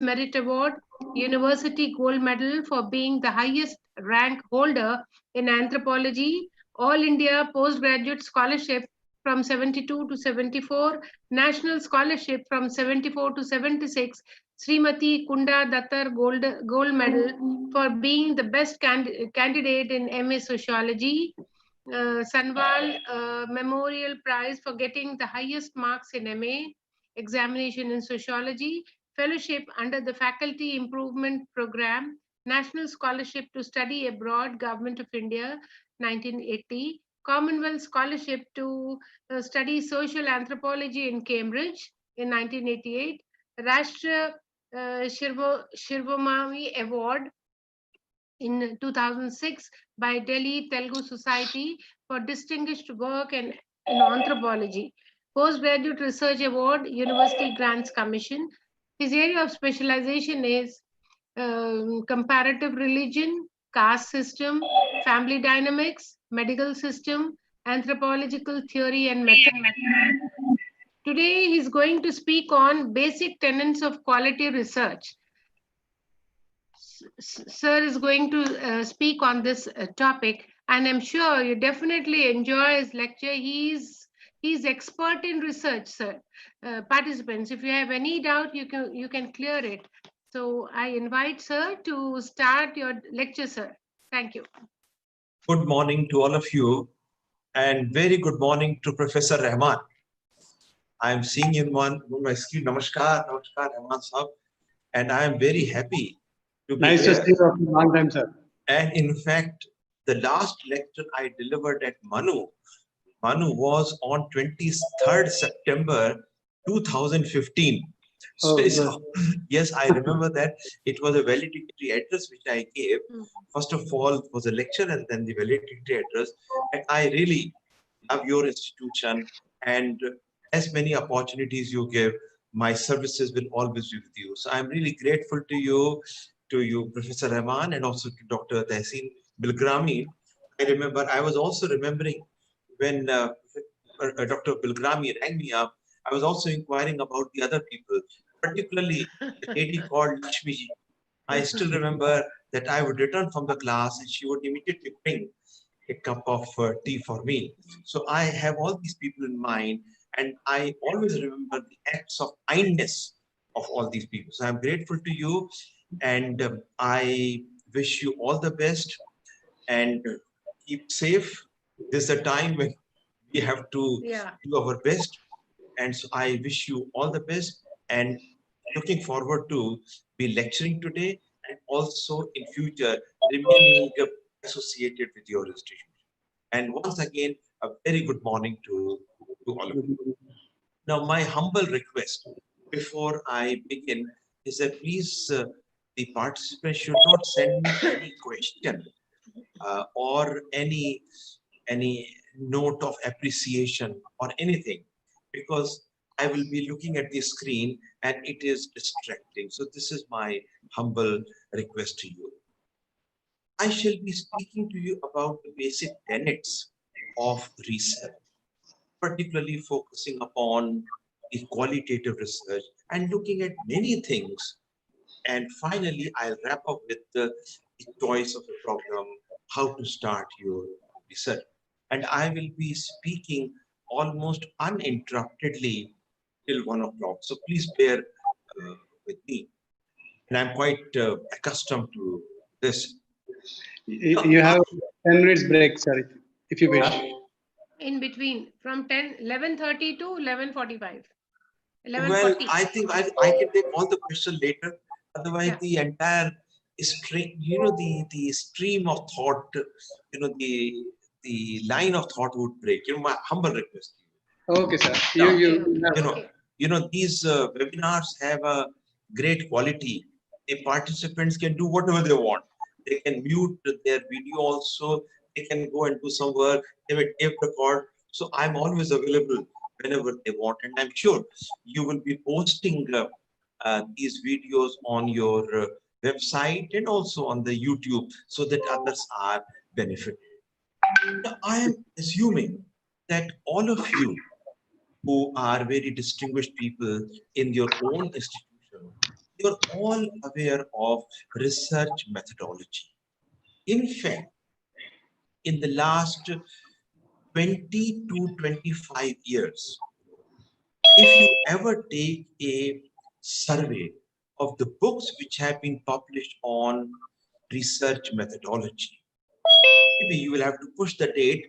Merit Award, University Gold Medal for being the highest rank holder in anthropology, All India Postgraduate Scholarship from 72 to 74, National Scholarship from 74 to 76, Srimati Kunda Dattar Gold Medal for being the best candidate in MA Sociology, Sanwal Memorial Prize for getting the highest marks in MA examination in Sociology, Fellowship under the Faculty Improvement Program, National Scholarship to Study Abroad, Government of India, 1980, Commonwealth Scholarship to study Social Anthropology in Cambridge in 1988, Rashtra Shirvamani Award in 2006 by Delhi Telugu Society for distinguished work in anthropology. Postgraduate Research Award, University Grants Commission. His area of specialization is comparative religion, caste system, family dynamics, medical system, anthropological theory and method. Today, he's going to speak on basic tenets of quality research. Sir is going to speak on this topic, and I'm sure you definitely enjoy his lecture. He's expert in research, sir. Participants, if you have any doubt, you can clear it. So I invite sir to start your lecture, sir. Thank you. Good morning to all of you, and very good morning to Professor Rahman. I am seeing him on my screen. Namaskar, Rahman Sahab, and I am very happy. Nice to see you after a long time, sir. And in fact, the last lecture I delivered at Manu was on 23rd September 2015. So, yes, I remember that it was a valedictory address which I gave. First of all, it was a lecture and then the valedictory address. And I really love your institution, and as many opportunities you give, my services will always be with you. So I'm really grateful to you, Professor Rahman, and also to Dr. Tehseen Bilgrami. I remember, I was also remembering when Dr. Bilgrami rang me up, I was also inquiring about the other people, particularly the lady called Lakshmiji. I still remember that I would return from the class and she would immediately bring a cup of tea for me. So I have all these people in mind, and I always remember the acts of kindness of all these people. So I'm grateful to you, and I wish you all the best, and keep safe. This is a time when we have to do our best, and so I wish you all the best, and looking forward to be lecturing today and also in future remaining associated with your institution. And once again, a very good morning to all of you. Now, my humble request before I begin is that please, the participants should not send me any question or any note of appreciation or anything, because I will be looking at the screen and it is distracting. So this is my humble request to you. I shall be speaking to you about the basic tenets of research, particularly focusing upon the qualitative research and looking at many things. And finally, I'll wrap up with the choice of a problem, how to start your research. And I will be speaking almost uninterruptedly till 1 o'clock. So please bear with me. And I'm quite accustomed to this. You have 10 minutes break, sir, if you wish. In between, from 11:30 to 11:45. Well, I think I can take all the questions later. Otherwise, the entire stream, the stream of thought, the line of thought would break. My humble request. Okay, sir. These webinars have a great quality. The participants can do whatever they want. They can mute their video also. They can go and do some work. They will tape record. So I'm always available whenever they want. And I'm sure you will be posting these videos on your website and also on the YouTube so that others are benefited. Now, I am assuming that all of you who are very distinguished people in your own institution You're all aware of research methodology. In fact, in the last 20 to 25 years, if you ever take a survey of the books which have been published on research methodology, maybe you will have to push the date,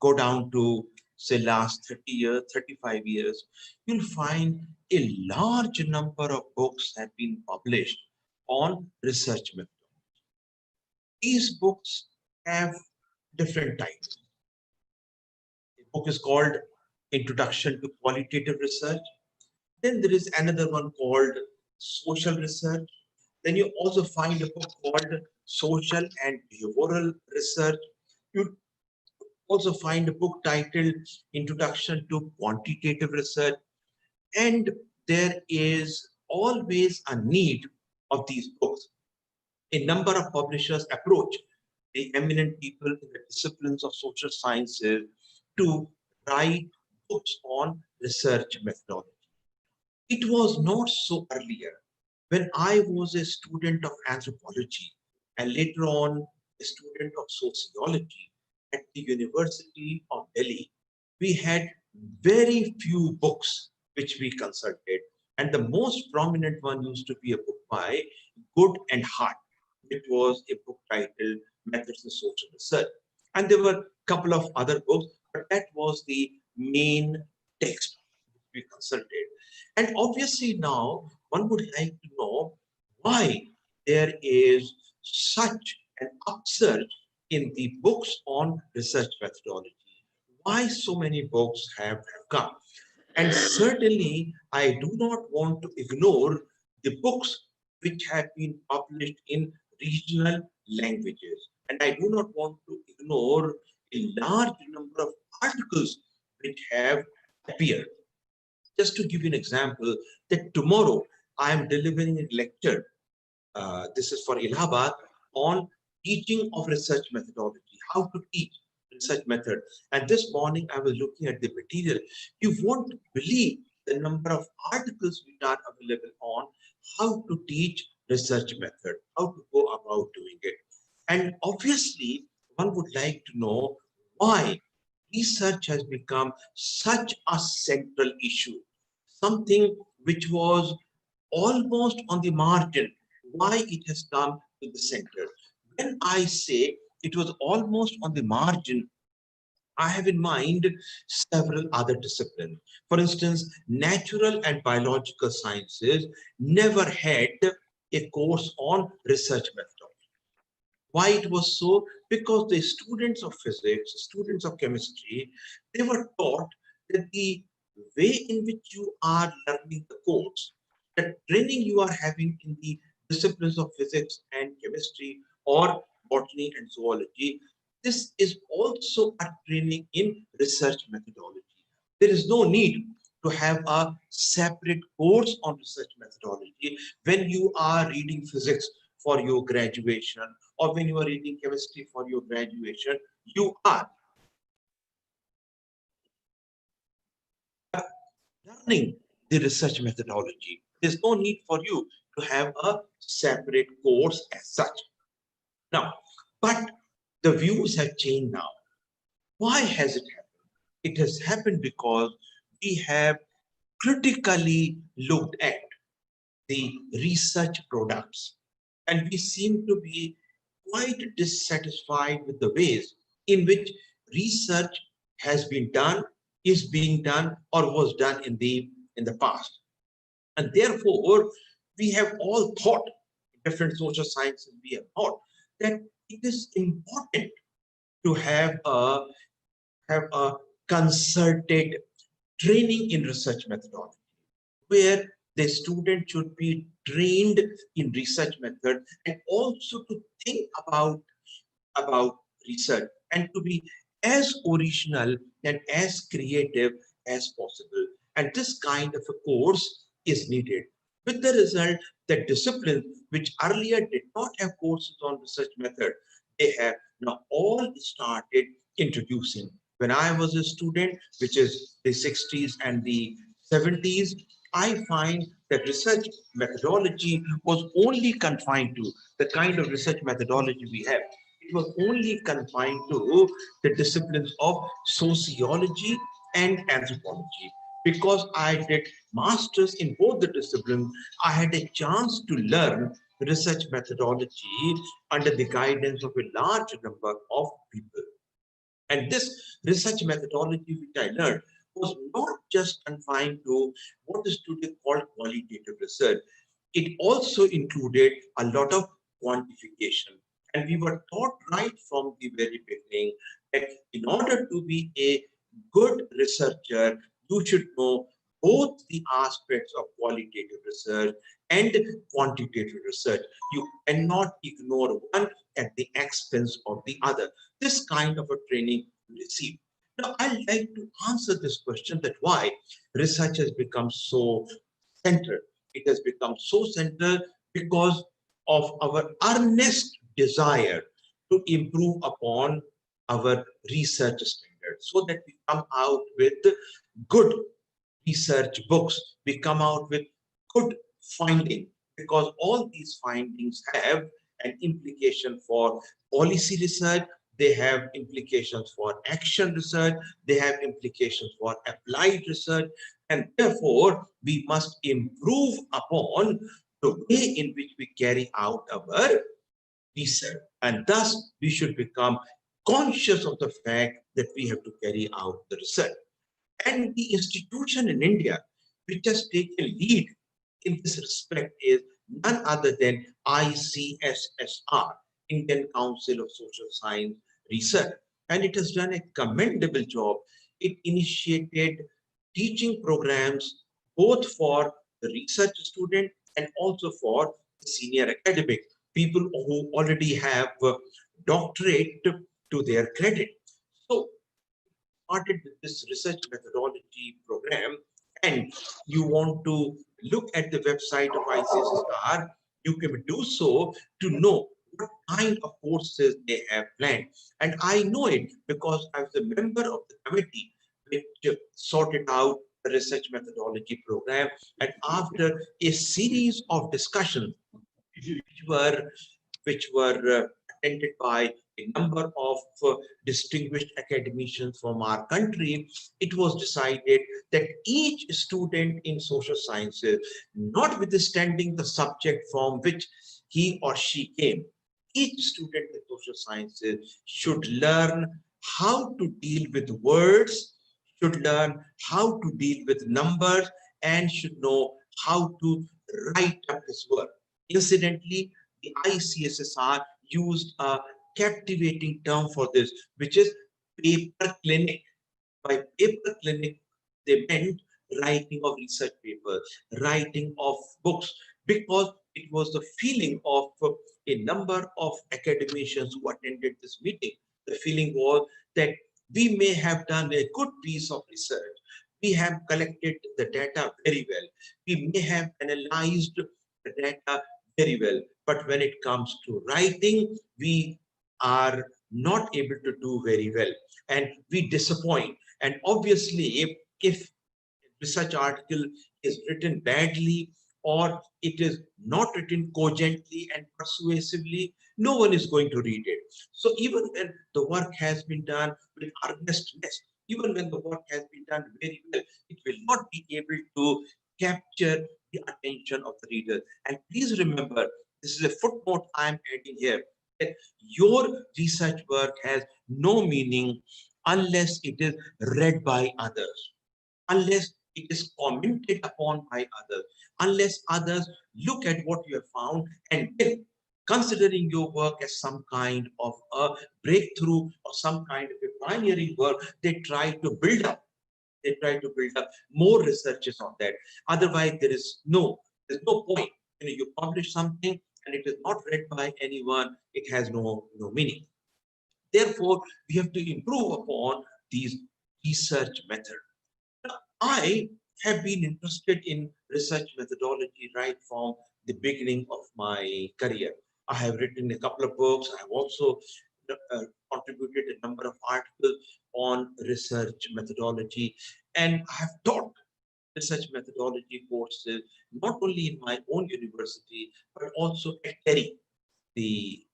go down to say last 30 years, 35 years, you'll find a large number of books have been published on research methodology. These books have different titles. A book is called Introduction to Qualitative Research. Then there is another one called Social Research. Then you also find a book called Social and Behavioral Research. You also find a book titled Introduction to Quantitative Research. And there is always a need of these books. A number of publishers approach the eminent people in the disciplines of social sciences to write books on research methodology. It was not so earlier. When I was a student of anthropology and later on a student of sociology at the University of Delhi, we had very few books which we consulted. And the most prominent one used to be a book by Good and Hart, which was a book titled Methods in Social Research. And there were a couple of other books, but that was the main text which we consulted. And obviously now one would like to know why there is such an upsurge in the books on research methodology. Why so many books have come? And certainly I do not want to ignore the books which have been published in regional languages. And I do not want to ignore a large number of articles which have appeared. Just to give you an example, that tomorrow I am delivering a lecture, this is for Allahabad, on teaching of research methodology, how to teach research method. And this morning I was looking at the material. You won't believe the number of articles which are available on how to teach research method, how to go about doing it. And obviously, one would like to know why research has become such a central issue, something which was almost on the margin, why it has come to the center. When I say it was almost on the margin, I have in mind several other disciplines. For instance, natural and biological sciences never had a course on research methodology. Why it was so? Because the students of physics, students of chemistry, they were taught that the way in which you are learning the course, the training you are having in the disciplines of physics and chemistry or botany and zoology, this is also a training in research methodology. There is no need to have a separate course on research methodology when you are reading physics for your graduation or when you are reading chemistry for your graduation. You are learning the research methodology. There's no need for you to have a separate course as such. Now, but the views have changed now. Why has it happened? It has happened because we have critically looked at the research products, and we seem to be quite dissatisfied with the ways in which research has been done, is being done, or was done in the past. And therefore, we have all thought, different social sciences, we have thought that it is important to have a concerted training in research methodology, where the student should be trained in research method and also to think about research and to be as original and as creative as possible. And this kind of a course is needed, with the result that disciplines which earlier did not have courses on research method, they have now all started introducing. When I was a student, which is the 60s and the 70s, I find that research methodology was only confined to the kind of research methodology we have. It was only confined to the disciplines of sociology and anthropology. Because I did masters in both the disciplines, I had a chance to learn research methodology under the guidance of a large number of people. And this research methodology which I learned was not just confined to what is today called qualitative research. It also included a lot of quantification. And we were taught right from the very beginning that in order to be a good researcher, you should know both the aspects of qualitative research and quantitative research. You cannot ignore one at the expense of the other. This kind of a training we receive. Now, I'd like to answer this question that why research has become so central. It has become so central because of our earnest desire to improve upon our research standards so that we come out with good research books, we come out with good finding, because all these findings have an implication for policy research, they have implications for action research, they have implications for applied research, and therefore we must improve upon the way in which we carry out our research. And thus we should become conscious of the fact that we have to carry out the research. And the institution in India which has taken lead in this respect is none other than ICSSR, Indian Council of Social Science Research. And it has done a commendable job. It initiated teaching programs both for the research student and also for the senior academic, people who already have doctorate to their credit. So started with this research methodology program, and you want to look at the website of ICSSR, you can do so to know what kind of courses they have planned. And I know it because I was a member of the committee which sorted out the research methodology program. And after a series of discussions which were attended by a number of distinguished academicians from our country, it was decided that each student in social sciences, notwithstanding the subject from which he or she came, each student in social sciences should learn how to deal with words, should learn how to deal with numbers, and should know how to write up his work. Incidentally, the ICSSR used a captivating term for this, which is paper clinic. By paper clinic, they meant writing of research papers, writing of books, because it was the feeling of a number of academicians who attended this meeting. The feeling was that we may have done a good piece of research. We have collected the data very well. We may have analyzed the data very well. But when it comes to writing, we are not able to do very well. And we disappoint. And obviously, if research article is written badly or it is not written cogently and persuasively, no one is going to read it. So even when the work has been done with earnestness, even when the work has been done very well, it will not be able to capture the attention of the reader. And please remember, this is a footnote I'm adding here, that your research work has no meaning unless it is read by others, unless it is commented upon by others, unless others look at what you have found and then, considering your work as some kind of a breakthrough or some kind of a pioneering work, they try to build up. They try to build up more researches on that. Otherwise, there's no point. You publish something and it is not read by anyone, it has no meaning. Therefore, we have to improve upon these research methods. I have been interested in research methodology right from the beginning of my career. I have written a couple of books. I have also contributed a number of articles on research methodology, and I have taught research methodology courses, not only in my own university, but also at TERI, the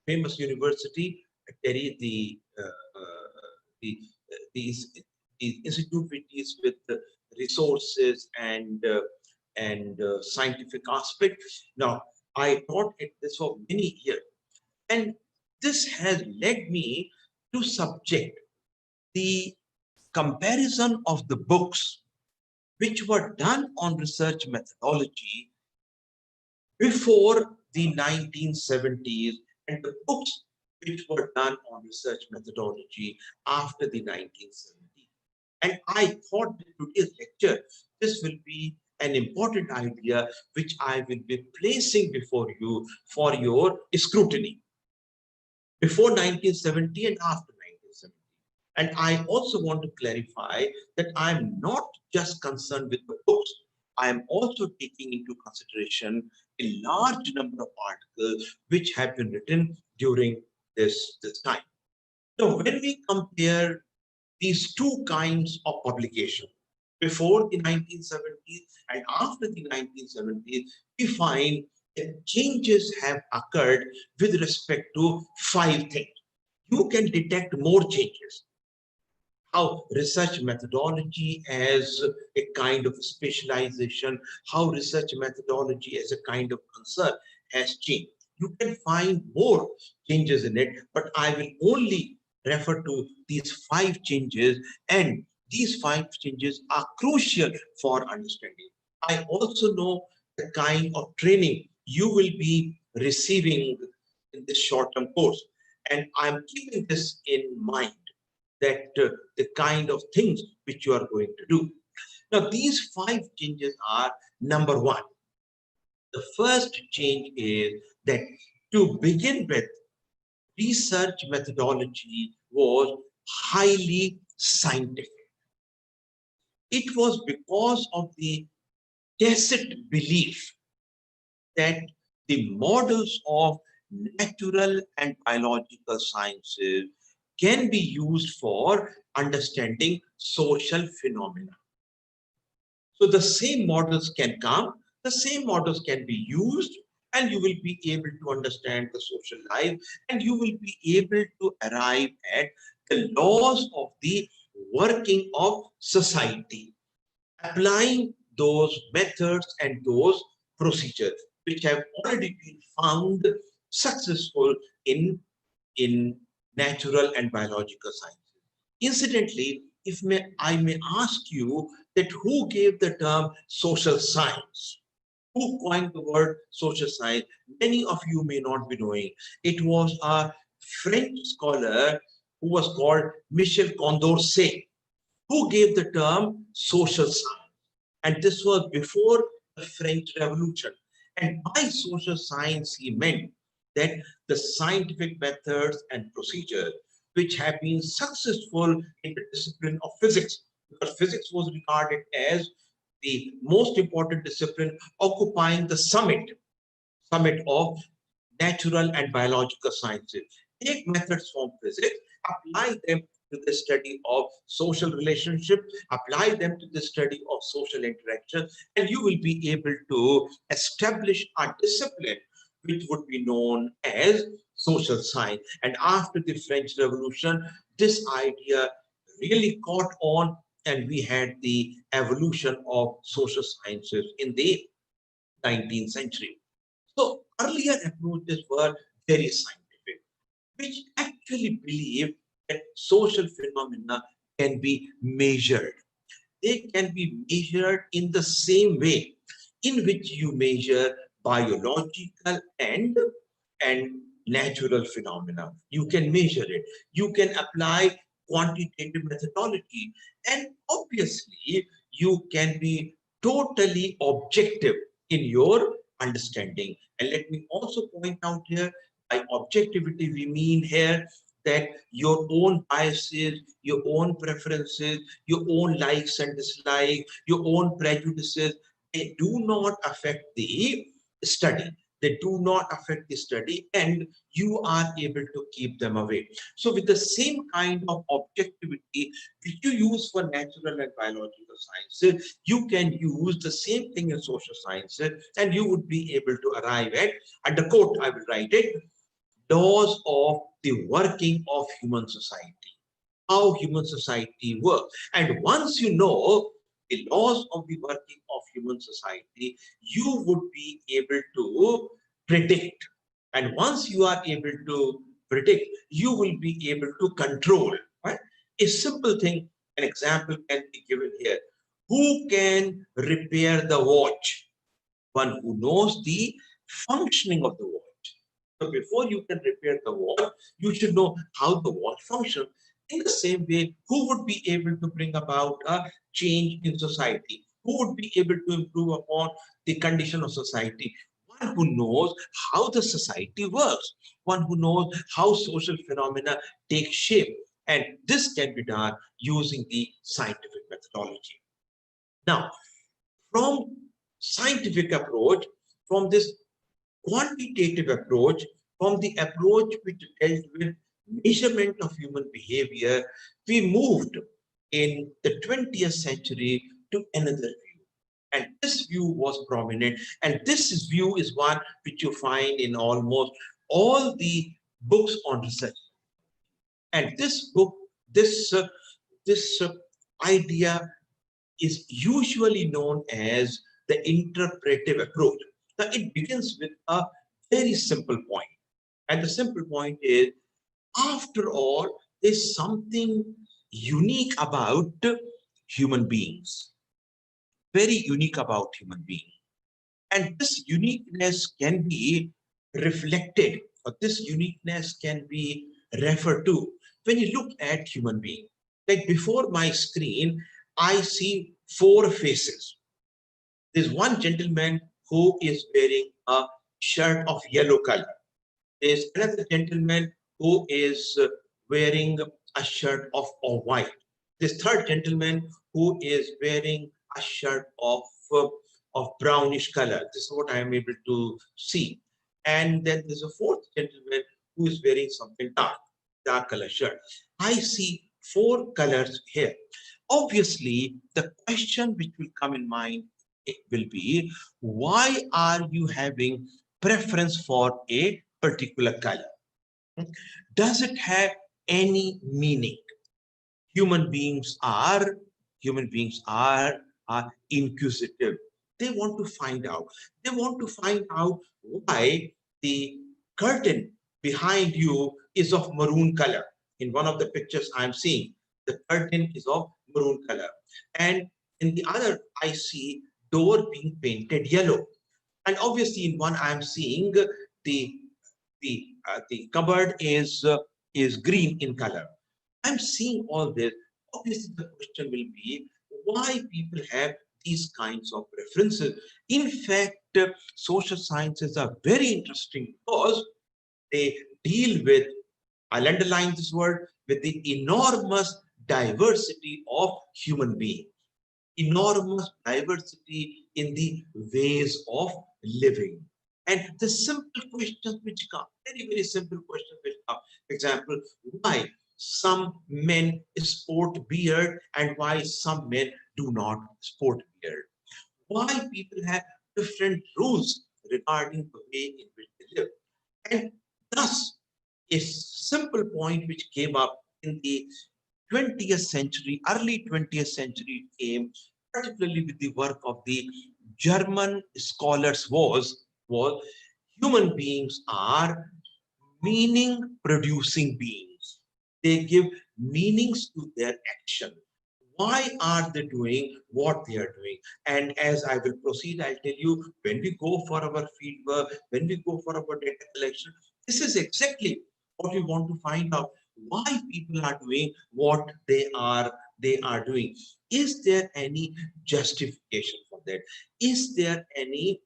famous university, at TERI, the, the institute which is with the resources and scientific aspects. Now, I taught at this for many years, and this has led me to subject the comparison of the books which were done on research methodology before the 1970s and the books which were done on research methodology after the 1970s. And I thought that today's lecture, this will be an important idea which I will be placing before you for your scrutiny before 1970 and after 1970. And I also want to clarify that I'm not just concerned with the books. I am also taking into consideration a large number of articles which have been written during this time. Now, when we compare these two kinds of publication, before the 1970s and after the 1970s, we find that changes have occurred with respect to 5 things. You can detect more changes. How research methodology as a kind of specialization, how research methodology as a kind of concern has changed. You can find more changes in it, but I will only refer to these 5 changes, and these 5 changes are crucial for understanding. I also know the kind of training you will be receiving in this short-term course, and I'm keeping this in mind, that the kind of things which you are going to do. Now, these 5 changes are: number 1, the first change is that to begin with, research methodology was highly scientific. It was because of the tacit belief that the models of natural and biological sciences can be used for understanding social phenomena. So the same models can come, the same models can be used, and you will be able to understand the social life, and you will be able to arrive at the laws of the working of society, applying those methods and those procedures which have already been found successful in natural and biological sciences. Incidentally, if I may ask you that who gave the term social science? Who coined the word social science? Many of you may not be knowing. It was a French scholar who was called Michel Condorcet, who gave the term social science. And this was before the French Revolution. And by social science, he meant that the scientific methods and procedures which have been successful in the discipline of physics, because physics was regarded as the most important discipline, occupying the summit of natural and biological sciences. Take methods from physics, apply them to the study of social relationship, apply them to the study of social interaction, and you will be able to establish a discipline which would be known as social science. And after the French Revolution, this idea really caught on, and we had the evolution of social sciences in the 19th century. So earlier approaches were very scientific, which actually believed that social phenomena can be measured. They can be measured in the same way in which you measure biological and natural phenomena. You can measure it. You can apply quantitative methodology. And obviously, you can be totally objective in your understanding. And let me also point out here, by objectivity, we mean here that your own biases, your own preferences, your own likes and dislikes, your own prejudices, they do not affect the study. they do not affect the study, and you are able to keep them away. So with the same kind of objectivity which you use for natural and biological sciences, you can use the same thing in social sciences, and you would be able to arrive at, under quote, I will write it, laws of the working of human society, how human society works. And once you know the laws of the working of human society, you would be able to predict. And once you are able to predict, you will be able to control. Right? A simple thing, an example can be given here. Who can repair the watch? One who knows the functioning of the watch. So before you can repair the watch, you should know how the watch functions. In the same way, who would be able to bring about a change in society? Who would be able to improve upon the condition of society? One who knows how the society works, one who knows how social phenomena take shape. And this can be done using the scientific methodology. Now, from scientific approach, from this quantitative approach, from the approach which dealt with measurement of human behavior, we moved in the 20th century to another view. And this view was prominent. And this view is one which you find in almost all the books on research. And this book, this idea is usually known as the interpretive approach. Now, it begins with a very simple point. And the simple point is, after all, there's something unique about human beings, very unique about human beings. And this uniqueness can be reflected, or this uniqueness can be referred to when you look at human beings. Like before my screen, I see 4 faces. There's one gentleman who is wearing a shirt of yellow color. There's another gentleman who is wearing a shirt of white. This third gentleman who is wearing a shirt of brownish color. This is what I am able to see. And then there's a fourth gentleman who is wearing something dark color shirt. I see 4 colors here. Obviously, the question which will come in mind, it will be, why are you having preference for a particular color? Does it have any meaning? Human beings are inquisitive. They want to find out. They want to find out why the curtain behind you is of maroon color. In one of the pictures I'm seeing, the curtain is of maroon color. And in the other, I see door being painted yellow. And obviously in one I'm seeing the cupboard is green in color. I'm seeing all this. Obviously, the question will be why people have these kinds of preferences. In fact, social sciences are very interesting because they deal with, I'll underline this word, with the enormous diversity of human beings. Enormous diversity in the ways of living. And the simple questions which come, very, very simple questions which come. For example, why some men sport beard and why some men do not sport beard? Why people have different rules regarding the way in which they live? And thus, a simple point which came up in the 20th century, early 20th century came, particularly with the work of the German scholars was human beings are meaning producing beings. They give meanings to their action. Why are they doing what they are doing? And as I will proceed, I'll tell you, when we go for our field work, when we go for our data collection, this is exactly what we want to find out. Why people are doing what they are doing. Is there any justification for that? Is there any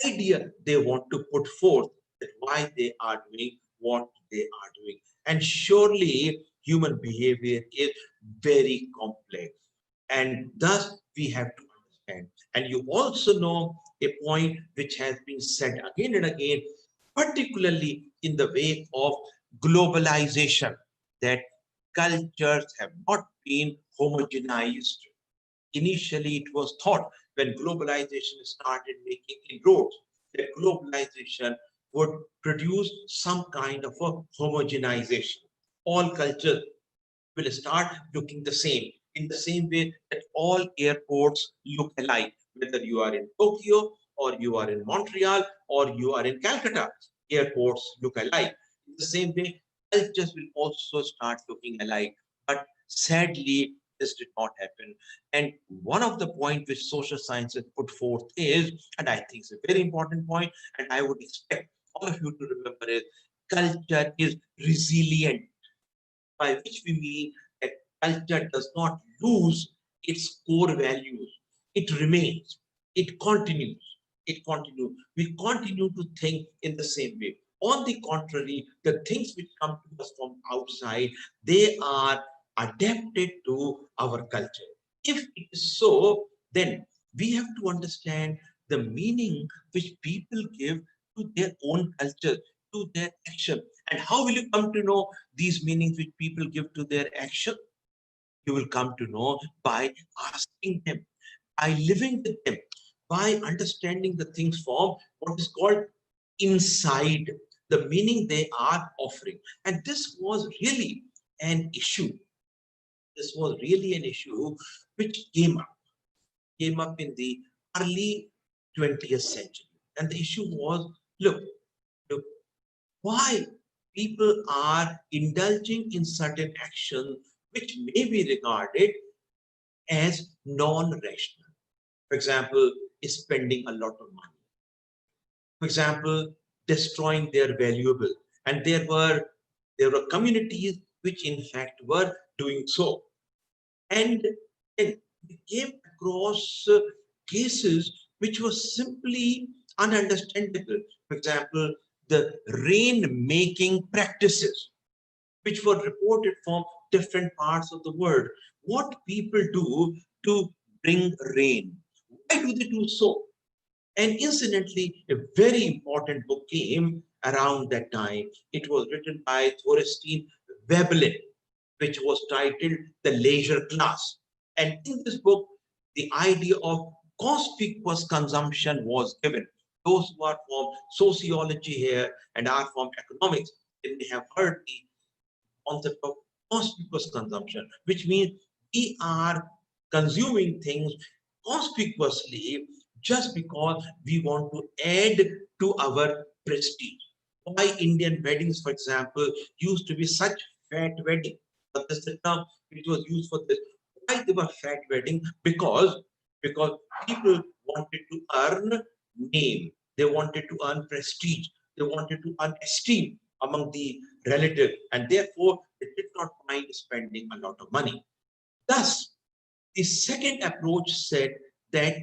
idea they want to put forth that why they are doing what they are doing? And surely human behavior is very complex, and thus we have to And you also know a point which has been said again and again, particularly in the wake of globalization, that cultures have not been homogenized. Initially, it was thought when globalization started making inroads that globalization would produce some kind of a homogenization. All cultures will start looking the same, in the same way that all airports look alike, whether you are in Tokyo or you are in Montreal or you are in Calcutta. Airports look alike. In the same way, cultures will also start looking alike. But sadly, this did not happen. And one of the points which social sciences put forth is, and I think it's a very important point, and I would expect all of you to remember is, culture is resilient, by which we mean that culture does not lose its core values. It remains, it continues, it continues. We continue to think in the same way. On the contrary, the things which come to us from outside, they are adapted to our culture. If it is so, then we have to understand the meaning which people give to their own culture, to their action. And how will you come to know these meanings which people give to their action? You will come to know by asking them, by living with them, by understanding the things from what is called inside, the meaning they are offering. And this was really an issue. This was really an issue which came up in the early 20th century. And the issue was, look, why people are indulging in certain actions which may be regarded as non-rational. For example, spending a lot of money. For example, destroying their valuable. And there were communities which in fact were doing so. And then we came across cases which were simply ununderstandable. For example, the rain-making practices, which were reported from different parts of the world. What people do to bring rain. Why do they do so? And incidentally, a very important book came around that time. It was written by Thorstein Veblen, which was titled The Leisure Class. And in this book, the idea of conspicuous consumption was given. Those who are from sociology here and are from economics, they may have heard the concept of conspicuous consumption, which means we are consuming things conspicuously just because we want to add to our prestige. Why Indian weddings, for example, used to be such fat wedding? But this is the term which was used for this. Why they were fat wedding? Because people wanted to earn name, they wanted to earn prestige, they wanted to earn esteem among the relative, and therefore they did not mind spending a lot of money. Thus, the second approach said that,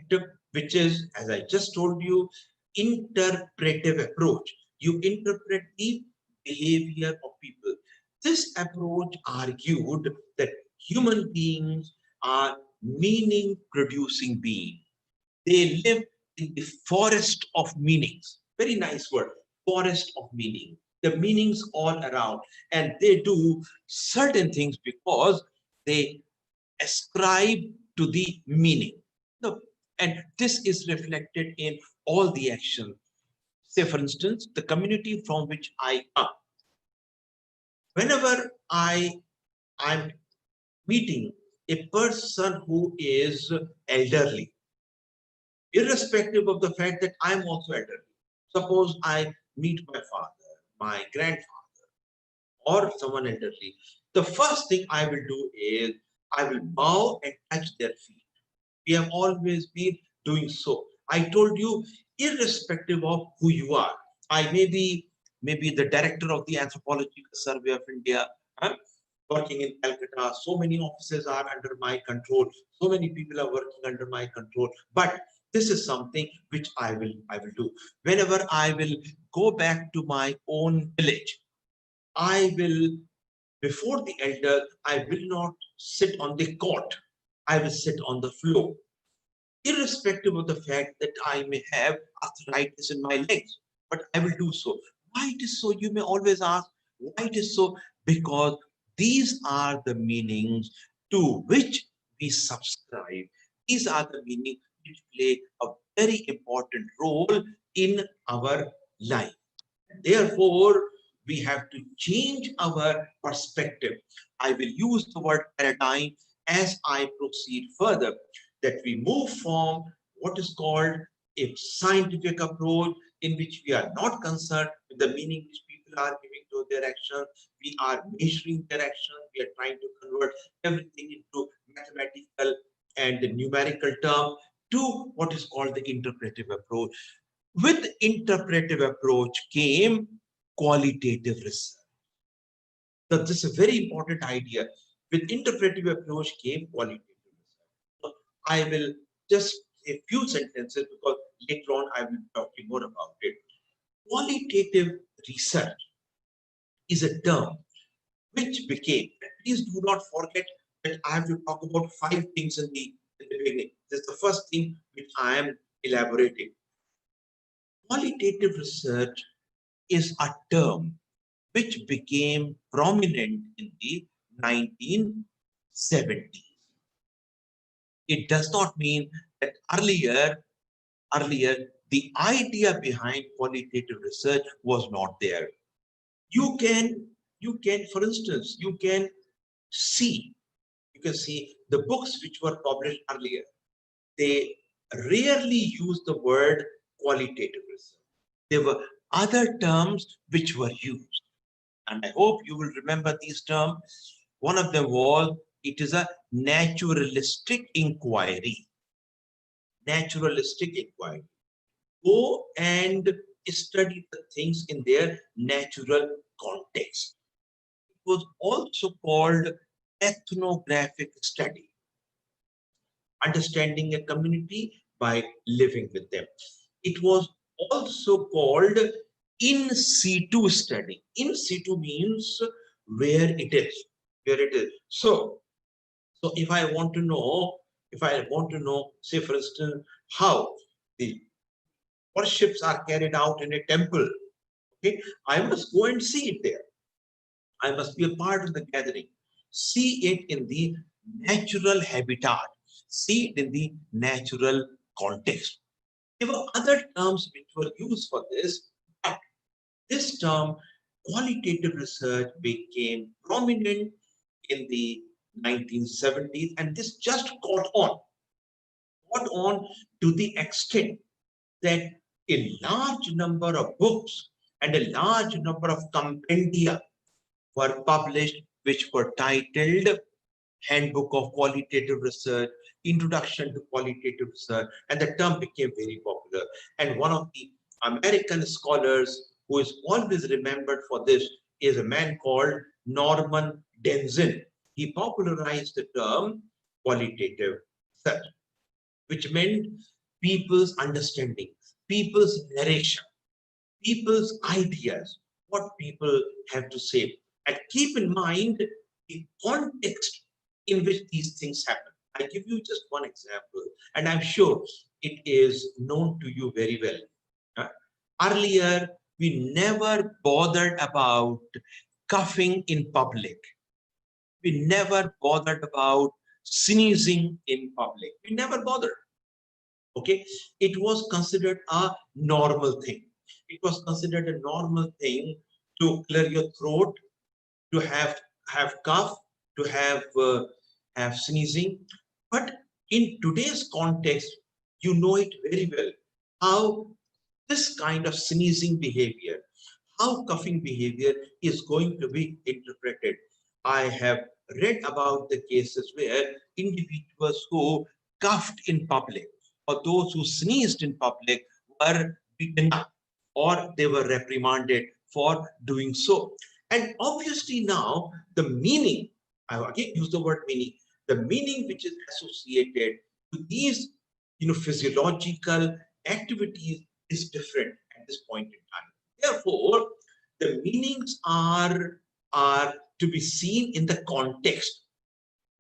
which is, as I just told you, interpretive approach. You interpret the behavior of people. This approach argued that human beings are meaning-producing beings. They live in the forest of meanings. Very nice word, forest of meaning. The meanings all around. And they do certain things because they ascribe to the meaning. No, and this is reflected in all the action. Say, for instance, the community from which I come. Whenever I'm meeting a person who is elderly, irrespective of the fact that I'm also elderly. Suppose I meet my father, my grandfather, or someone elderly. The first thing I will do is I will bow and touch their feet. We have always been doing so. I told you, irrespective of who you are, I may be the director of the Anthropological Survey of India, working in Calcutta. So many offices are under my control. So many people are working under my control. But this is something which I will do. Whenever I will go back to my own village, I will, before the elder, I will not sit on the cot. I will sit on the floor. irrespective of the fact that I may have arthritis in my legs, but I will do so. Why it is so? You may always ask, why it is so? Because these are the meanings to which we subscribe. These are the meanings which play a very important role in our life. Therefore, we have to change our perspective. I will use the word paradigm as I proceed further, that we move from what is called a scientific approach, in which we are not concerned with the meaning which people are giving to their actions. We are measuring their actions. We are trying to convert everything into mathematical and numerical term, to what is called the interpretive approach. With interpretive approach came qualitative research. So this is a very important idea. With interpretive approach came qualitative research. So I will just say a few sentences, because later on I will be talking more about it. Qualitative research is a term which became, please do not forget that I have to talk about 5 things in the beginning. This is the first thing which I am elaborating. Qualitative research is a term which became prominent in the 1970s. It does not mean that earlier the idea behind qualitative research was not there. You can, for instance, you can see the books which were published earlier. They rarely use the word qualitative research. There were other terms which were used. And I hope you will remember these terms. One of them was, it is a naturalistic inquiry. Naturalistic inquiry. Go and study the things in their natural context. It was also called ethnographic study. Understanding a community by living with them. It was also called in situ study. In situ means where it is, So if I want to know, say for instance, how the worships are carried out in a temple, okay, I must go and see it there. I must be a part of the gathering. See it in the natural habitat. See it in the natural context. There were other terms which were used for this, but this term, qualitative research, became prominent in the 1970s, and this just caught on to the extent that a large number of books and a large number of compendia were published, which were titled Handbook of Qualitative Research, Introduction to Qualitative Research, and the term became very popular. And one of the American scholars who is always remembered for this is a man called Norman Denzin. He popularized the term qualitative research, which meant people's understanding, people's narration, people's ideas, what people have to say. And keep in mind the context in which these things happen. I give you just one example, and I'm sure it is known to you very well. Earlier, we never bothered about coughing in public. We never bothered about sneezing in public. We never bothered. Okay, it was considered a normal thing. It was considered a normal thing to clear your throat, to have cough, to have sneezing. But in today's context, you know it very well how this kind of sneezing behavior, how coughing behavior is going to be interpreted. I have read about the cases where individuals who coughed in public or those who sneezed in public were beaten up or they were reprimanded for doing so. And obviously now the meaning, I again use the word meaning, the meaning which is associated to these physiological activities is different at this point in time. Therefore, the meanings are to be seen in the context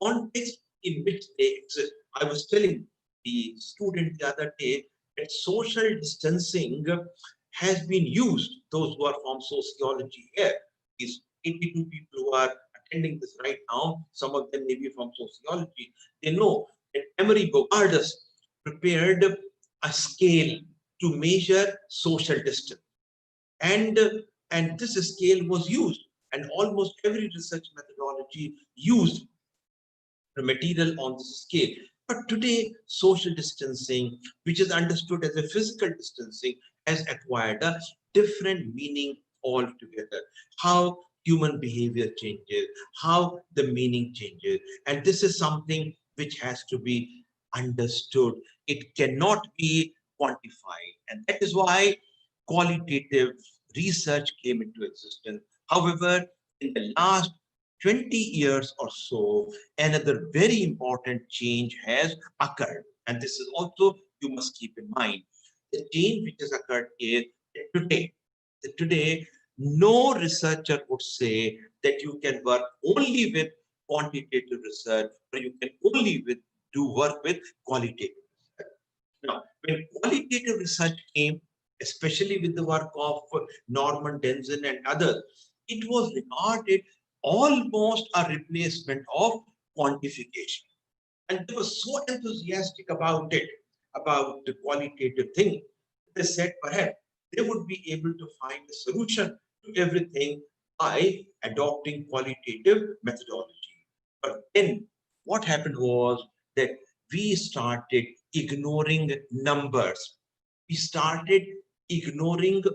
in which they exist. I was telling the student the other day that social distancing has been used. Those who are from sociology here, these 82 people who are attending this right now, some of them may be from sociology, they know that Emery Bogardus prepared a scale to measure social distance. And this scale was used, and almost every research methodology used the material on this scale. But today, social distancing, which is understood as a physical distancing, has acquired a different meaning altogether. How human behavior changes, how the meaning changes. And this is something which has to be understood. It cannot be quantified. And that is why qualitative research came into existence. However, in the last 20 years or so, another very important change has occurred. And this is also, you must keep in mind. The change which has occurred is that today, no researcher would say that you can work only with quantitative research or you can only do work with qualitative research. Now, when qualitative research came, especially with the work of Norman Denzin and others, it was regarded almost a replacement of quantification. And they were so enthusiastic about it, about the qualitative thing. They said perhaps they would be able to find a solution to everything by adopting qualitative methodology. But then what happened was that we started ignoring numbers. We started ignoring the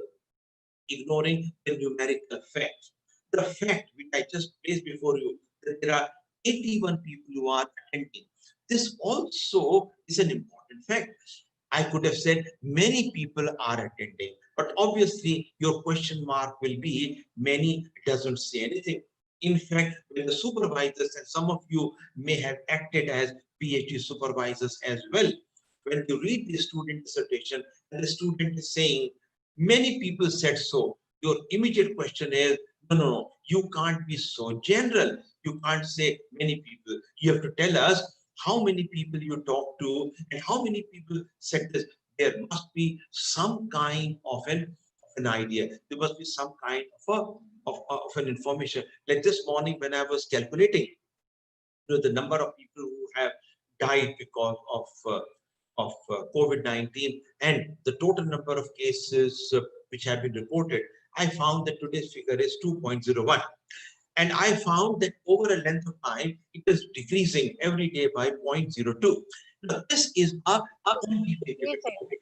numerical facts. The fact which I just placed before you, that there are 81 people who are attending. This also is an important fact. I could have said many people are attending, but obviously your question mark will be many doesn't say anything. In fact, when the supervisors, and some of you may have acted as PhD supervisors as well, when you read the student dissertation and the student is saying, many people said so, your immediate question is, no, you can't be so general. You can't say many people. You have to tell us how many people you talk to and how many people said this. There must be some kind of an idea. There must be some kind of an information. Like this morning when I was calculating the number of people who have died because of COVID-19 and the total number of cases which have been reported, I found that today's figure is 2.01. And I found that over a length of time, it is decreasing every day by 0.02. Now, this is a quantitative approach.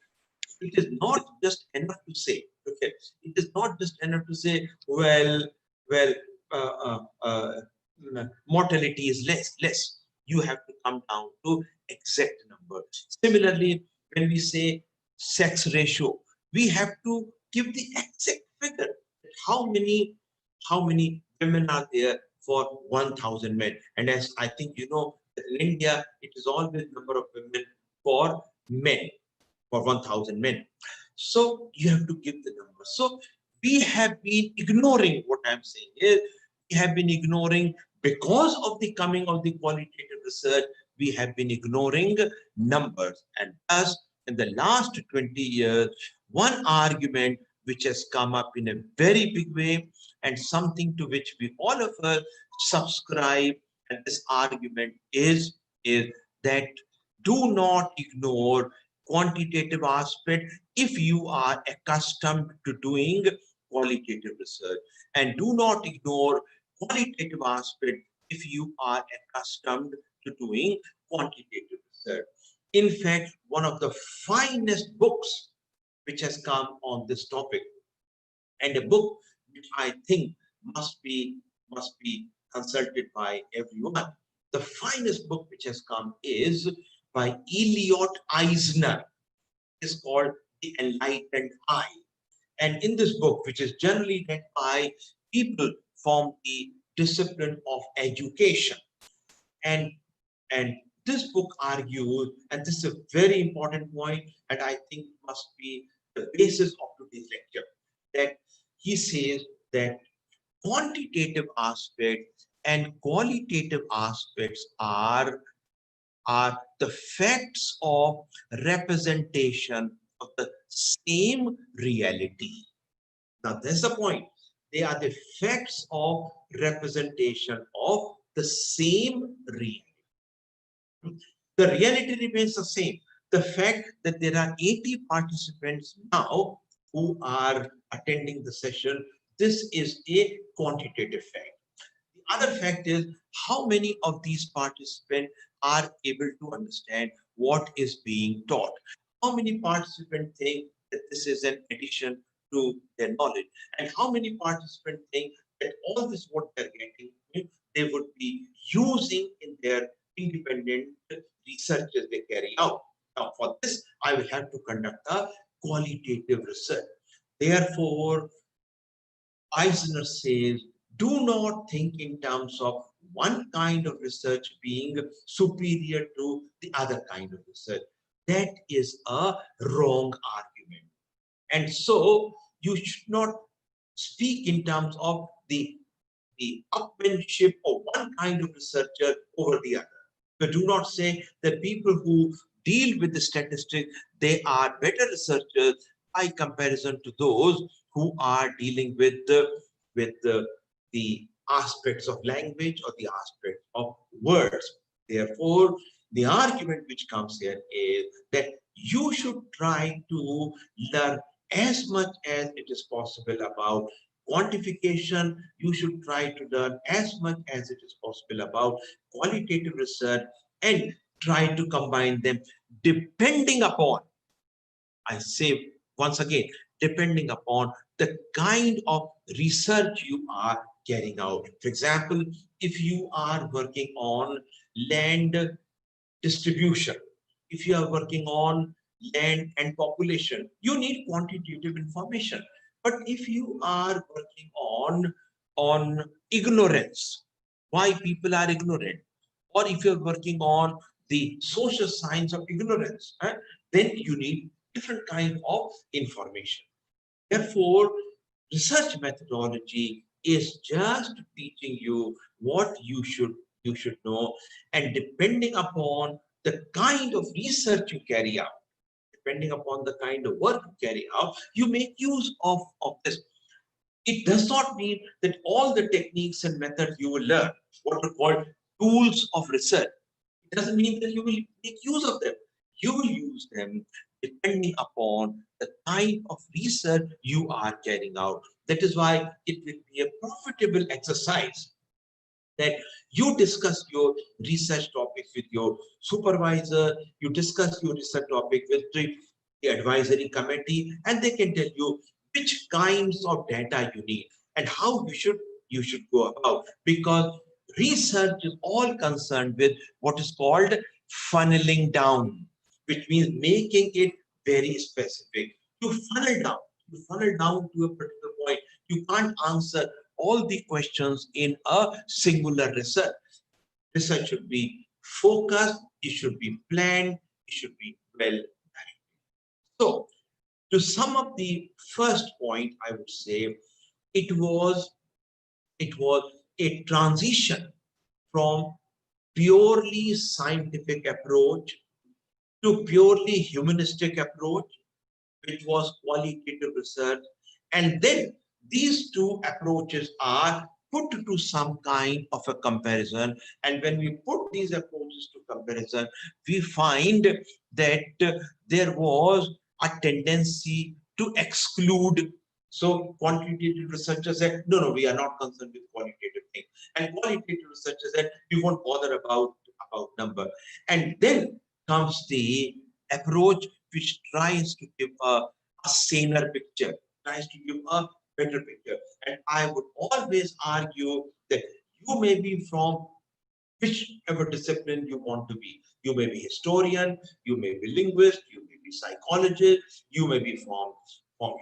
It is not just enough to say, okay, it is not just enough to say, well, uh, uh, mortality is less. You have to come down to exact number. Similarly, when we say sex ratio, we have to give the exact figure. How many women are there for 1,000 men? And as I think you know, in India, it is always number of women for men, for 1,000 men. So you have to give the number. So we have been ignoring, what I'm saying is, we have been ignoring, because of the coming of the qualitative research, we have been ignoring numbers. And thus, in the last 20 years, one argument which has come up in a very big way and something to which we all of us subscribe, and this argument is that do not ignore quantitative aspect if you are accustomed to doing qualitative research, and do not ignore qualitative aspect if you are accustomed to doing quantitative research. In fact, one of the finest books which has come on this topic, and a book which I think must be consulted by everyone. The finest book which has come is by Eliot Eisner. It's called The Enlightened Eye. And in this book, which is generally read by people from the discipline of education, and this book argues, and this is a very important point, and I think must be the basis of today's lecture, that he says that quantitative aspects and qualitative aspects are are the facts of representation of the same reality. Now, that's the point. They are the facts of representation of the same reality. The reality remains the same. The fact that there are 80 participants now who are attending the session, this is a quantitative fact. The other fact is how many of these participants are able to understand what is being taught. How many participants think that this is an addition to their knowledge, and how many participants think that all this what they're getting, they would be using in their independent researches they carry out. Now, for this, I will have to conduct a qualitative research. Therefore, Eisner says, do not think in terms of one kind of research being superior to the other kind of research. That is a wrong argument. And so you should not speak in terms of the upmanship of one kind of researcher over the other. But do not say that people who deal with the statistics, they are better researchers by comparison to those who are dealing with the aspects of language or the aspects of words. Therefore, the argument which comes here is that you should try to learn as much as it is possible about quantification. You should try to learn as much as it is possible about qualitative research and try to combine them depending upon, I say once again, depending upon the kind of research you are carrying out. For example, if you are working on land distribution, if you are working on land and population, you need quantitative information. But if you are working on ignorance, why people are ignorant, or if you're working on the social science of ignorance, then you need different kind of information. Therefore, research methodology is just teaching you what you should know, and depending upon the kind of research you carry out, depending upon the kind of work you carry out, you make use of this. It does not mean that all the techniques and methods you will learn, what are called tools of research, it doesn't mean that you will make use of them. You will use them depending upon the kind of research you are carrying out. That is why it will be a profitable exercise that you discuss your research topics with your supervisor, you discuss your research topic with the advisory committee, and they can tell you which kinds of data you need and how you should go about, because research is all concerned with what is called funneling down, which means making it very specific. You funnel down to a particular point. You can't answer all the questions in a singular research. Research should be focused, it should be planned, it should be well done. So, to sum up the first point, I would say it was a transition from purely scientific approach to purely humanistic approach, which was qualitative research. And then these two approaches are put to some kind of a comparison. And when we put these approaches to comparison, we find that there was a tendency to exclude. So quantitative researchers said, no, we are not concerned with qualitative things. And qualitative researchers said, we won't bother about number. And then comes the approach which tries to give a saner picture, tries to give a better picture. And I would always argue that you may be from whichever discipline you want to be. You may be historian, you may be linguist, you may be psychologist, you may be from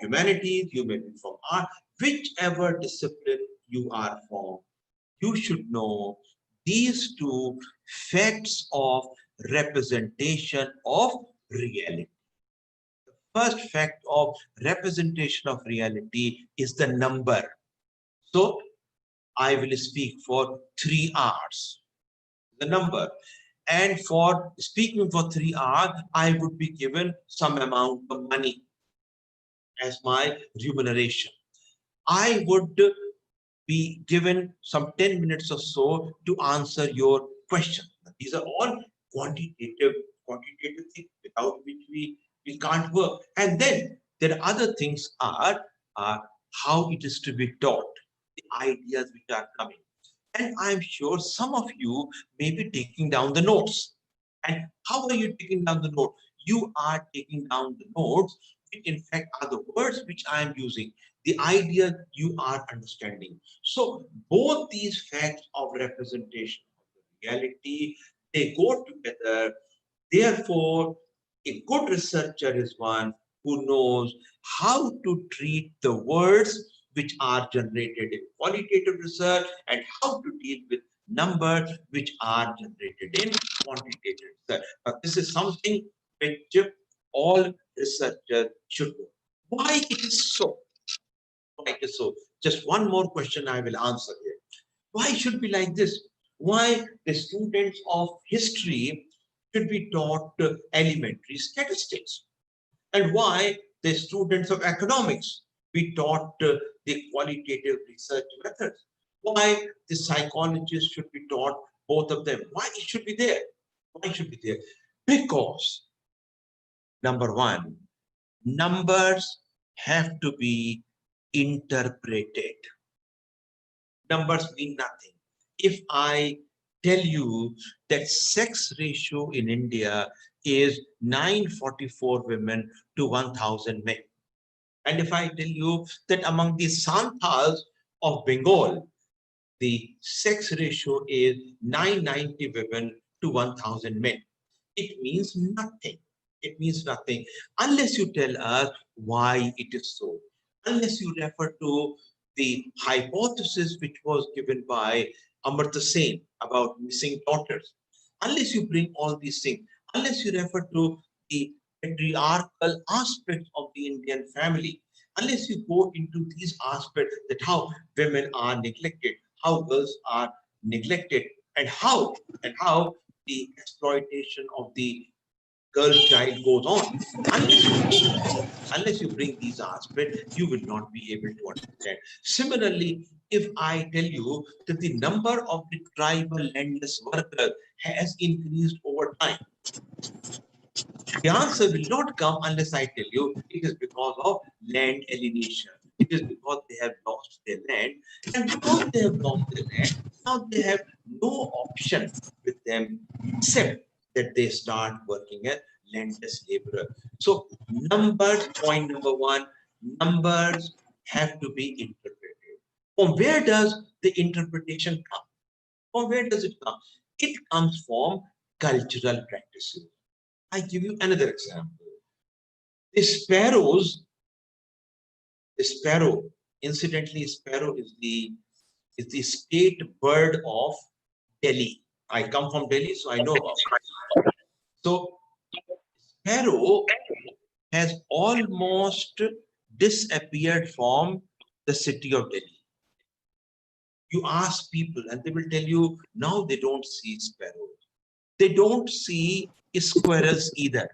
humanities, you may be from art, whichever discipline you are from, you should know these two facts of representation of reality. The first fact of representation of reality is the number. So I will speak for 3 R's. The number. and for speaking for 3 hours, I would be given some amount of money as my remuneration. I would be given some 10 minutes or so to answer your question. These are all quantitative things without which we can't work. And then there are other things are how it is to be taught, the ideas which are coming. And I'm sure some of you may be taking down the notes. And how are you taking down the note? You are taking down the notes, which in fact are the words which I am using, the idea you are understanding. So both these facts of representation of the reality, they go together. Therefore, a good researcher is one who knows how to treat the words which are generated in qualitative research and how to deal with numbers which are generated in quantitative research. But this is something which all researchers should know. Why it is so? Why it is so? Just one more question I will answer here. Why should be like this? Why the students of history should be taught elementary statistics? And why the students of economics be taught the qualitative research methods? Why the psychologists should be taught both of them? Why it should be there? Why it should be there? Because, number one, numbers have to be interpreted. Numbers mean nothing. If I tell you that sex ratio in India is 944 women to 1,000 men, and if I tell you that among the Santals of Bengal, the sex ratio is 990 women to 1,000 men, it means nothing. It means nothing unless you tell us why it is so, unless you refer to the hypothesis which was given by Amartya Sen about missing daughters, unless you bring all these things, unless you refer to the patriarchal aspects of the Indian family, unless you go into these aspects that how women are neglected, how girls are neglected, and how the exploitation of the girl child goes on. Unless you bring these aspects, you will not be able to understand. Similarly, if I tell you that the number of the tribal landless workers has increased over time, the answer will not come unless I tell you it is because of land alienation. It is because they have lost their land. And because they have lost their land, now they have no option with them except that they start working as landless laborer. So numbers, point number one, numbers have to be interpreted. From where does the interpretation come? From where does it come? It comes from cultural practices. I give you another example. The sparrow, incidentally, sparrow is the state bird of Delhi. I come from Delhi, so I know about it. So sparrow has almost disappeared from the city of Delhi. You ask people and they will tell you now they don't see sparrows. They don't see squirrels either.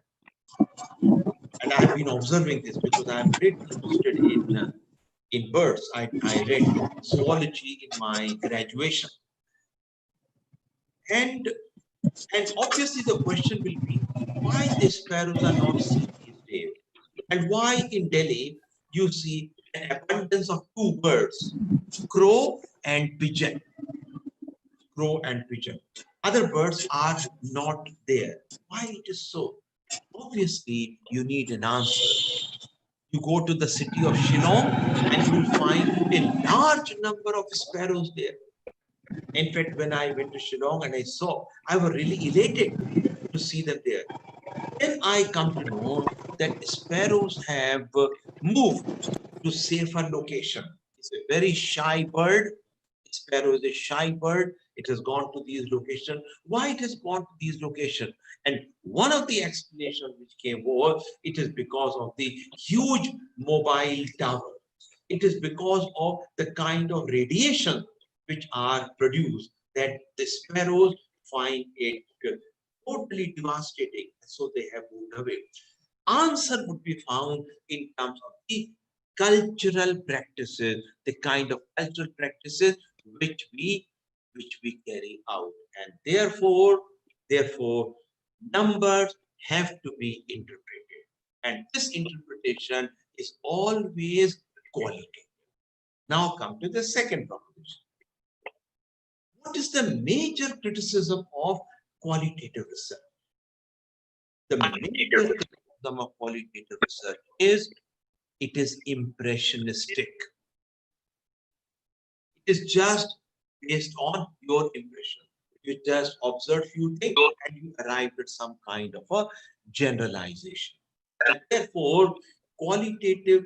And I've been observing this because I'm very interested in birds. I read zoology in my graduation. And obviously the question will be why the sparrows are not seen these days? And why in Delhi you see an abundance of two birds, crow and pigeon. Crow and pigeon. Other birds are not there. Why it is so? Obviously, you need an answer. You go to the city of Shillong and you will find a large number of sparrows there. In fact, when I went to Shillong and I was really elated to see them there. Then I come to know that sparrows have moved to safer location. It's a very shy bird. Sparrow is a shy bird. It has gone to these locations. Why it has gone to these locations? And one of the explanations which came over, it is because of the huge mobile tower. It is because of the kind of radiation which are produced that the sparrows find it totally devastating. So they have moved away. Answer would be found in terms of the cultural practices, the kind of cultural practices which we carry out, and therefore numbers have to be interpreted, and this interpretation is always qualitative. Now come to the second proposition. What is the major criticism of qualitative research? The major criticism of qualitative research is it is impressionistic. It is just based on your impression. You just observe few things and you arrive at some kind of a generalization. And therefore, qualitative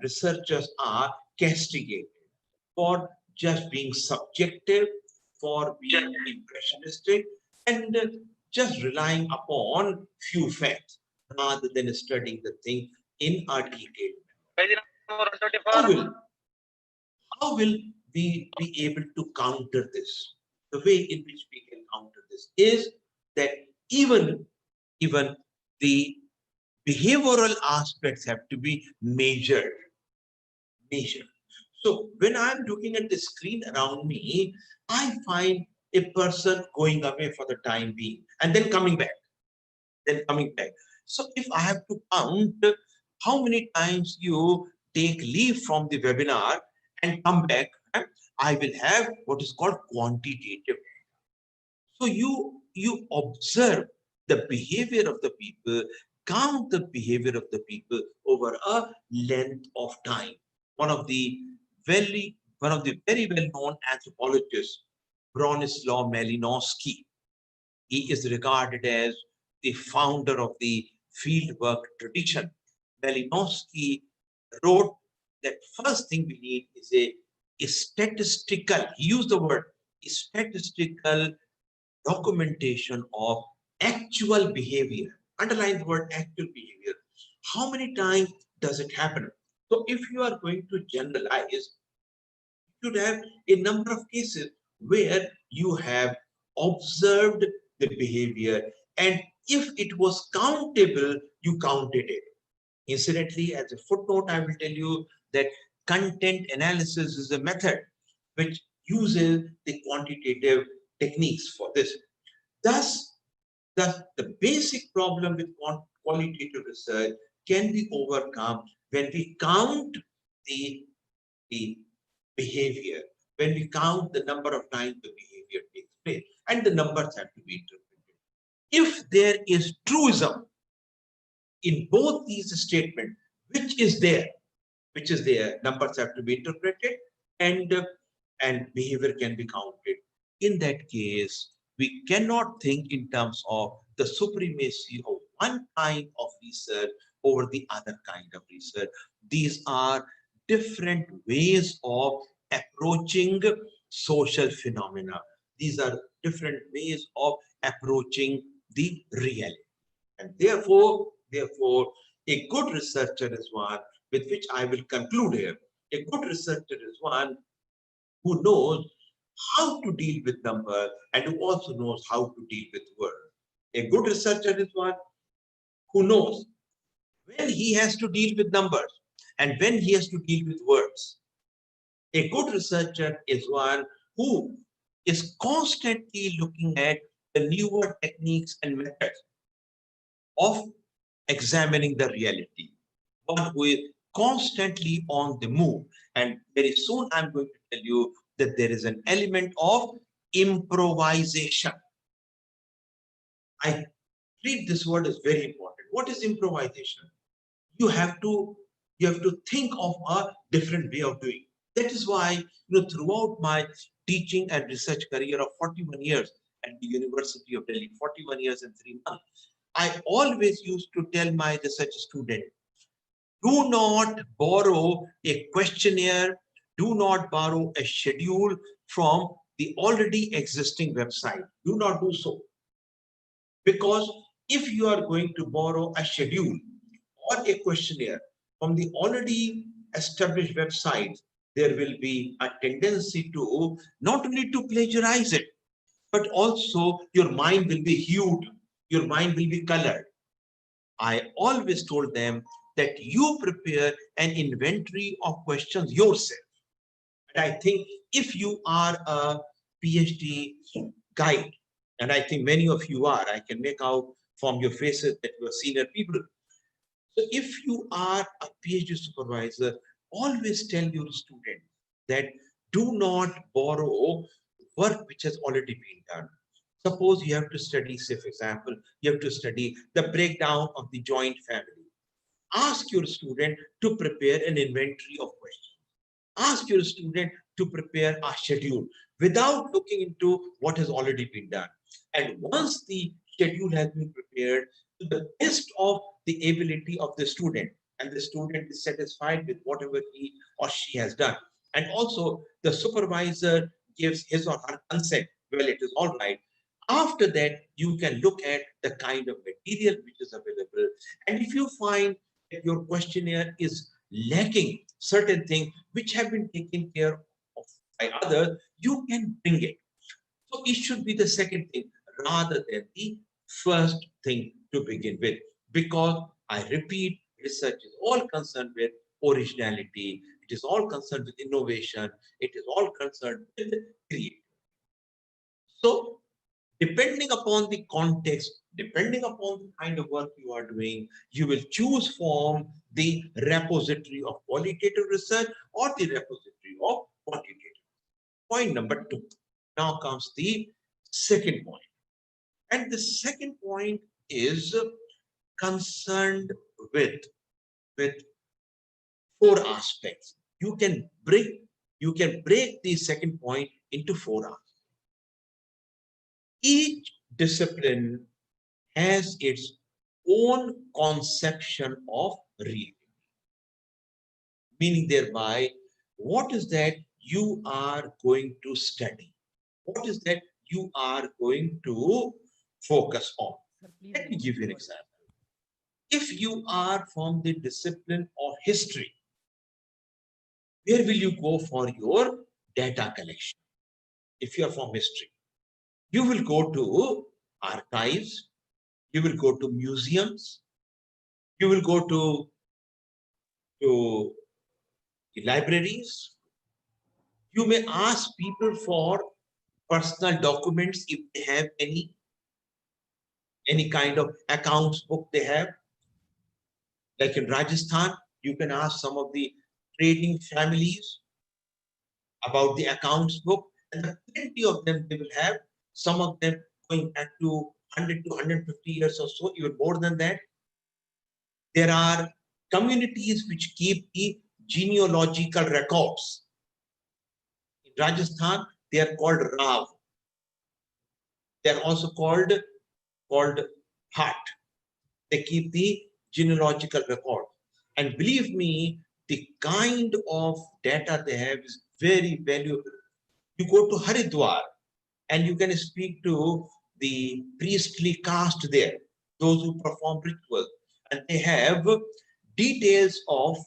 researchers are castigated for just being subjective, for being impressionistic, and just relying upon few facts rather than studying the thing in a detailed manner. How will we be able to counter this? The way in which we can counter this is that even the behavioral aspects have to be measured. So when I'm looking at the screen around me, I find a person going away for the time being and then coming back. So if I have to count how many times you take leave from the webinar and come back, I will have what is called quantitative. So you observe the behavior of the people, count the behavior of the people over a length of time. One of the very well-known anthropologists, Bronislaw Malinowski, he is regarded as the founder of the fieldwork tradition. Malinowski wrote that first thing we need is a statistical, he used the word statistical documentation of actual behavior. Underline the word actual behavior. How many times does it happen? So if you are going to generalize, you should have a number of cases where you have observed the behavior, and if it was countable, you counted it. Incidentally, as a footnote, I will tell you that content analysis is a method which uses the quantitative techniques for this. Thus, the basic problem with qualitative research can be overcome when we count the behavior, when we count the number of times the behavior takes place, and the numbers have to be interpreted. If there is truism in both these statements, which is there, numbers have to be interpreted, and behavior can be counted. In that case, we cannot think in terms of the supremacy of one kind of research over the other kind of research. These are different ways of approaching social phenomena. These are different ways of approaching the reality. And therefore, a good researcher is one with which I will conclude here. A good researcher is one who knows how to deal with numbers and who also knows how to deal with words. A good researcher is one who knows when he has to deal with numbers and when he has to deal with words. A good researcher is one who is constantly looking at the newer techniques and methods of examining the reality. One who is constantly on the move. And very soon I'm going to tell you that there is an element of improvisation. I treat this word as very important. What is improvisation? You have to think of a different way of doing. That is why, throughout my teaching and research career of 41 years at the University of Delhi, 41 years and 3 months, I always used to tell my research students, do not borrow a questionnaire, do not borrow a schedule from the already existing website. Do not do so. Because if you are going to borrow a schedule or a questionnaire from the already established website, there will be a tendency to not only to plagiarize it, but also your mind will be hued. Your mind will be colored. I always told them that you prepare an inventory of questions yourself. And I think if you are a PhD guide, and I think many of you are, I can make out from your faces that you are senior people. So if you are a PhD supervisor, always tell your student that do not borrow work which has already been done. Suppose you have to study, say for example, you have to study the breakdown of the joint family. Ask your student to prepare an inventory of questions. Ask your student to prepare a schedule without looking into what has already been done. And once the schedule has been prepared to the best of the ability of the student, and the student is satisfied with whatever he or she has done, and also the supervisor gives his or her consent, well, it is all right. After that, you can look at the kind of material which is available. And if you find that your questionnaire is lacking certain things which have been taken care of by others, you can bring it. So it should be the second thing rather than the first thing to begin with. Because I repeat, research is all concerned with originality, it is all concerned with innovation, it is all concerned with creativity. So depending upon the context, depending upon the kind of work you are doing, you will choose from the repository of qualitative research or the repository of quantitative. Point number 2. Now comes the second point. And the second point is concerned with 4 aspects. You can break the second point into 4 aspects. Each discipline has its own conception of reality. Meaning thereby, what is that you are going to study? What is that you are going to focus on? Let me give you an example. If you are from the discipline of history, where will you go for your data collection? If you are from history, you will go to archives, you will go to museums, you will go to the libraries. You may ask people for personal documents if they have any kind of accounts book they have. Like in Rajasthan, you can ask some of the trading families about the accounts book, and plenty of them they will have. Some of them going back to 100 to 150 years or so, even more than that. There are communities which keep the genealogical records. In Rajasthan, they are called Rav. They are also called Bhat. They keep the genealogical record. And believe me, the kind of data they have is very valuable. You go to Haridwar and you can speak to the priestly caste there, those who perform rituals, and they have details of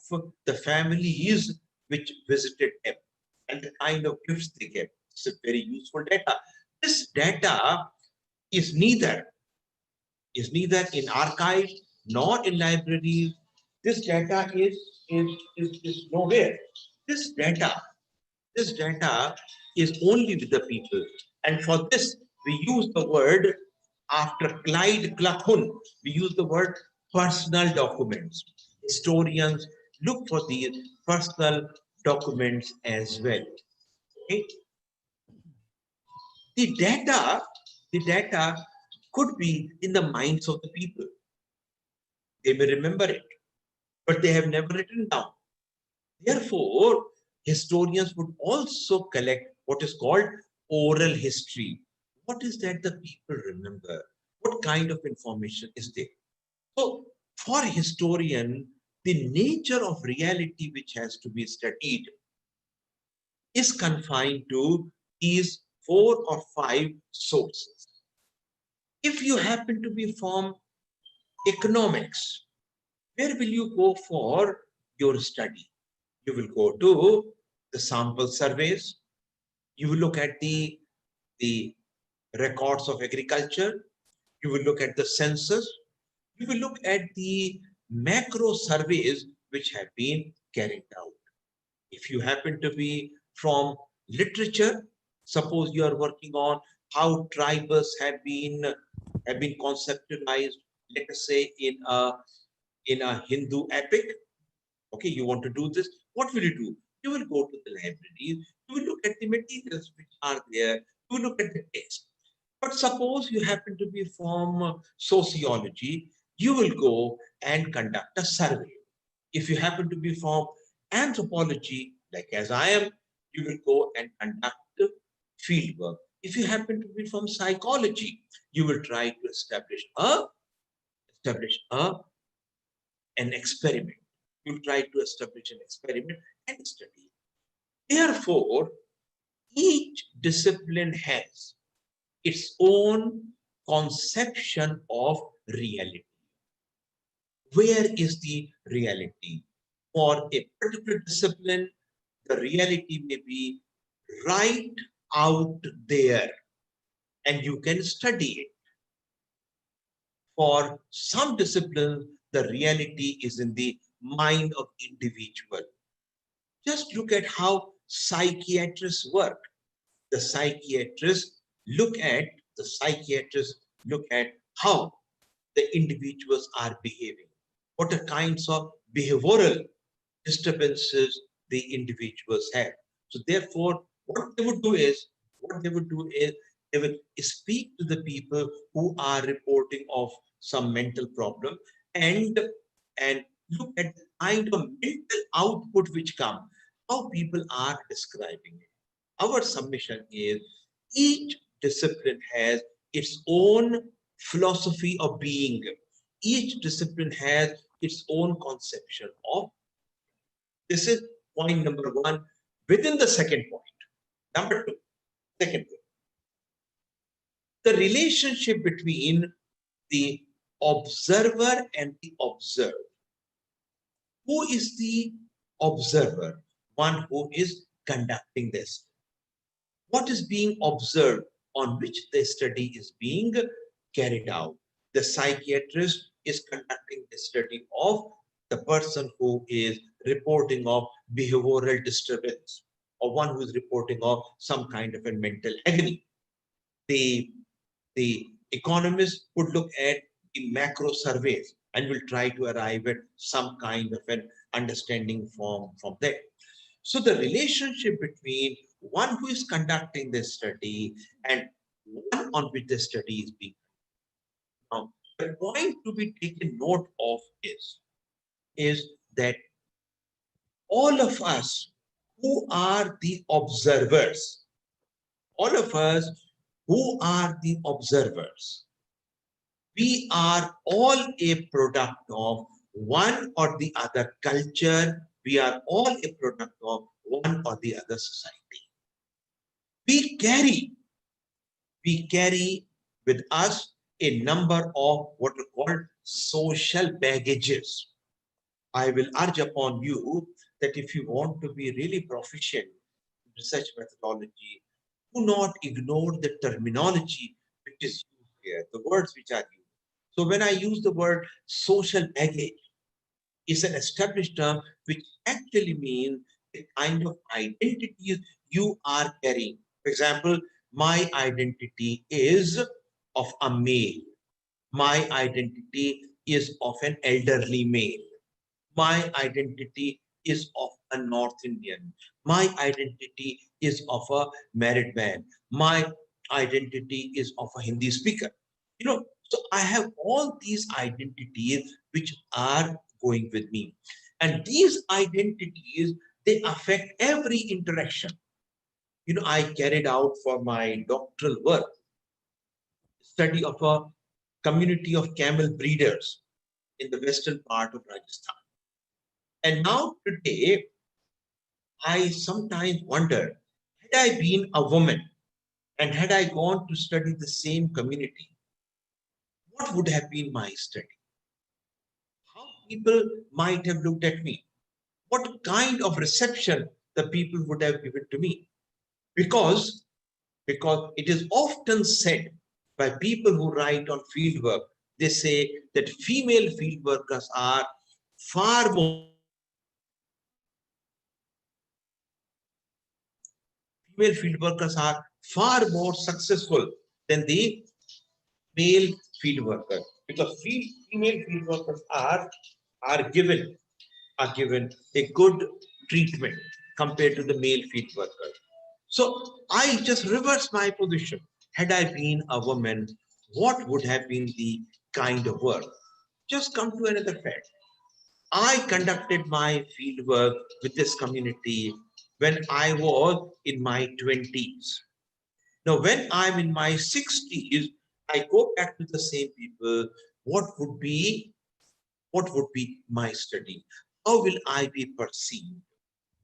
the families which visited them and the kind of gifts they gave. It's a very useful data. This data is neither in archives nor in libraries. This data is nowhere. This data is only with the people. And for this, we use the word, after Clyde Claphun, we use the word personal documents. Historians look for these personal documents as well. Okay? The data could be in the minds of the people. They may remember it, but they have never written down. Therefore, historians would also collect what is called oral history. What is that the people remember? What kind of information is there? So, for a historian, the nature of reality which has to be studied is confined to these 4 or 5 sources. If you happen to be from economics, where will you go for your study? You will go to the sample surveys. You will look at the records of agriculture. You will look at the census. You will look at the macro surveys which have been carried out. If you happen to be from literature, suppose you are working on how tribes have been conceptualized, let us say in a Hindu epic. Okay, you want to do this. What will you do? You will go to the library. You will look at the materials which are there. You will look at the text. But suppose you happen to be from sociology, you will go and conduct a survey. If you happen to be from anthropology, like as I am, you will go and conduct field work. If you happen to be from psychology, you will try to establish an experiment. You will try to establish an experiment and study. Therefore, each discipline has its own conception of reality. Where is the reality? For a particular discipline, the reality may be right out there and you can study it. For some disciplines, the reality is in the mind of individual. Just look at how psychiatrists work. The psychiatrists look at how the individuals are behaving. What are kinds of behavioral disturbances the individuals have. So therefore, what they would do is they will speak to the people who are reporting of some mental problem and look at the kind of mental output which come, how people are describing it. Our submission is each discipline has its own philosophy of being. Each discipline has its own conception of. This is point number one within the second point. Number two, second point. The relationship between the observer and the observed. Who is the observer? One who is conducting this. What is being observed on which the study is being carried out? The psychiatrist is conducting the study of the person who is reporting of behavioral disturbance or one who is reporting of some kind of a mental agony. The economist would look at the macro surveys and will try to arrive at some kind of an understanding from there. So the relationship between one who is conducting this study and one on which the study is being. Now, the point to be taken note of is that all of us who are the observers, we are all a product of one or the other culture. We are all a product of one or the other society. We carry with us a number of what are called social baggages. I will urge upon you that if you want to be really proficient in research methodology, do not ignore the terminology which is used here, the words which are used. So when I use the word social baggage, it's an established term which actually means the kind of identities you are carrying. For example, my identity is of a male. My identity is of an elderly male. My identity is of a North Indian. My identity is of a married man. My identity is of a Hindi speaker. So I have all these identities which are going with me. And these identities, they affect every interaction. I carried out for my doctoral work study of a community of camel breeders in the western part of Rajasthan. And now today, I sometimes wonder, had I been a woman and had I gone to study the same community, what would have been my study? How people might have looked at me? What kind of reception the people would have given to me? Because it is often said by people who write on fieldwork. They say that female field workers are far more successful than the male field workers, because female field workers are given a good treatment compared to the male field workers. So I just reversed my position. Had I been a woman, what would have been the kind of work? Just come to another fact. I conducted my field work with this community when I was in my 20s. Now, when I'm in my 60s, I go back to the same people. What would be my study? How will I be perceived?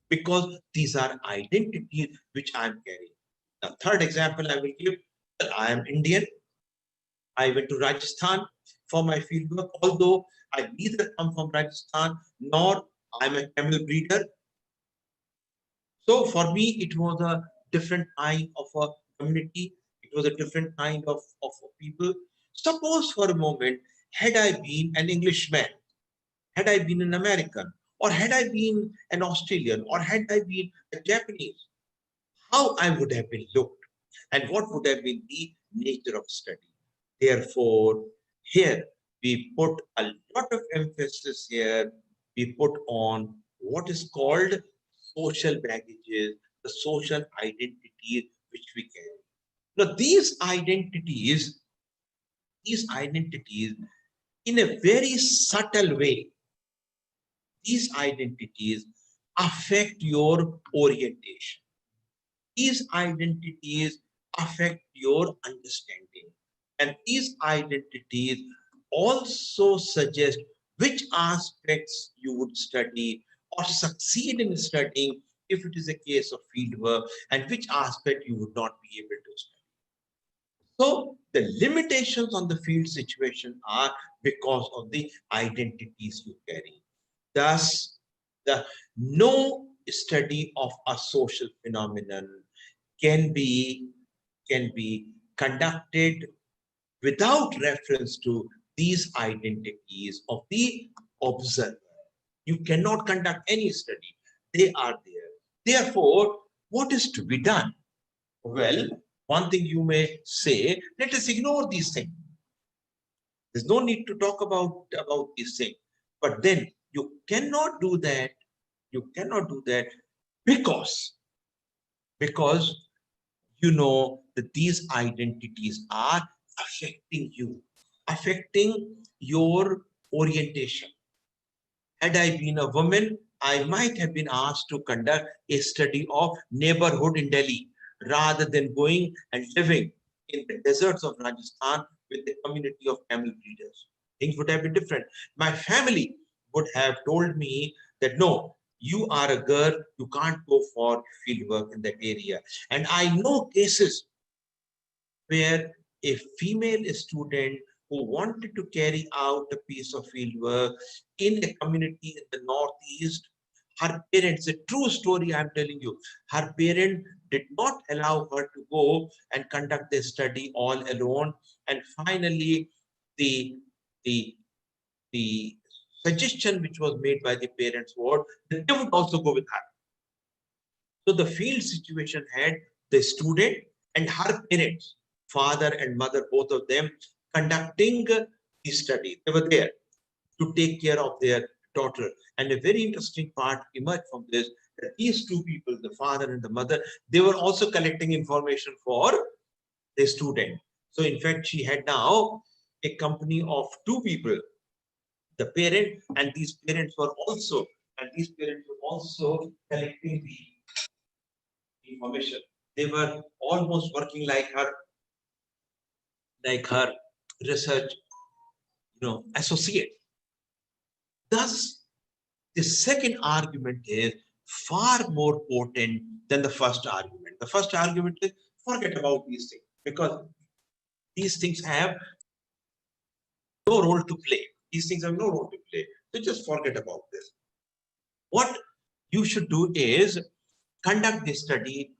Because these are identities which I'm carrying. The third example I will give, I am Indian. I went to Rajasthan for my fieldwork, although I neither come from Rajasthan nor I'm a camel breeder. So for me, it was a different kind of a community. It was a different kind of people. Suppose for a moment, had I been an Englishman, had I been an American, or had I been an Australian, or had I been a Japanese, how I would have been looked and what would have been the nature of study. Therefore, here we put a lot of emphasis here. We put on what is called social baggages, the social identities which we carry. Now, these identities, in a very subtle way, these identities affect your orientation. These identities affect your understanding. And these identities also suggest which aspects you would study or succeed in studying if it is a case of fieldwork, and which aspect you would not be able to study. So the limitations on the field situation are because of the identities you carry. Thus, the no study of a social phenomenon can be conducted without reference to these identities of the observer. You cannot conduct any study. They are there. Therefore, what is to be done? Well, one thing you may say, let us ignore these things. There's no need to talk about these things. But then you cannot do that. You cannot do that because you know that these identities are affecting you, affecting your orientation. Had I been a woman, I might have been asked to conduct a study of neighborhood in Delhi rather than going and living in the deserts of Rajasthan with the community of camel breeders. Things would have been different. My family would have told me that no, you are a girl, you can't go for field work in that area. And I know cases where a female student who wanted to carry out a piece of field work in a community in the Northeast, her parents, a true story I'm telling you, her parent did not allow her to go and conduct the study all alone. And finally, the, the, the suggestion which was made by the parents was that they would also go with her. So the field situation had the student and her parents, father and mother, both of them, conducting the study. They were there to take care of their daughter. And a very interesting part emerged from this, that these two people, the father and the mother, they were also collecting information for the student. So in fact, she had now a company of two people, the parent, and these parents were also collecting the information. They were almost working like her research, associate. Thus, the second argument is far more potent than the first argument. The first argument is forget about these things because these things have no role to play. These things have no role to play. So just forget about this. What you should do is conduct this study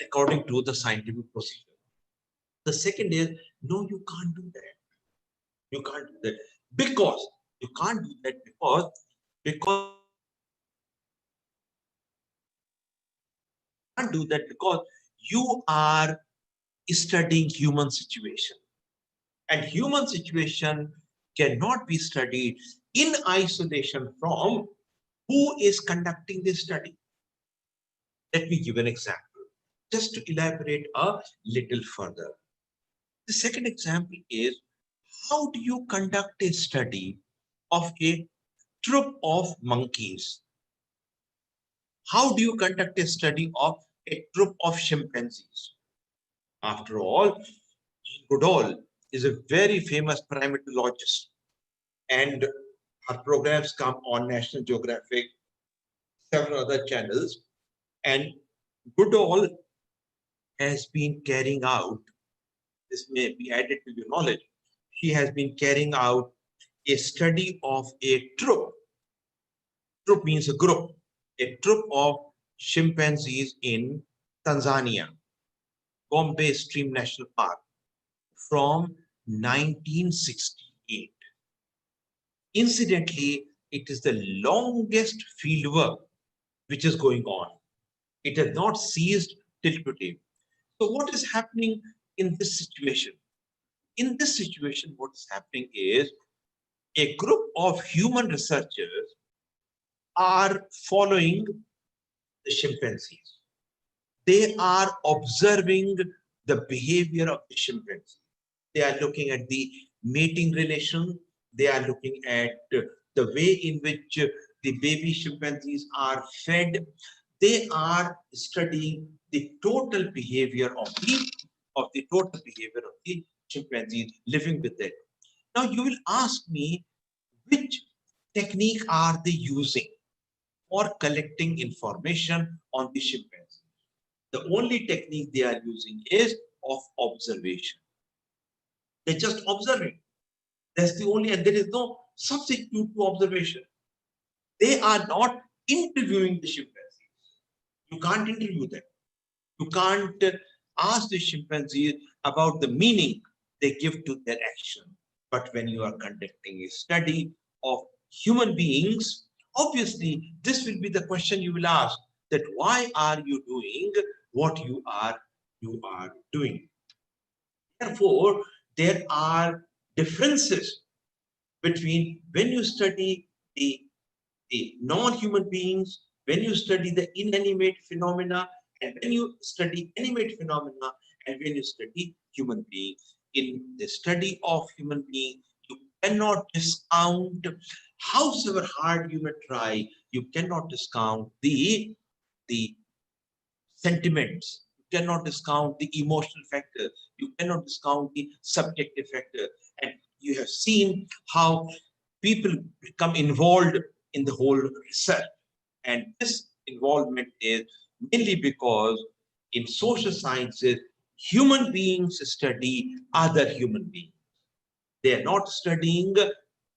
according to the scientific procedure. The second is, no, you can't do that. You can't do that because you can't do that because can't do that because you are studying human situation, and human situation cannot be studied in isolation from who is conducting the study. Let me give an example just to elaborate a little further. The second example is, how do you conduct a study of a troop of monkeys? How do you conduct a study of a troop of chimpanzees? After all, Jean Goodall is a very famous primatologist, and her programs come on National Geographic, several other channels, and Goodall has been carrying out, this may be added to your knowledge, she has been carrying out a study of a troop. Troop means a group. A troop of chimpanzees in Tanzania, Bombay Stream National Park, from 1968. Incidentally, it is the longest fieldwork which is going on. It has not ceased till today. So what is happening in this situation? In this situation, what is happening is a group of human researchers are following the chimpanzees. They are observing the behavior of the chimpanzee. They are looking at the mating relation. They are looking at the way in which the baby chimpanzees are fed. They are studying the total behavior of the chimpanzees living with them. Now you will ask me, which technique are they using for collecting information on the chimpanzee? The only technique they are using is of observation. They're just observing. That's the only, and there is no substitute to observation. They are not interviewing the chimpanzees. You can't interview them. You can't ask the chimpanzees about the meaning they give to their action. But when you are conducting a study of human beings, obviously this will be the question you will ask, that why are you doing what you are doing? Therefore, there are differences between when you study the non-human beings, when you study the inanimate phenomena, and when you study animate phenomena, and when you study human beings. In the study of human beings, you cannot discount, however hard you may try, you cannot discount the sentiments. You cannot discount the emotional factor. You cannot discount the subjective factor. And you have seen how people become involved in the whole research. And this involvement is mainly because in social sciences, human beings study other human beings. They are not studying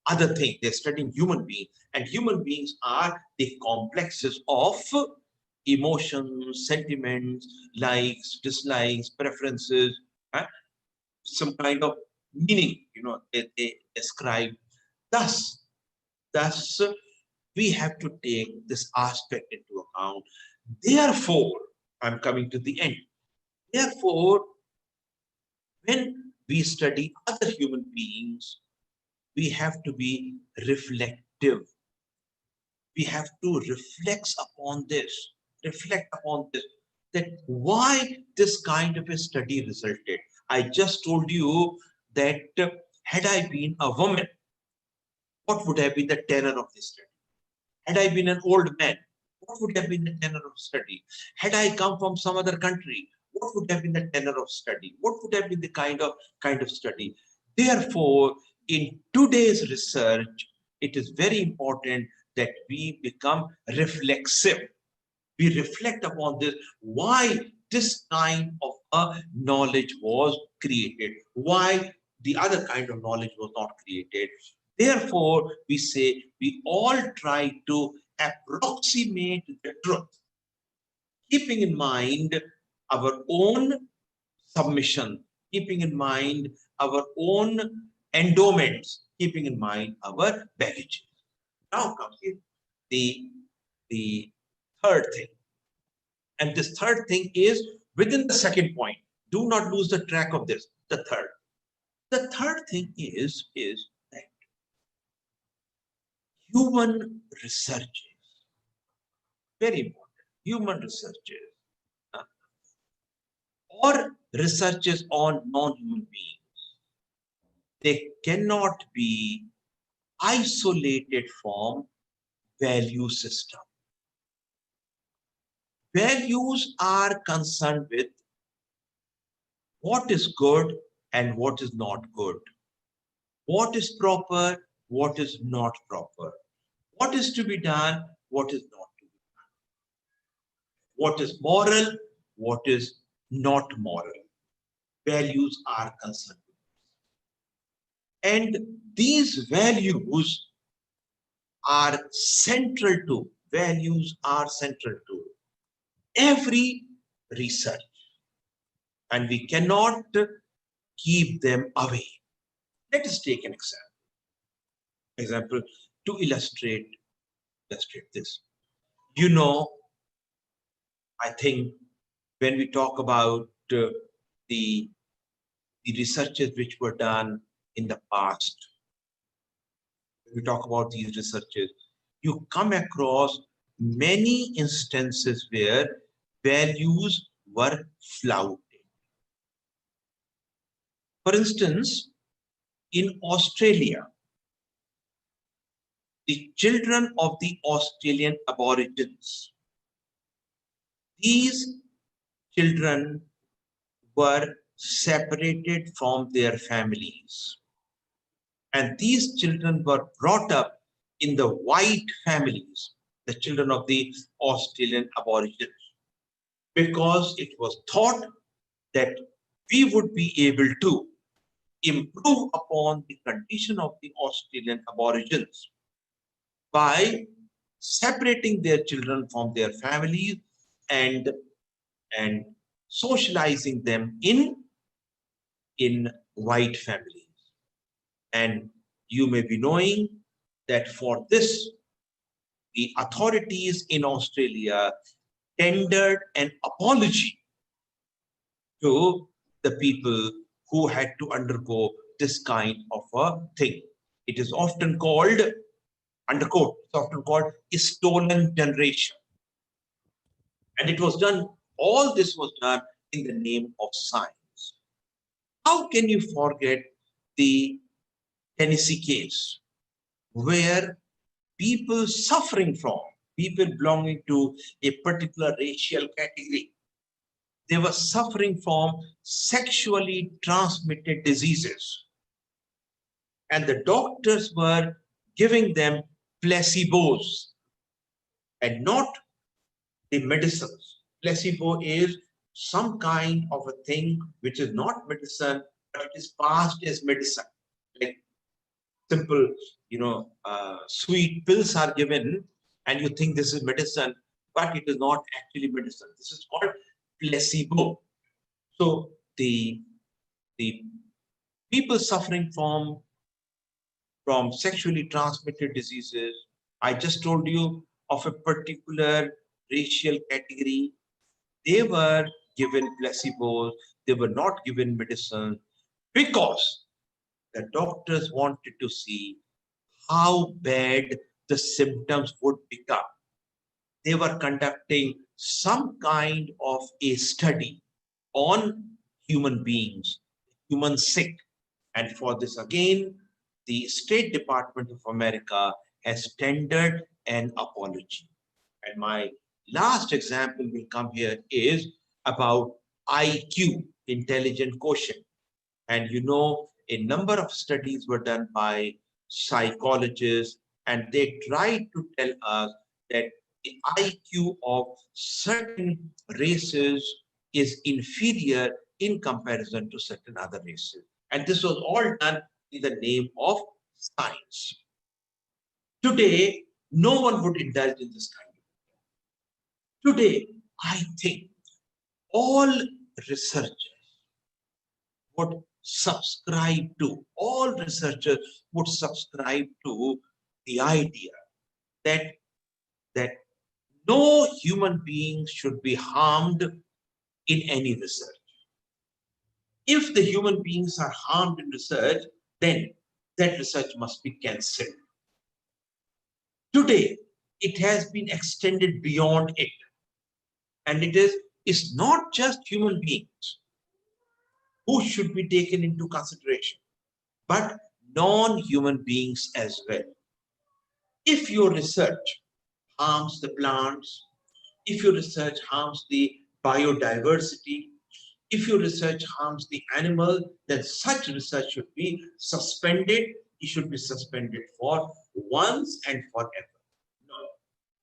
other things. They're studying human beings. And human beings are the complexes of emotions, sentiments, likes, dislikes, preferences, some kind of meaning, they ascribe. Thus, we have to take this aspect into account. Therefore, I'm coming to the end. Therefore, when we study other human beings, we have to be reflective. We have to reflect upon this, that why this kind of a study resulted. I just told you that had I been a woman, what would have been the tenor of this study? Had I been an old man, what would have been the tenor of study? Had I come from some other country, what would have been the tenor of study? What would have been the kind of study? Therefore, in today's research, it is very important that we become reflexive. We reflect upon this, why this kind of a knowledge was created, why the other kind of knowledge was not created. Therefore, we say we all try to approximate the truth, keeping in mind our own submission, keeping in mind our own endowments, keeping in mind our baggage. Now comes the third thing. And this third thing is within the second point. Do not lose the track of this, the third. The third thing is that human researches, very important, human researches, or researches on non-human beings, they cannot be isolated from value system. Values are concerned with what is good and what is not good, what is proper, what is not proper, what is to be done, what is not to be done, what is moral, what is not moral. Values are concerned with. And these values are central to, every research. And we cannot keep them away. Let us take an example to illustrate this. You know, I think when we talk about the researches which were done in the past, when we talk about these researches, you come across many instances where values were flouted. For instance, in Australia, the children of the Australian Aborigines, these children were separated from their families. And these children were brought up in the white families, the children of the Australian Aborigines, because it was thought that we would be able to improve upon the condition of the Australian Aborigines by separating their children from their families and socializing them in white families. And you may be knowing that for this, the authorities in Australia tendered an apology to the people who had to undergo this kind of a thing. It is often called, underquote, it's often called a stolen generation. And it was done, all this was done in the name of science. How can you forget the Tennessee case, where people suffering from, people belonging to a particular racial category, they were suffering from sexually transmitted diseases. And the doctors were giving them placebos and not the medicines. Placebo is some kind of a thing which is not medicine, but it is passed as medicine. Like simple, sweet pills are given and you think this is medicine, but it is not actually medicine. This is called placebo. So the people suffering from sexually transmitted diseases, I just told you of a particular racial category, they were given placebos, they were not given medicine because the doctors wanted to see how bad the symptoms would become. They were conducting some kind of a study on human beings, human sick. And for this again, the State Department of America has tendered an apology. And my last example will come here is about IQ, intelligent quotient. And you know, a number of studies were done by psychologists, and they tried to tell us that the IQ of certain races is inferior in comparison to certain other races. And this was all done in the name of science. Today, no one would indulge in this kind of thing. Today, I think all researchers, would subscribe to, all researchers would subscribe to the idea that, that no human being should be harmed in any research. If the human beings are harmed in research, then that research must be cancelled. Today, it has been extended beyond it. And it's not just human beings who should be taken into consideration, but non-human beings as well. If your research harms the plants, if your research harms the biodiversity, if your research harms the animal, then such research should be suspended. It should be suspended for once and forever. No,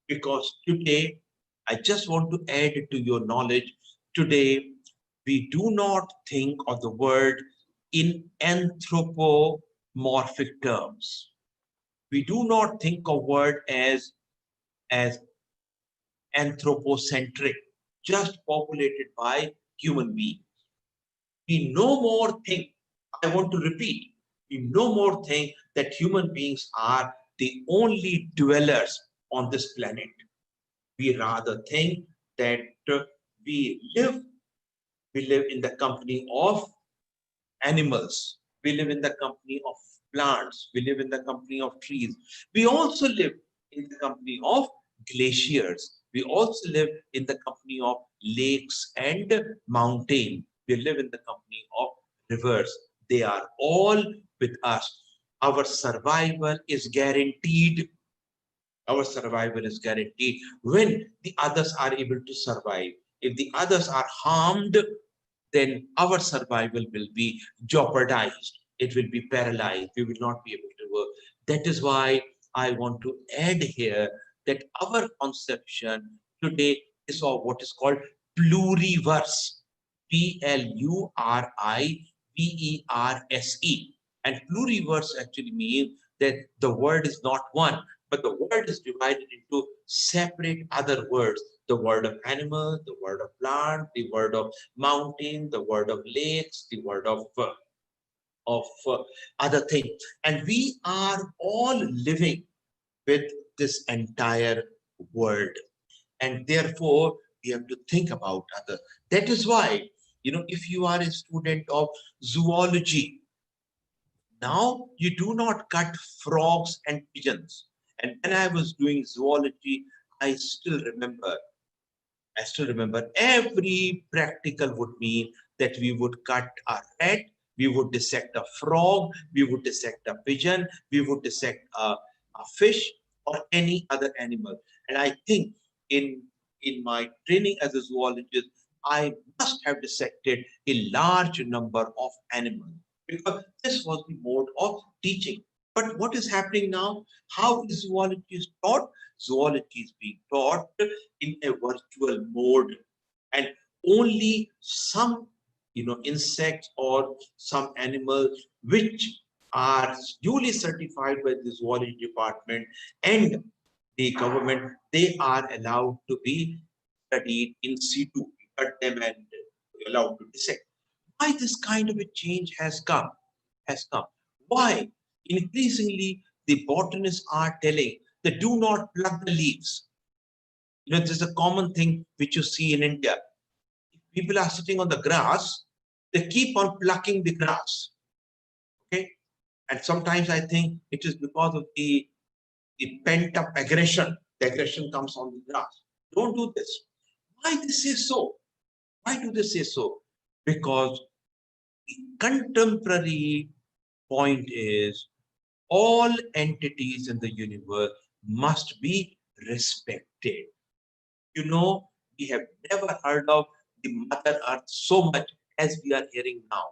because today, I just want to add to your knowledge, today we do not think of the word in anthropomorphic terms. We do not think of word as anthropocentric, just populated by human beings. We no more think, I want to repeat, we no more think that human beings are the only dwellers on this planet. We rather think that we live in the company of animals, we live in the company of plants, we live in the company of trees. We also live in the company of glaciers. We also live in the company of lakes and mountains. We live in the company of rivers. They are all with us. Our survival is guaranteed. Our survival is guaranteed when the others are able to survive. If the others are harmed, then our survival will be jeopardized. It will be paralyzed. We will not be able to work. That is why I want to add here that our conception today is of what is called pluriverse. Pluriverse. And pluriverse actually means that the word is not one, but the word is divided into separate other words. The word of animal, the word of plant, the word of mountain, the word of lakes, the word of other things. And we are all living with this entire world. And therefore, we have to think about other. That is why, if you are a student of zoology, now you do not cut frogs and pigeons. And when I was doing zoology, I still remember every practical would mean that we would cut a rat, we would dissect a frog, we would dissect a pigeon, we would dissect a fish or any other animal. And I think in my training as a zoologist, I must have dissected a large number of animals because this was the mode of teaching. But what is happening now? How is zoology taught? Zoology is being taught in a virtual mode, and only some insects or some animals which are duly certified by the zoology department and the government, they are allowed to be studied in situ. Cut them and allowed to dissect. Why this kind of a change has come? Why? Increasingly, the botanists are telling that do not pluck the leaves. This is a common thing which you see in India. People are sitting on the grass, they keep on plucking the grass. Okay? And sometimes I think it is because of the pent-up aggression. The aggression comes on the grass. Don't do this. Why they say so? Why do they say so? Because the contemporary point is all entities in the universe must be respected. We have never heard of the Mother Earth so much as we are hearing now.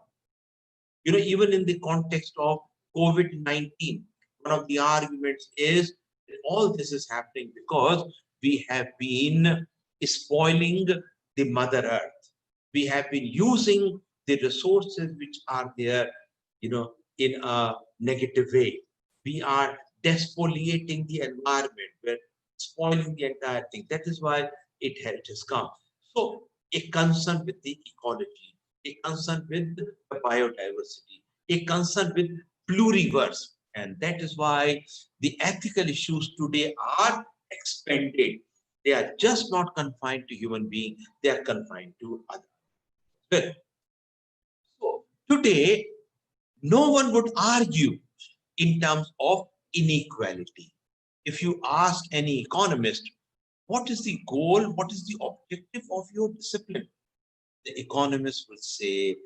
Even in the context of COVID-19, one of the arguments is that all this is happening because we have been spoiling the Mother Earth. We have been using the resources which are there, in a negative way. We are despoliating the environment. We're spoiling the entire thing. That is why it has come. So a concern with the ecology, a concern with the biodiversity, a concern with pluriverse. And that is why the ethical issues today are expanded. They are just not confined to human beings, they are confined to others. Well, so today, no one would argue in terms of inequality. If you ask any economist, what is the goal, what is the objective of your discipline? The economist will say,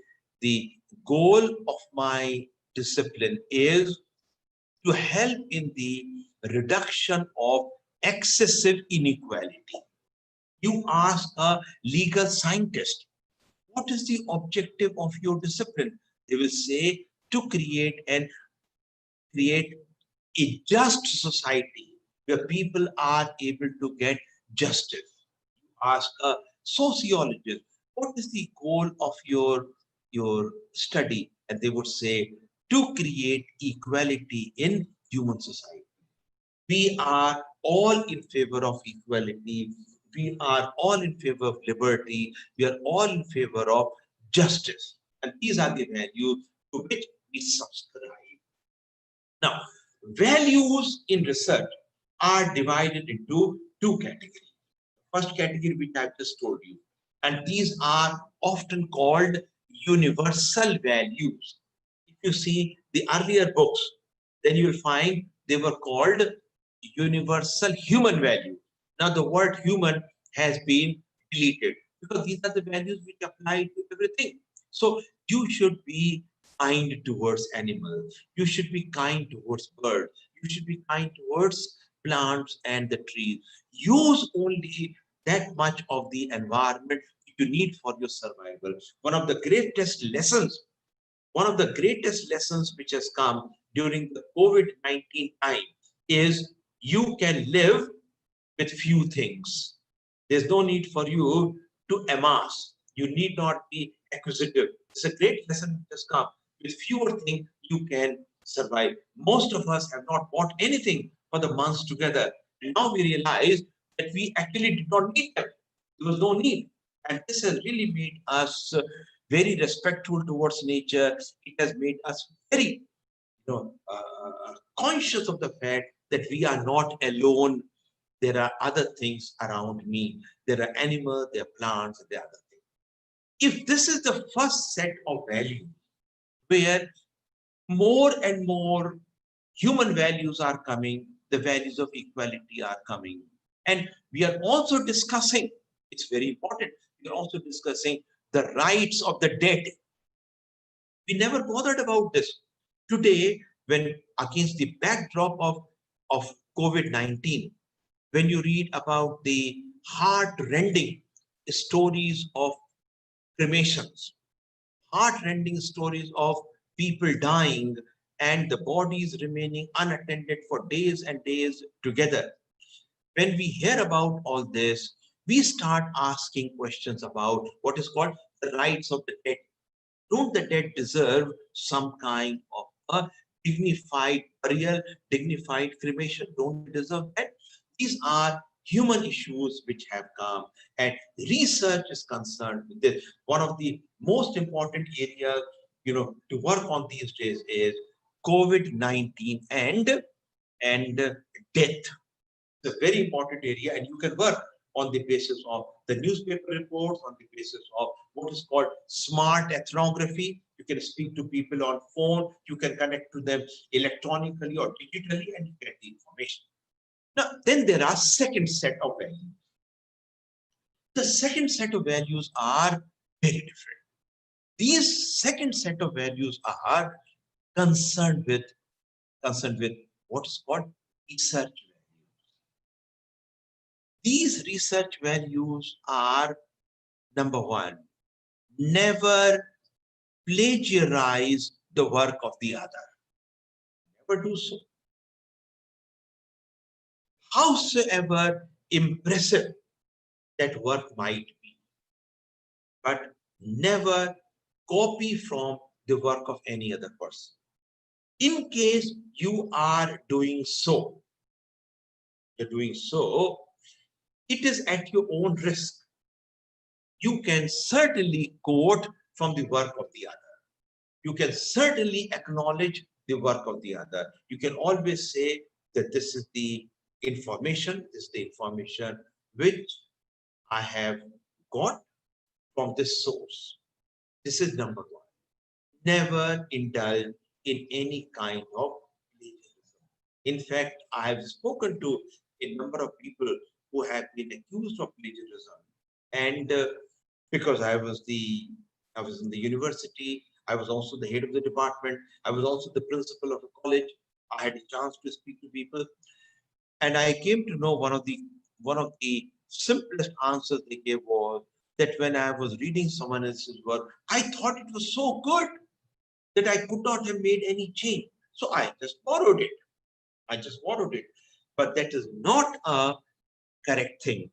the goal of my discipline is to help in the reduction of excessive inequality. You ask a legal scientist, what is the objective of your discipline? They will say, to create a just society where people are able to get justice. Ask a sociologist, what is the goal of your study? And they would say, to create equality in human society. We are all in favor of equality. We are all in favor of liberty. We are all in favor of justice. And these are the values to which we subscribe. Now, values in research are divided into two categories. First category, which I've just told you, and these are often called universal values. If you see the earlier books, then you will find they were called universal human value. Now the word human has been deleted because these are the values which apply to everything. So you should be kind towards animals, you should be kind towards birds, you should be kind towards plants and the trees. Use only that much of the environment you need for your survival. One of the greatest lessons which has come during the COVID-19 time is you can live with few things. There's no need for you to amass. You need not be acquisitive. It's a great lesson which has come. With fewer things, you can survive. Most of us have not bought anything for the months together. And now we realize that we actually did not need them. There was no need. And this has really made us very respectful towards nature. It has made us very conscious of the fact that we are not alone. There are other things around me. There are animals, there are plants, and there are other things. If this is the first set of values, where more and more human values are coming, the values of equality are coming. And we are also discussing, it's very important, we are also discussing the rights of the dead. We never bothered about this. Today, when against the backdrop of COVID-19, when you read about the heart-rending stories of cremations, heart-rending stories of people dying and the bodies remaining unattended for days and days together. When we hear about all this, we start asking questions about what is called the rights of the dead. Don't the dead deserve some kind of a dignified burial, dignified cremation? Don't they deserve that? These are human issues which have come, and research is concerned with this. One of the most important areas, to work on these days is COVID-19 and death. It's a very important area, and you can work on the basis of the newspaper reports, on the basis of what is called smart ethnography. You can speak to people on phone, you can connect to them electronically or digitally, and you get the information. Now, then there are second set of values. The second set of values are very different. These second set of values are concerned with what is called research values. These research values are, number one, never plagiarize the work of the other. Never do so. Howsoever impressive that work might be, but never copy from the work of any other person. In case you are doing so, it is at your own risk. You can certainly quote from the work of the other. You can certainly acknowledge the work of the other. You can always say that this is the information, which I have got from this source. This is number one. Never indulge in any kind of plagiarism. In fact, I have spoken to a number of people who have been accused of plagiarism, and because I was in the university, I was also the head of the department, I was also the principal of a college. I had a chance to speak to people, and I came to know one of the simplest answers they gave was that when I was reading someone else's work, I thought it was so good that I could not have made any change. So I just borrowed it. But that is not a correct thing.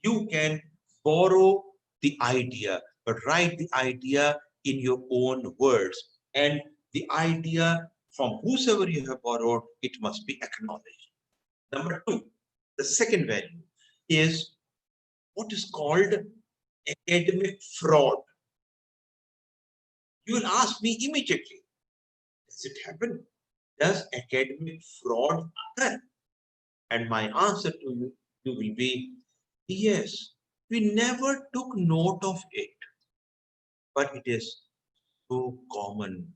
You can borrow the idea, but write the idea in your own words. And the idea from whosoever you have borrowed, it must be acknowledged. Number two, the second value is what is called academic fraud. You will ask me immediately, does it happen? Does academic fraud occur? And my answer to you will be, yes, we never took note of it, but it is so common,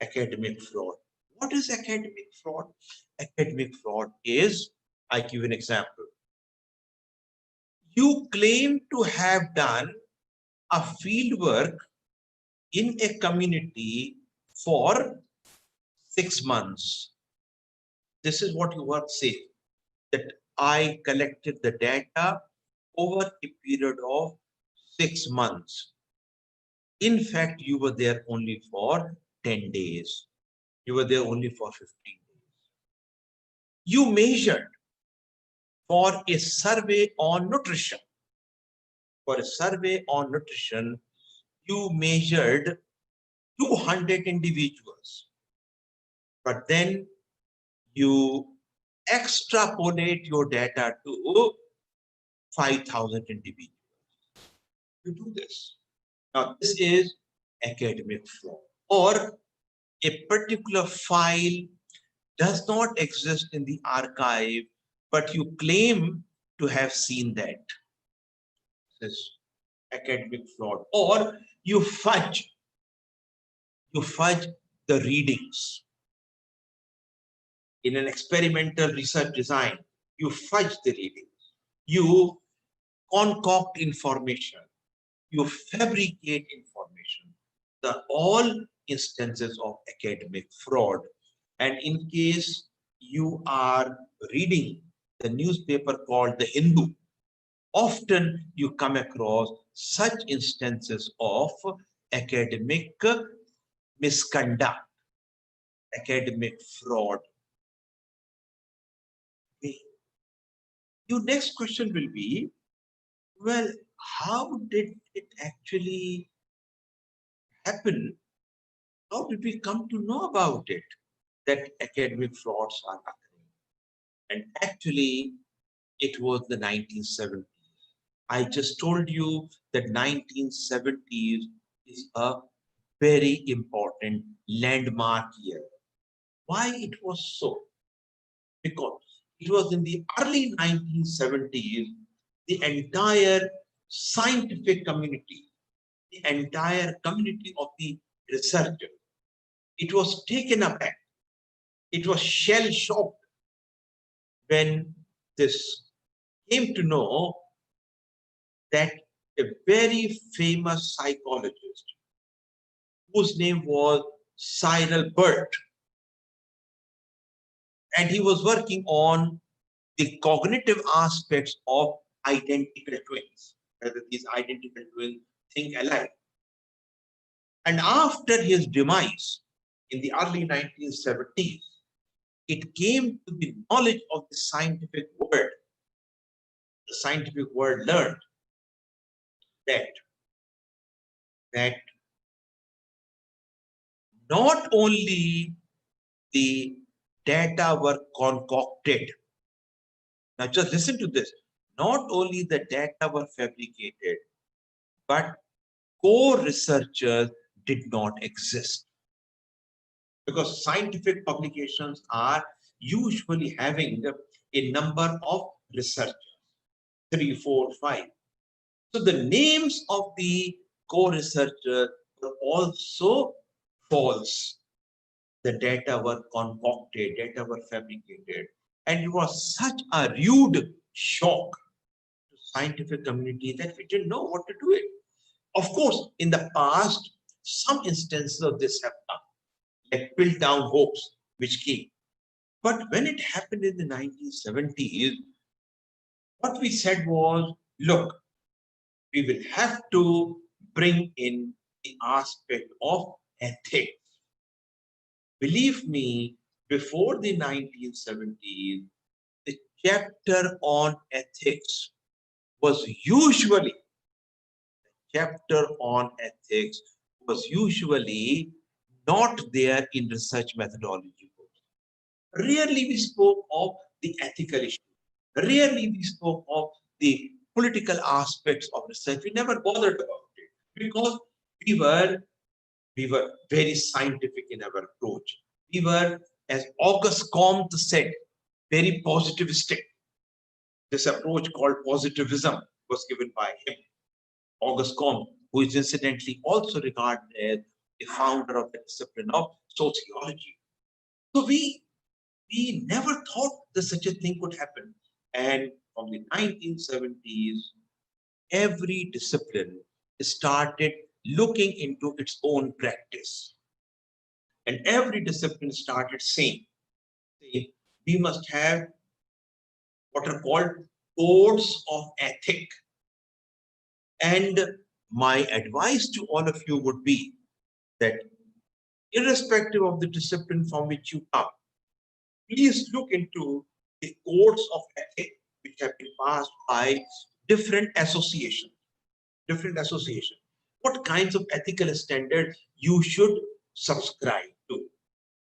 academic fraud. What is academic fraud? Academic fraud is, I give an example. You claim to have done a field work in a community for 6 months. This is what your work says, that I collected the data over a period of 6 months. In fact, you were there only for 10 days. You were there only for 15 days. You measured for a survey on nutrition. For a survey on nutrition, you measured 200 individuals. But then you extrapolate your data to 5,000 individuals. You do this. Now, this is academic fraud. Or a particular file does not exist in the archive, but you claim to have seen that. This is academic fraud. Or you fudge the readings. In an experimental research design, you fudge the readings. You concoct information. You fabricate information. They are all instances of academic fraud. And in case you are reading the newspaper called The Hindu, often you come across such instances of academic misconduct, academic fraud. Your next question will be, well, how did it actually happen? How did we come to know about it, that academic frauds are occurring? And actually, it was the 1970s. I just told you that 1970s is a very important landmark year. Why it was so? Because it was in the early 1970s, the entire scientific community, the entire community of the researchers, it was taken aback. It was shell-shocked when this came to know that a very famous psychologist, whose name was Cyril Burt, and he was working on the cognitive aspects of identical twins, whether these identical twins think alike. And after his demise in the early 1970s, it came to the knowledge of the scientific world. The scientific world learned that not only the data were concocted. Now just listen to this. Not only the data were fabricated, but co-researchers did not exist. Because scientific publications are usually having a number of researchers, 3, 4, 5. So the names of the co-researchers were also false. The data were concocted, data were fabricated, and it was such a rude shock to scientific community that we didn't know what to do it. Of course, in the past, some instances of this have come, like Piltdown hoax, which came. But when it happened in the 1970s, what we said was, look, we will have to bring in the aspect of ethics. Believe me, before the 1970s, the chapter on ethics was usually not there in research methodology books. Rarely we spoke of the ethical issues. Rarely we spoke of the political aspects of research. We never bothered about it because we were very scientific in our approach. We were, as Auguste Comte said, very positivistic. This approach called positivism was given by him, Auguste Comte, who is incidentally also regarded as the founder of the discipline of sociology. So we never thought that such a thing could happen. And from the 1970s, every discipline started looking into its own practice. And every discipline started saying we must have what are called codes of ethic. And my advice to all of you would be that irrespective of the discipline from which you come, please look into the codes of ethic which have been passed by different associations. What kinds of ethical standards you should subscribe to.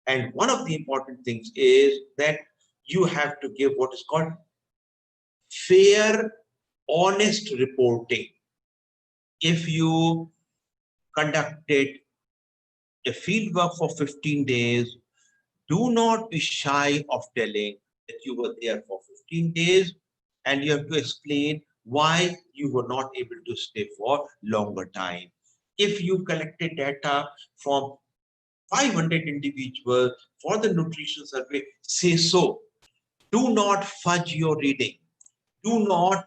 And one of the important things is that you have to give what is called fair, honest reporting. If you conducted a field work for 15 days, do not be shy of telling that you were there for 15 days and you have to explain why you were not able to stay for longer time. If you collected data from 500 individuals for the nutrition survey, say so. Do not fudge your reading. Do not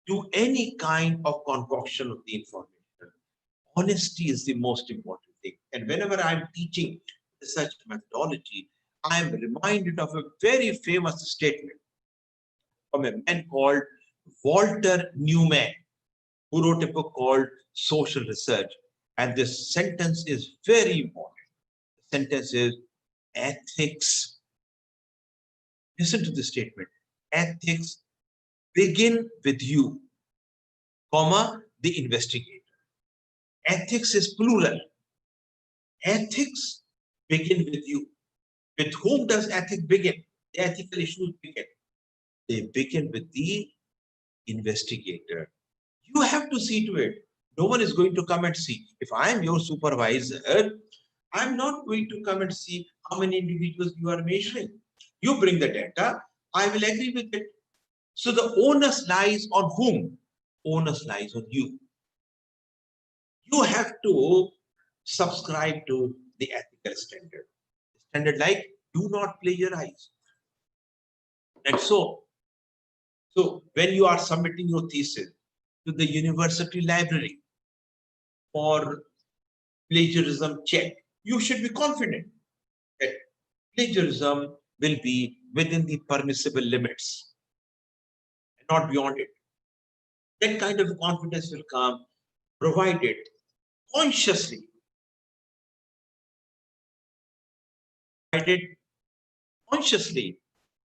do any kind of concoction of the information. Honesty is the most important thing. And whenever I'm teaching research methodology, I'm reminded of a very famous statement from a man called Walter Newman, who wrote a book called Social Research. And this sentence is very important. The sentence is ethics. Listen to the statement. Ethics begin with you, comma, the investigator. Ethics is plural. Ethics begin with you. With whom does ethics begin? The ethical issues begin. They begin with the investigator. You have to see to it. No one is going to come and see. If I am your supervisor, I'm not going to come and see how many individuals you are measuring. You bring the data, I will agree with it. So the onus lies on whom? Onus lies on you. You have to subscribe to the ethical standard. Standard like, do not plagiarize. And so when you are submitting your thesis to the university library for plagiarism check, you should be confident that plagiarism will be within the permissible limits, not beyond it. That kind of confidence will come provided consciously,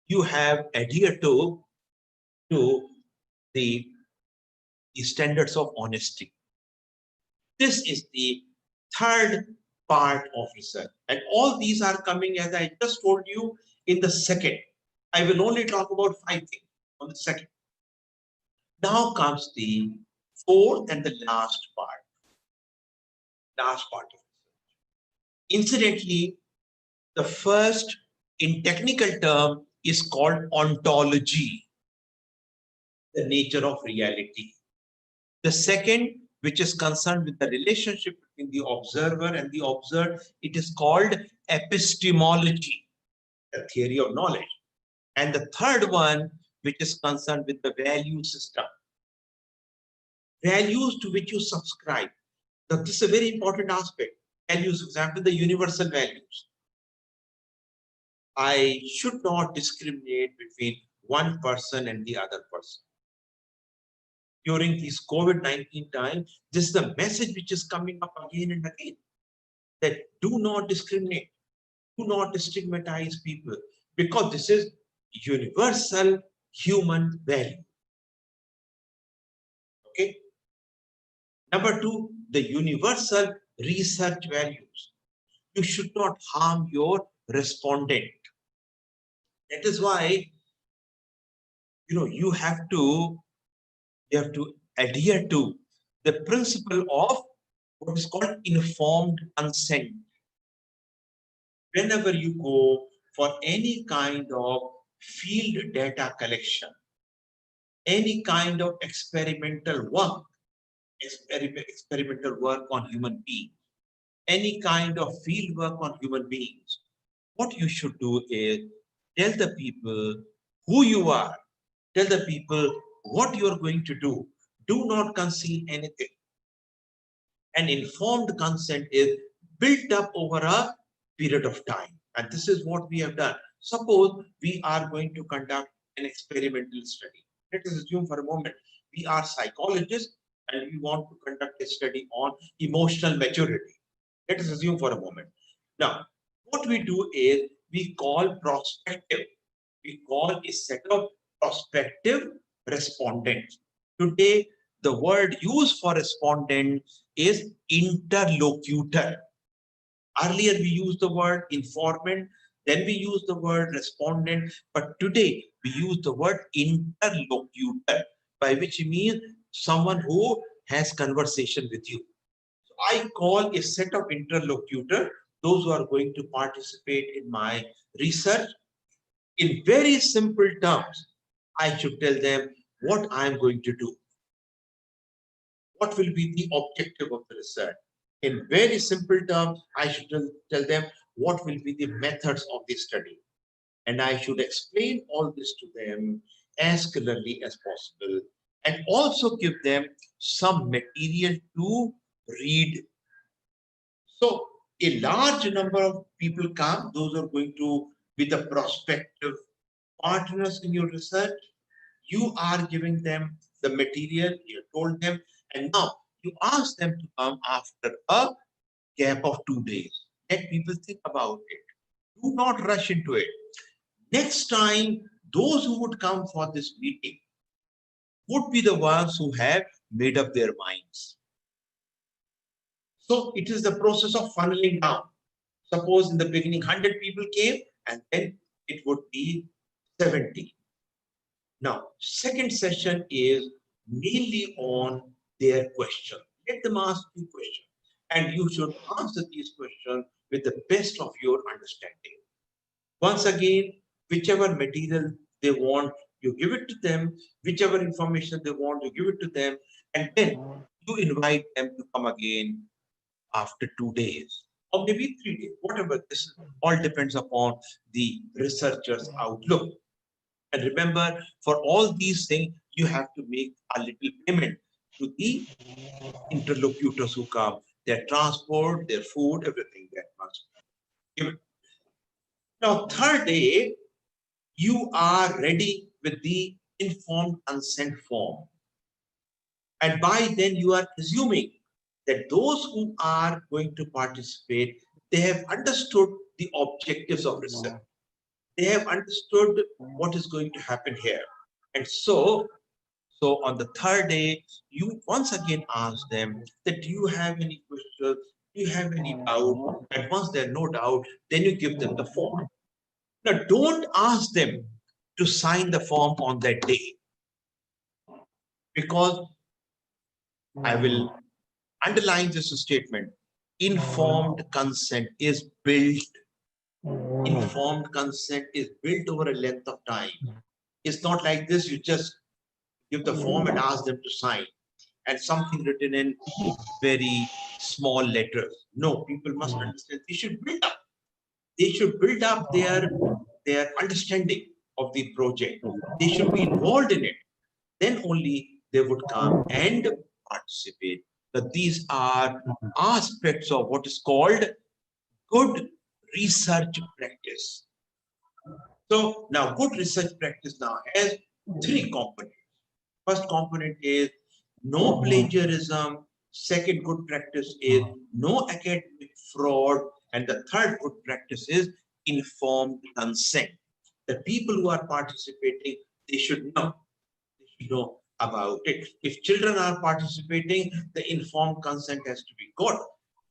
you have adhered to the standards of honesty. This is the third part of research. And all these are coming, as I just told you, in the second. I will only talk about 5 things on the second. Now comes the fourth and the last part of research. Incidentally, the first in technical term is called ontology, the nature of reality. The second, which is concerned with the relationship between the observer and the observed, it is called epistemology, the theory of knowledge. And the third one, which is concerned with the value system, values to which you subscribe. Now, this is a very important aspect. Values, for example, the universal values. I should not discriminate between one person and the other person. During this COVID-19 time, this is the message which is coming up again and again, that do not discriminate, do not stigmatize people, because this is universal human value. Okay. Number two, the universal research values. You should not harm your respondent. That is why, you have to adhere to the principle of what is called informed consent. Whenever you go for any kind of field data collection, any kind of experimental work on human beings, any kind of field work on human beings, what you should do is tell the people who you are, tell the people what you are going to do. Do not conceal anything. An informed consent is built up over a period of time. And this is what we have done. Suppose we are going to conduct an experimental study. Let us assume for a moment we are psychologists and we want to conduct a study on emotional maturity. Let us assume for a moment. Now, what we do is we call prospective. We call a set of prospective respondents. Today, the word used for respondent is interlocutor. Earlier, we used the word informant, then we used the word respondent, but today we use the word interlocutor, by which it means someone who has conversation with you. So I call a set of interlocutor, those who are going to participate in my research. In very simple terms, I should tell them what I am going to do. What will be the objective of the research? In very simple terms, I should tell them what will be the methods of the study. And I should explain all this to them as clearly as possible, and also give them some material to read. So a large number of people come, those are going to be the prospective partners in your research. You are giving them the material, you told them, and now you ask them to come after a gap of 2 days. Let people think about it. Do not rush into it. Next time, those who would come for this meeting would be the ones who have made up their minds. So it is the process of funneling down. Suppose in the beginning 100 people came, and then it would be 70. Now, second session is mainly on their question. Let them ask you questions, and you should answer these questions with the best of your understanding. Once again, whichever material they want, you give it to them. Whichever information they want, you give it to them, and then you invite them to come again after 2 days or maybe 3 days, whatever. This all depends upon the researcher's outlook. And remember, for all these things, you have to make a little payment to the interlocutors who come, their transport, their food, everything that must be given. Now, third day, you are ready with the informed consent form. And by then, you are assuming that those who are going to participate, they have understood the objectives of research. They have understood what is going to happen here. And so on the third day, you once again ask them that, do you have any questions? Do you have any doubt? And once there's no doubt, then you give them the form. Now, don't ask them to sign the form on that day, because I will underline this statement. Informed consent is built. Informed consent is built over a length of time. It's not like this, you just give the form and ask them to sign and something written in very small letters. No, people must understand. They should build up. They should build up their understanding of the project. They should be involved in it. Then only they would come and participate. But these are aspects of what is called good research practice. So now good research practice now has three components. First component is no plagiarism. Second good practice is no academic fraud. And the third good practice is informed consent. The people who are participating, they should know about it. If children are participating, the informed consent has to be got,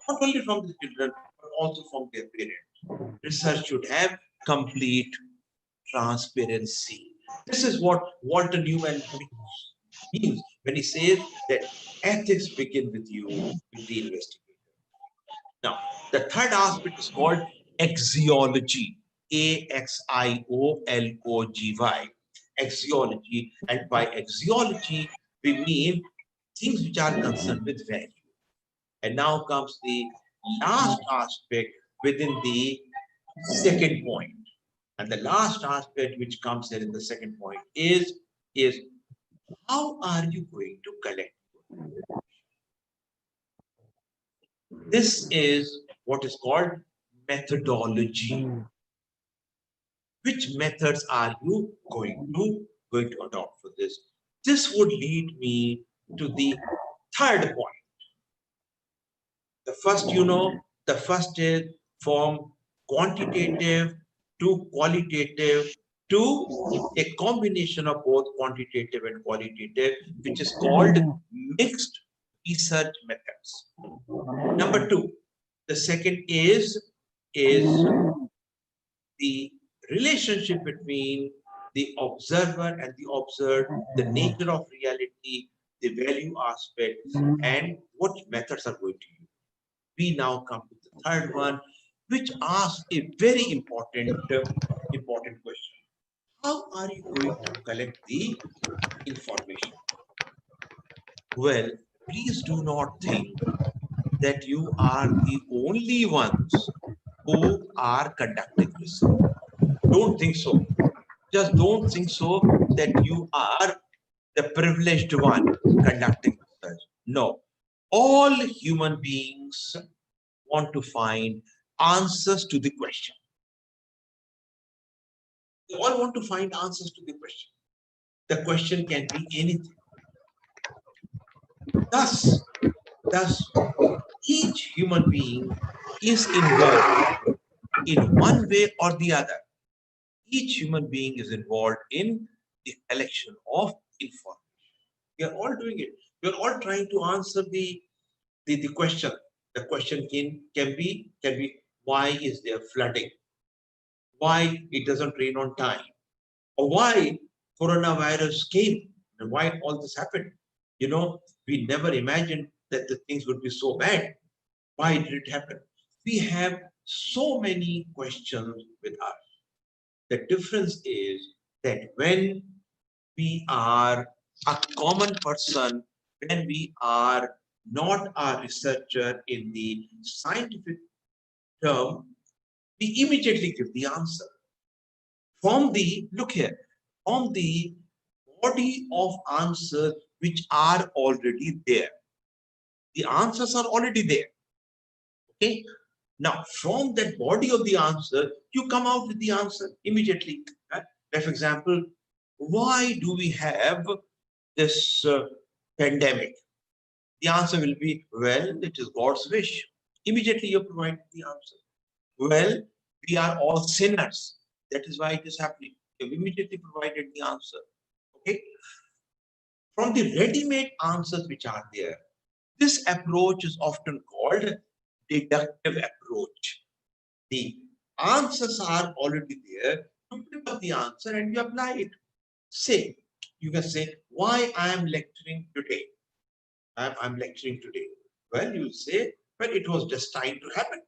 not only from the children, but also from their parents. Research should have complete transparency. This is what Walter Newman means when he says that ethics begin with you, with the investigator. Now, the third aspect is called axiology. A-X-I-O-L-O-G-Y. Axiology. And by axiology, we mean things which are concerned with value. And now comes the last aspect within the second point. And the last aspect which comes there in the second point is how are you going to collect? This is what is called methodology. Which methods are you going to adopt for this? This would lead me to the third point. The first, the first is from quantitative to qualitative to a combination of both quantitative and qualitative, which is called mixed research methods. Number two, the second is the relationship between the observer and the observed, the nature of reality, the value aspect, and what methods are going to use. We now come to the third one, which asks a very important question. How are you going to collect the information? Well, please do not think that you are the only ones who are conducting research. Don't think so. Just don't think so that you are the privileged one conducting research. No. All human beings want to find answers to the question. They all want to find answers to the question. The question can be anything. Thus, each human being is involved in one way or the other. Each human being is involved in the collection of information. We are all doing it. We are all trying to answer the question. The question can be why is there flooding? Why it doesn't rain on time? Or why coronavirus came and why all this happened? We never imagined that the things would be so bad. Why did it happen? We have so many questions with us. The difference is that when we are a common person, when we are not a researcher in the scientific term, we immediately give the answer. From the body of answers which are already there. The answers are already there. Okay? Now, from that body of the answer, you come out with the answer immediately. Right? Like, for example, why do we have this pandemic? The answer will be, well, it is God's wish. Immediately you provide the answer. Well, we are all sinners. That is why it is happening. You've immediately provided the answer. Okay? From the ready-made answers which are there, this approach is often called deductive approach. The answers are already there. You pick up the answer and you apply it. You can say, why I am lecturing today? I'm lecturing today. Well, you say, well, it was destined to happen.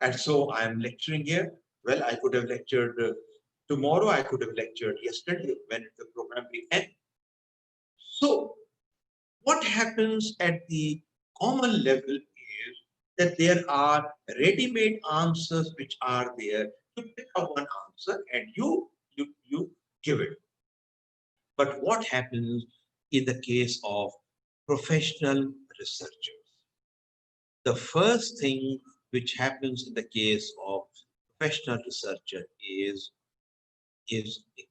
And so I'm lecturing here. Well, I could have lectured tomorrow. I could have lectured yesterday when the program began. So what happens at the common level is that there are ready-made answers which are there. You pick up one answer and you give it. But what happens in the case of professional researchers? The first thing which happens in the case of professional researcher is a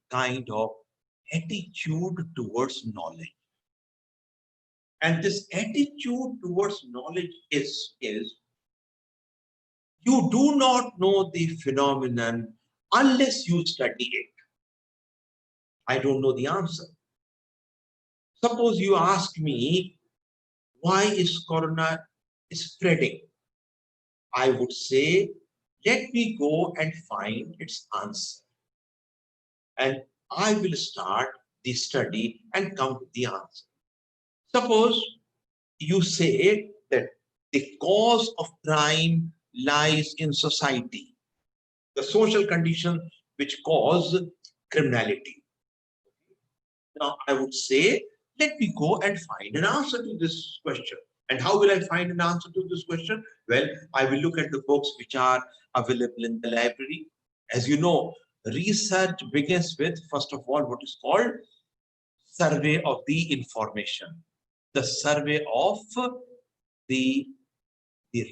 kind of attitude towards knowledge. And this attitude towards knowledge is you do not know the phenomenon unless you study it. I don't know the answer. Suppose you ask me, why is corona spreading? I would say, let me go and find its answer. And I will start the study and come to the answer. Suppose you say that the cause of crime lies in society, the social conditions which cause criminality. Now, I would say, let me go and find an answer to this question. And how will I find an answer to this question? Well, I will look at the books which are available in the library. As you know, research begins with, first of all, what is called survey of the information. The survey of the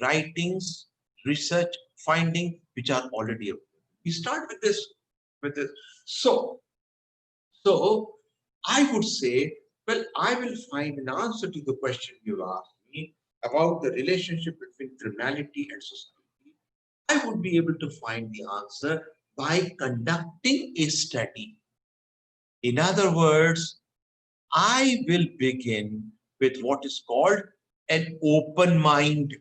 writings, research, finding, which are already available. We start with this. So I would say, well, I will find an answer to the question you asked me about the relationship between criminality and society. I would be able to find the answer by conducting a study. In other words, I will begin with what is called an open mind.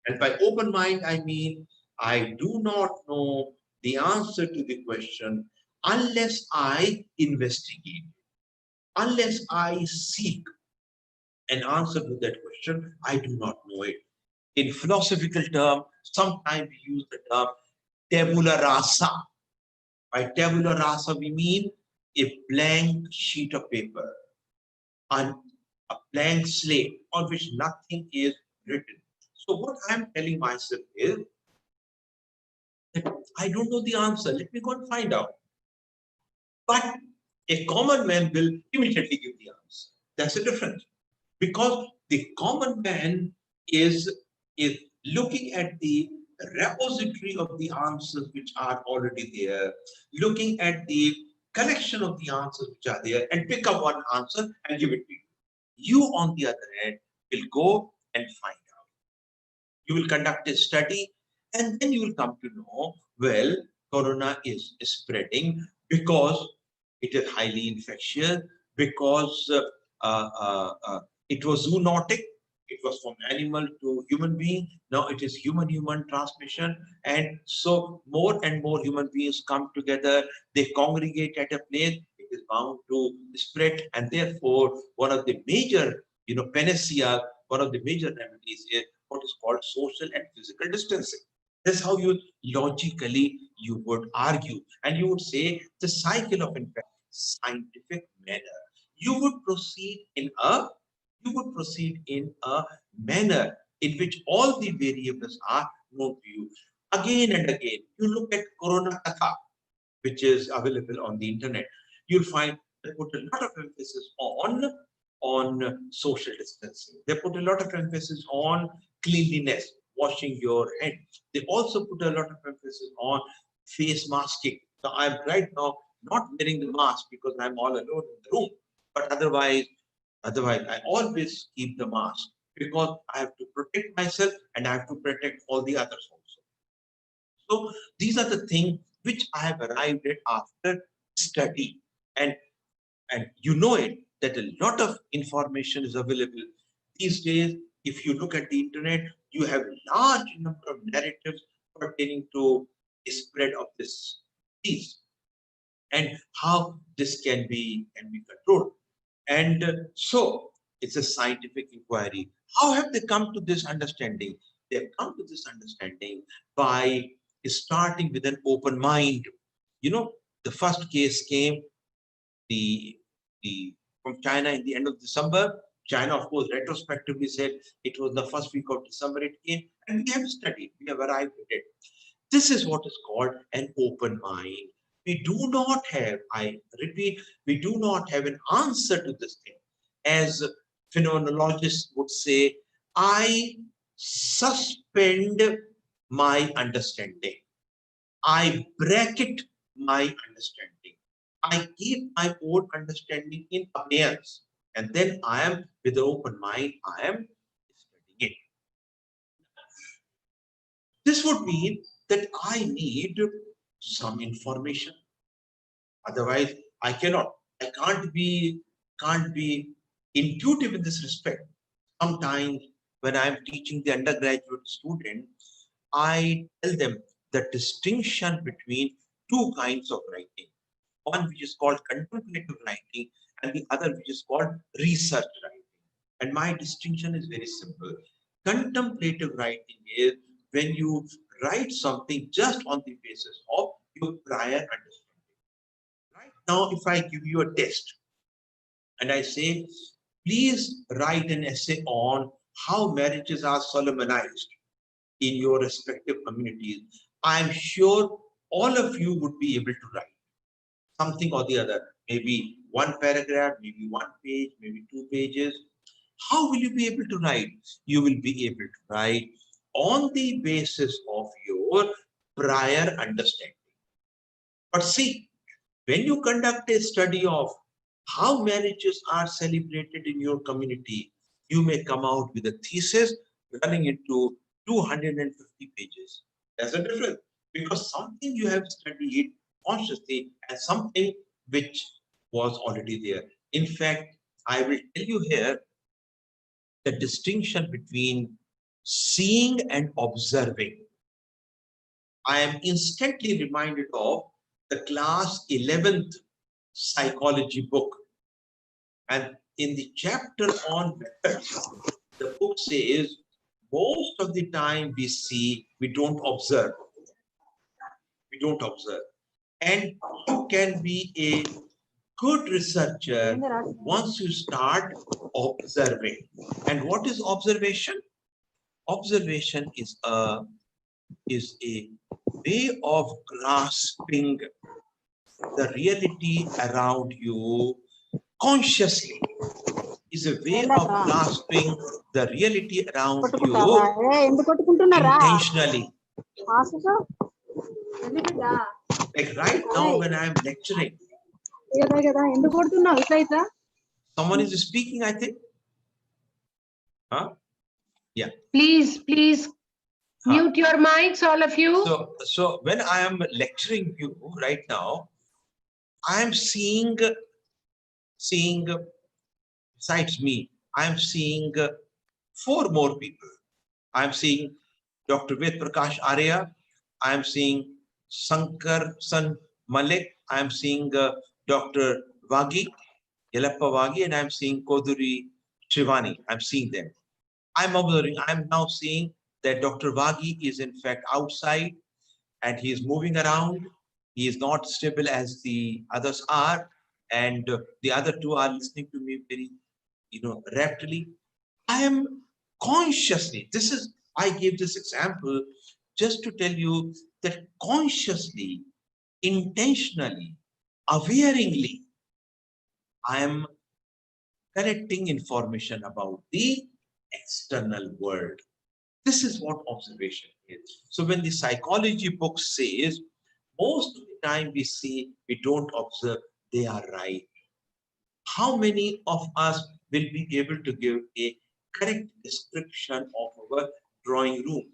And by open mind, I mean I do not know the answer to the question unless I investigate, unless I seek an answer to that question. I do not know it. In philosophical term, sometimes we use the term tabula rasa. By tabula rasa, we mean a blank sheet of paper, and a blank slate on which nothing is written. So what I'm telling myself is that I don't know the answer. Let me go and find out. But a common man will immediately give the answer. That's the difference. Because the common man is looking at the repository of the answers which are already there, looking at the collection of the answers which are there, and pick up one answer and give it to you. You, on the other hand, will go and find out. You will conduct a study, and then you will come to know, well, corona is spreading because it is highly infectious, because it was zoonotic. It was from animal to human being. Now it is human-human transmission. And so more and more human beings come together. They congregate at a place. It is bound to spread. And therefore, one of the major, panacea, one of the major remedies is what is called social and physical distancing. That's how you would argue. And you would say the cycle of infection, scientific manner. You would proceed in a manner in which all the variables are known to you. Again and again, you look at Corona Katha, which is available on the internet. You'll find they put a lot of emphasis on social distancing. They put a lot of emphasis on cleanliness, washing your hands. They also put a lot of emphasis on face masking. So I'm right now not wearing the mask because I'm all alone in the room. But otherwise, I always keep the mask because I have to protect myself and I have to protect all the others also. So these are the things which I have arrived at after study. And you know it, that a lot of information is available. These days, if you look at the internet, you have large number of narratives pertaining to the spread of this disease and how this can be controlled. And so It's a scientific inquiry. How have they come to this understanding? They have come to this understanding by starting with an open mind. You know, the first case came the from China in the end of December. China, of course, retrospectively said it was the first week of December it came, and we have studied, we have arrived at it. This is what is called an open mind. We do not have, I repeat, we do not have an answer to this thing. As phenomenologists would say, I suspend my understanding. I bracket my understanding. I keep my own understanding in abeyance. And then I am, with an open mind, I am studying it. This would mean that I need some information. Otherwise, I can't be intuitive in this respect. Sometimes when I'm teaching the undergraduate student, I tell them the distinction between two kinds of writing. One which is called contemplative writing and the other which is called research writing. And my distinction is very simple. Contemplative writing is when you write something just on the basis of your prior understanding. Right now, if I give you a test and I say, please write an essay on how marriages are solemnized in your respective communities, I'm sure all of you would be able to write something or the other, maybe one paragraph, maybe one page, maybe 2 pages. How will you be able to write? You will be able to write on the basis of your prior understanding. But see, when you conduct a study of how marriages are celebrated in your community, you may come out with a thesis running into 250 pages. There's a difference because something you have studied consciously and something which was already there. In fact, I will tell you here the distinction between seeing and observing. I am instantly reminded of the class 11th psychology book. And in the chapter on methods, the book says most of the time we see, we don't observe. We don't observe. And you can be a good researcher once you start observing. And what is observation? Observation is a way of grasping the reality around you consciously. Is a way of grasping the reality around you intentionally. Like right now when I'm lecturing, someone is speaking, I think. Huh? Yeah. Please mute your mics, all of you. So when I am lecturing you right now, I am seeing besides me, I am seeing 4 more people. I am seeing Dr. Ved Prakash Arya. I am seeing Sankar San Malik. I am seeing Dr. Wagi, Yelappa Wagi, and I am seeing Koduri Shivani. I am seeing them. I am observing. I am now seeing that Dr. Wagi is in fact outside and he is moving around. He is not stable as the others are, and the other 2 are listening to me very, rapidly. I am consciously, I gave this example just to tell you that consciously, intentionally, awareingly, I am collecting information about the external world. This is what observation is. So when the psychology book says, most of the time we see, we don't observe, they are right. How many of us will be able to give a correct description of our drawing room?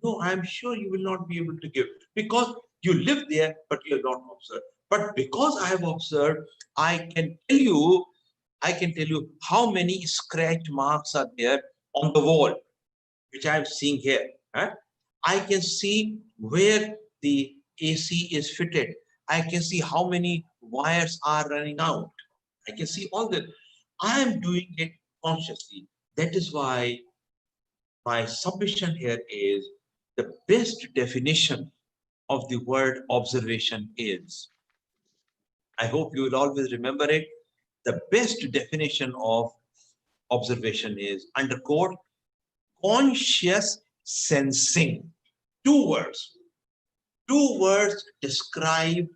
No, I'm sure you will not be able to give because you live there, but you have not observed. But because I have observed, I can tell you how many scratch marks are there on the wall, which I am seeing here. I can see where the AC is fitted. I can see how many wires are running out. I can see all that. I am doing it consciously. That is why my submission here is the best definition of the word observation is. I hope you will always remember it. The best definition of observation is, under quote, conscious sensing. Two words. Two words describe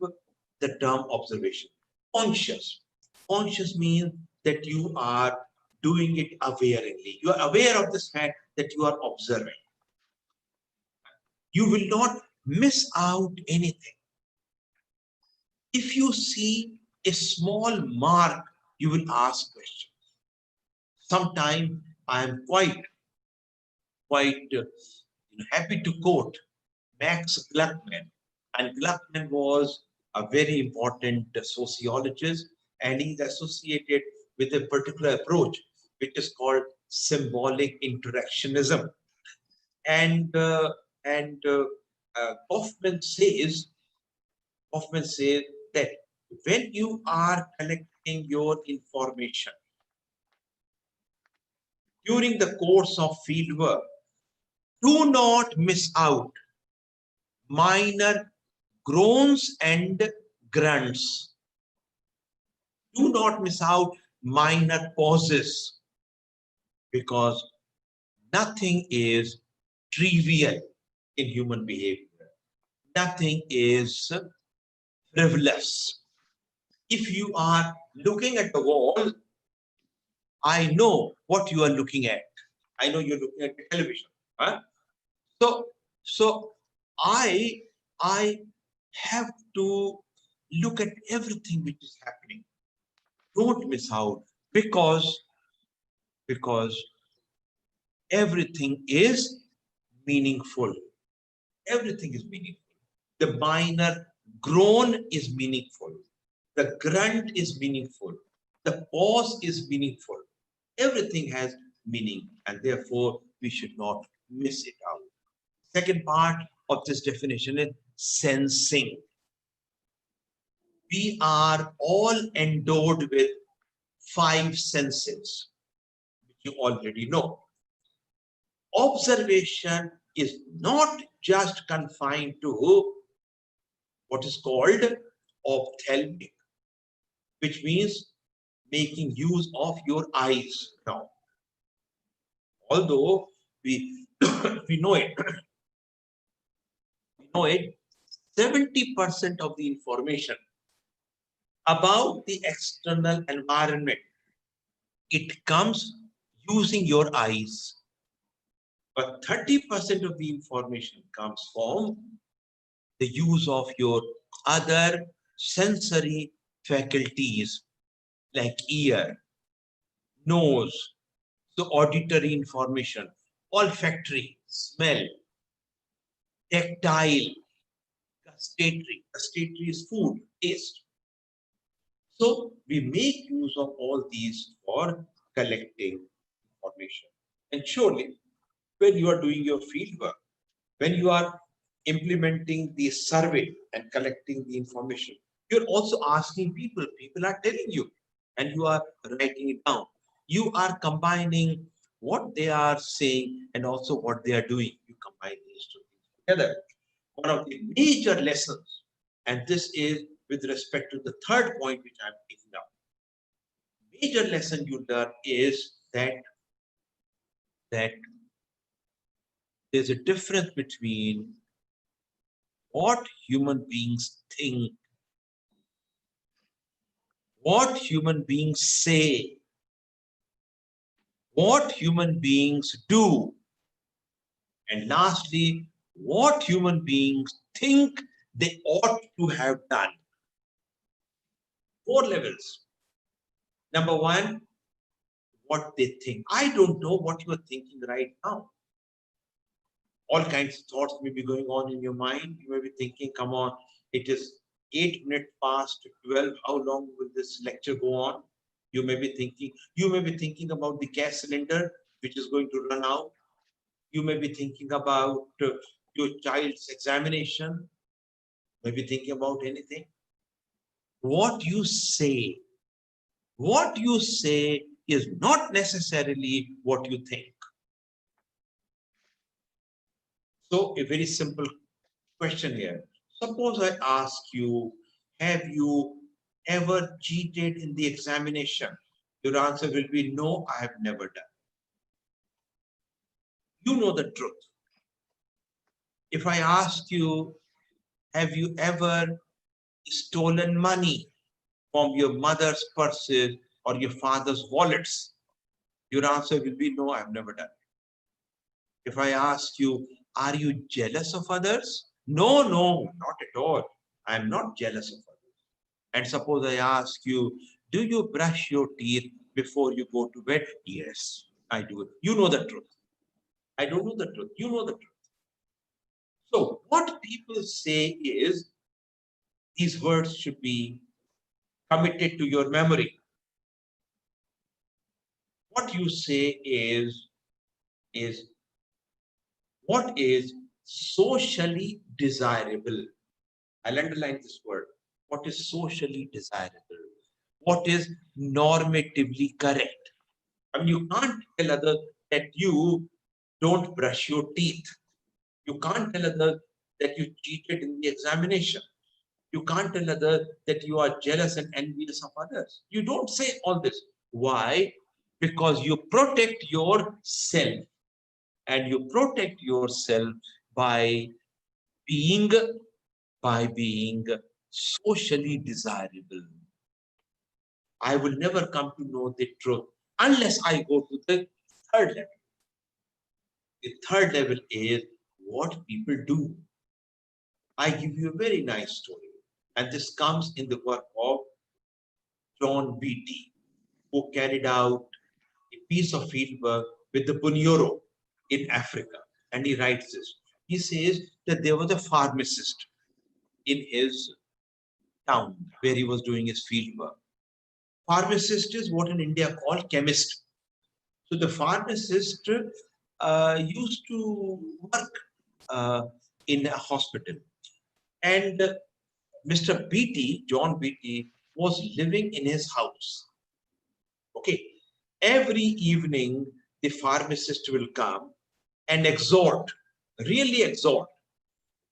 the term observation. Conscious. Conscious means that you are doing it awareingly. You are aware of this fact that you are observing. You will not miss out anything. If you see a small mark, you will ask questions. Sometimes I am quite happy to quote Max Gluckman. And Gluckman was a very important sociologist, and he's associated with a particular approach, which is called symbolic interactionism. And Hoffman says that when you are collecting your information during the course of fieldwork, do not miss out minor groans and grunts. Do not miss out minor pauses, because nothing is trivial in human behavior. Nothing is frivolous. If you are looking at the wall, I know what you are looking at. I know you're looking at the television. Huh? So I have to look at everything which is happening. Don't miss out, because everything is meaningful. Everything is meaningful. The minor groan is meaningful. The grunt is meaningful. The pause is meaningful. Everything has meaning, and therefore we should not miss it out. Second part of this definition is sensing. We are all endowed with 5 senses, which you already know. Observation is not just confined to what is called ophthalmic, which means making use of your eyes now. Although we know it, 70% of the information about the external environment, it comes using your eyes. But 30% of the information comes from the use of your other sensory faculties, like ear, nose, so auditory information, olfactory, smell, tactile, gustatory. Gustatory is food, taste. So we make use of all these for collecting information. And surely, when you are doing your field work, when you are implementing the survey and collecting the information, you're also asking people. People are telling you, and you are writing it down. You are combining what they are saying and also what they are doing. You combine these two things together. One of the major lessons, and this is with respect to the third point which I'm picking up. Major lesson you learn is that there's a difference between what human beings think, what human beings say, what human beings do, and lastly, what human beings think they ought to have done. 4 levels. Number 1, what they think. I don't know what you are thinking right now. All kinds of thoughts may be going on in your mind. You may be thinking, come on, it is 8 minutes past 12. How long will this lecture go on? You may be thinking about the gas cylinder, which is going to run out. You may be thinking about your child's examination. You may be thinking about anything. What you say is not necessarily what you think. So a very simple question here. Suppose I ask you, have you ever cheated in the examination? Your answer will be no, I have never done. You know the truth. If I ask you, have you ever stolen money from your mother's purses or your father's wallets? Your answer will be no, I have never done. If I ask you, are you jealous of others? No, no, not at all. I am not jealous of others. And suppose I ask you, do you brush your teeth before you go to bed? Yes, I do. You know the truth. I don't know the truth. You know the truth. So what people say is, these words should be committed to your memory. What you say is what is socially desirable. I'll underline this word. What is socially desirable? What is normatively correct? I mean, you can't tell others that you don't brush your teeth. You can't tell others that you cheated in the examination. You can't tell others that you are jealous and envious of others. You don't say all this. Why? Because you protect yourself. And you protect yourself by being socially desirable. I will never come to know the truth unless I go to the third level. The third level is what people do. I give you a very nice story. And this comes in the work of John Beatty, who carried out a piece of fieldwork with the Bunyoro in Africa. And he writes this. He says that there was a pharmacist in his town where he was doing his fieldwork. Pharmacist is what in India called chemist. So the pharmacist used to work in a hospital. And Mr. Beatty, John Beatty, was living in his house. Okay. Every evening, the pharmacist will come and exhort, really exhort,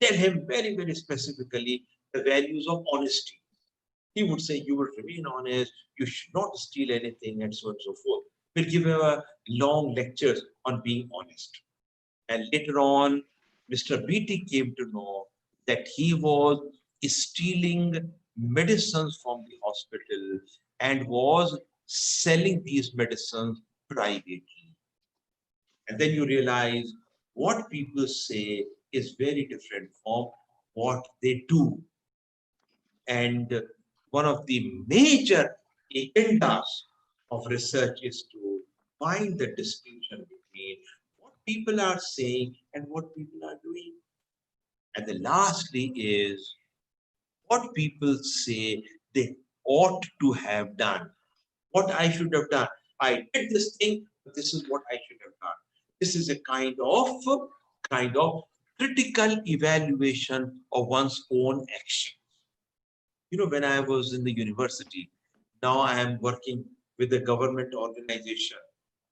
tell him very, very specifically the values of honesty. He would say, you will remain honest, you should not steal anything, and so on and so forth. We'll give him a long lectures on being honest. And later on, Mr. Beatty came to know that he was stealing medicines from the hospital and was selling these medicines privately. And then you realize what people say is very different from what they do. And one of the major agendas of research is to find the distinction between what people are saying and what people are doing. And then lastly is what people say they ought to have done. What I should have done. I did this thing, but this is what I should have done. This is a kind of critical evaluation of one's own action. You know, when I was in the university, now I am working with a government organization,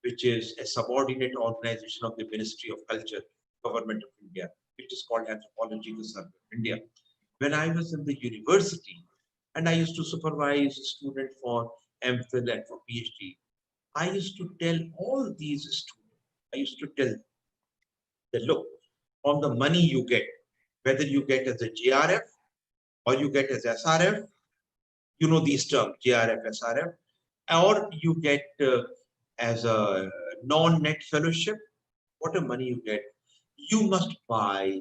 which is a subordinate organization of the Ministry of Culture, Government of India, which is called Anthropology Research of India. When I was in the university, and I used to supervise students for MPhil and for PhD, I used to tell all these students, I used to tell them, look, on the money you get, whether you get as a JRF or you get as SRF, you know these terms, JRF, SRF, or you get as a non-net fellowship, whatever money you get, you must buy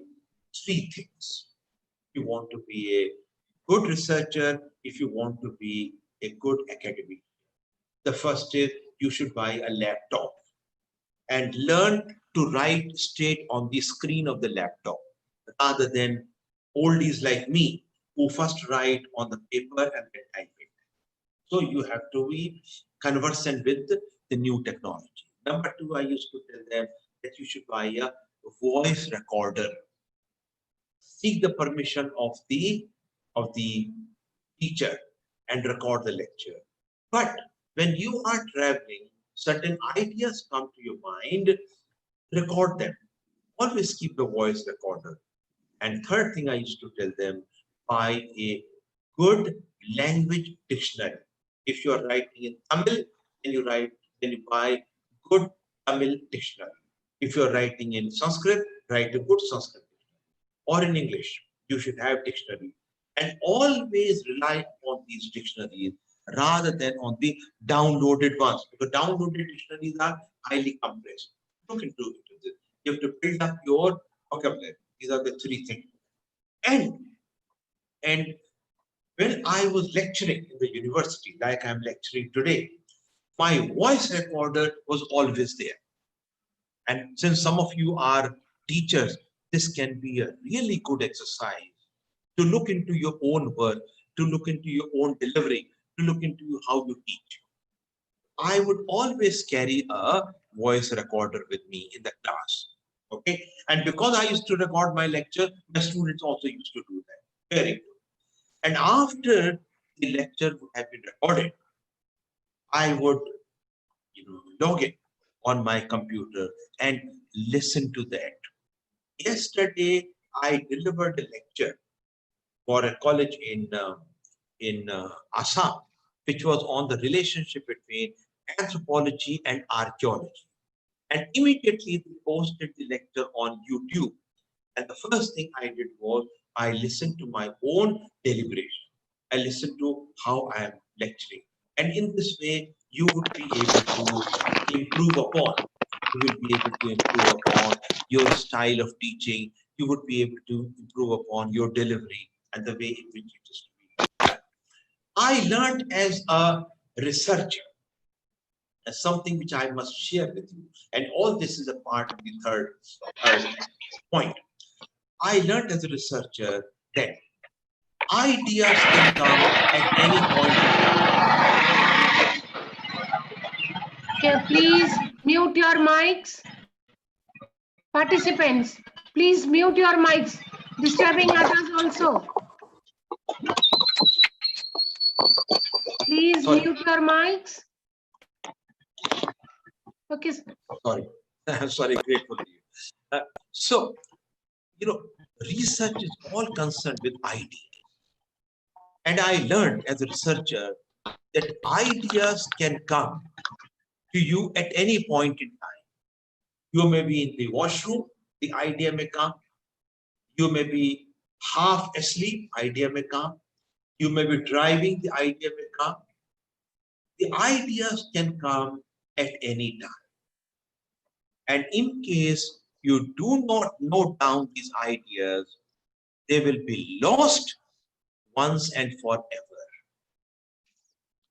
three things. You want to be a good researcher, if you want to be a good academic. The first is you should buy a laptop and learn to write straight on the screen of the laptop, rather than oldies like me who first write on the paper and then type it. So you have to be conversant with the new technology. Number two, I used to tell them that you should buy a voice recorder. Seek the permission of the teacher and record the lecture. But when you are traveling, certain ideas come to your mind, record them. Always keep a voice recorder. And third thing I used to tell them, buy a good language dictionary. If you are writing in Tamil, then you buy good Tamil dictionary. If you are writing in Sanskrit, write a good Sanskrit dictionary. Or in English, you should have dictionary. And always rely on these dictionaries rather than on the downloaded ones. Because downloaded dictionaries are highly compressed. Look into it. You have to build up your vocabulary. These are the three things. And when I was lecturing in the university, like I'm lecturing today, my voice recorder was always there. And since some of you are teachers, this can be a really good exercise to look into your own work, to look into your own delivery, to look into how you teach. I would always carry a voice recorder with me in the class. Okay. And because I used to record my lecture, my students also used to do that. Very good. And after the lecture would have been recorded, I would log in on my computer and listen to that. Yesterday, I delivered a lecture for a college in Assam, which was on the relationship between anthropology and archaeology. And immediately they posted the lecture on YouTube. And the first thing I did was I listened to my own deliberation. I listened to how I am lecturing. And in this way, you would be able to improve upon. You will be able to improve upon your style of teaching. You would be able to improve upon your delivery and the way in which it is to be done. I learned as a researcher, as something which I must share with you. And all this is a part of the third point. I learned as a researcher that ideas can come at any point in time. Okay, please mute your mics. Participants, please mute your mics, disturbing others also. Please mute your mics. Okay. Sorry, I'm sorry, grateful to you. So, research is all concerned with ideas. And I learned as a researcher that ideas can come to you at any point in time. You may be in the washroom, the idea may come. You may be half asleep, idea may come. You may be driving, the idea may come. The ideas can come at any time. And in case you do not note down these ideas, they will be lost once and forever.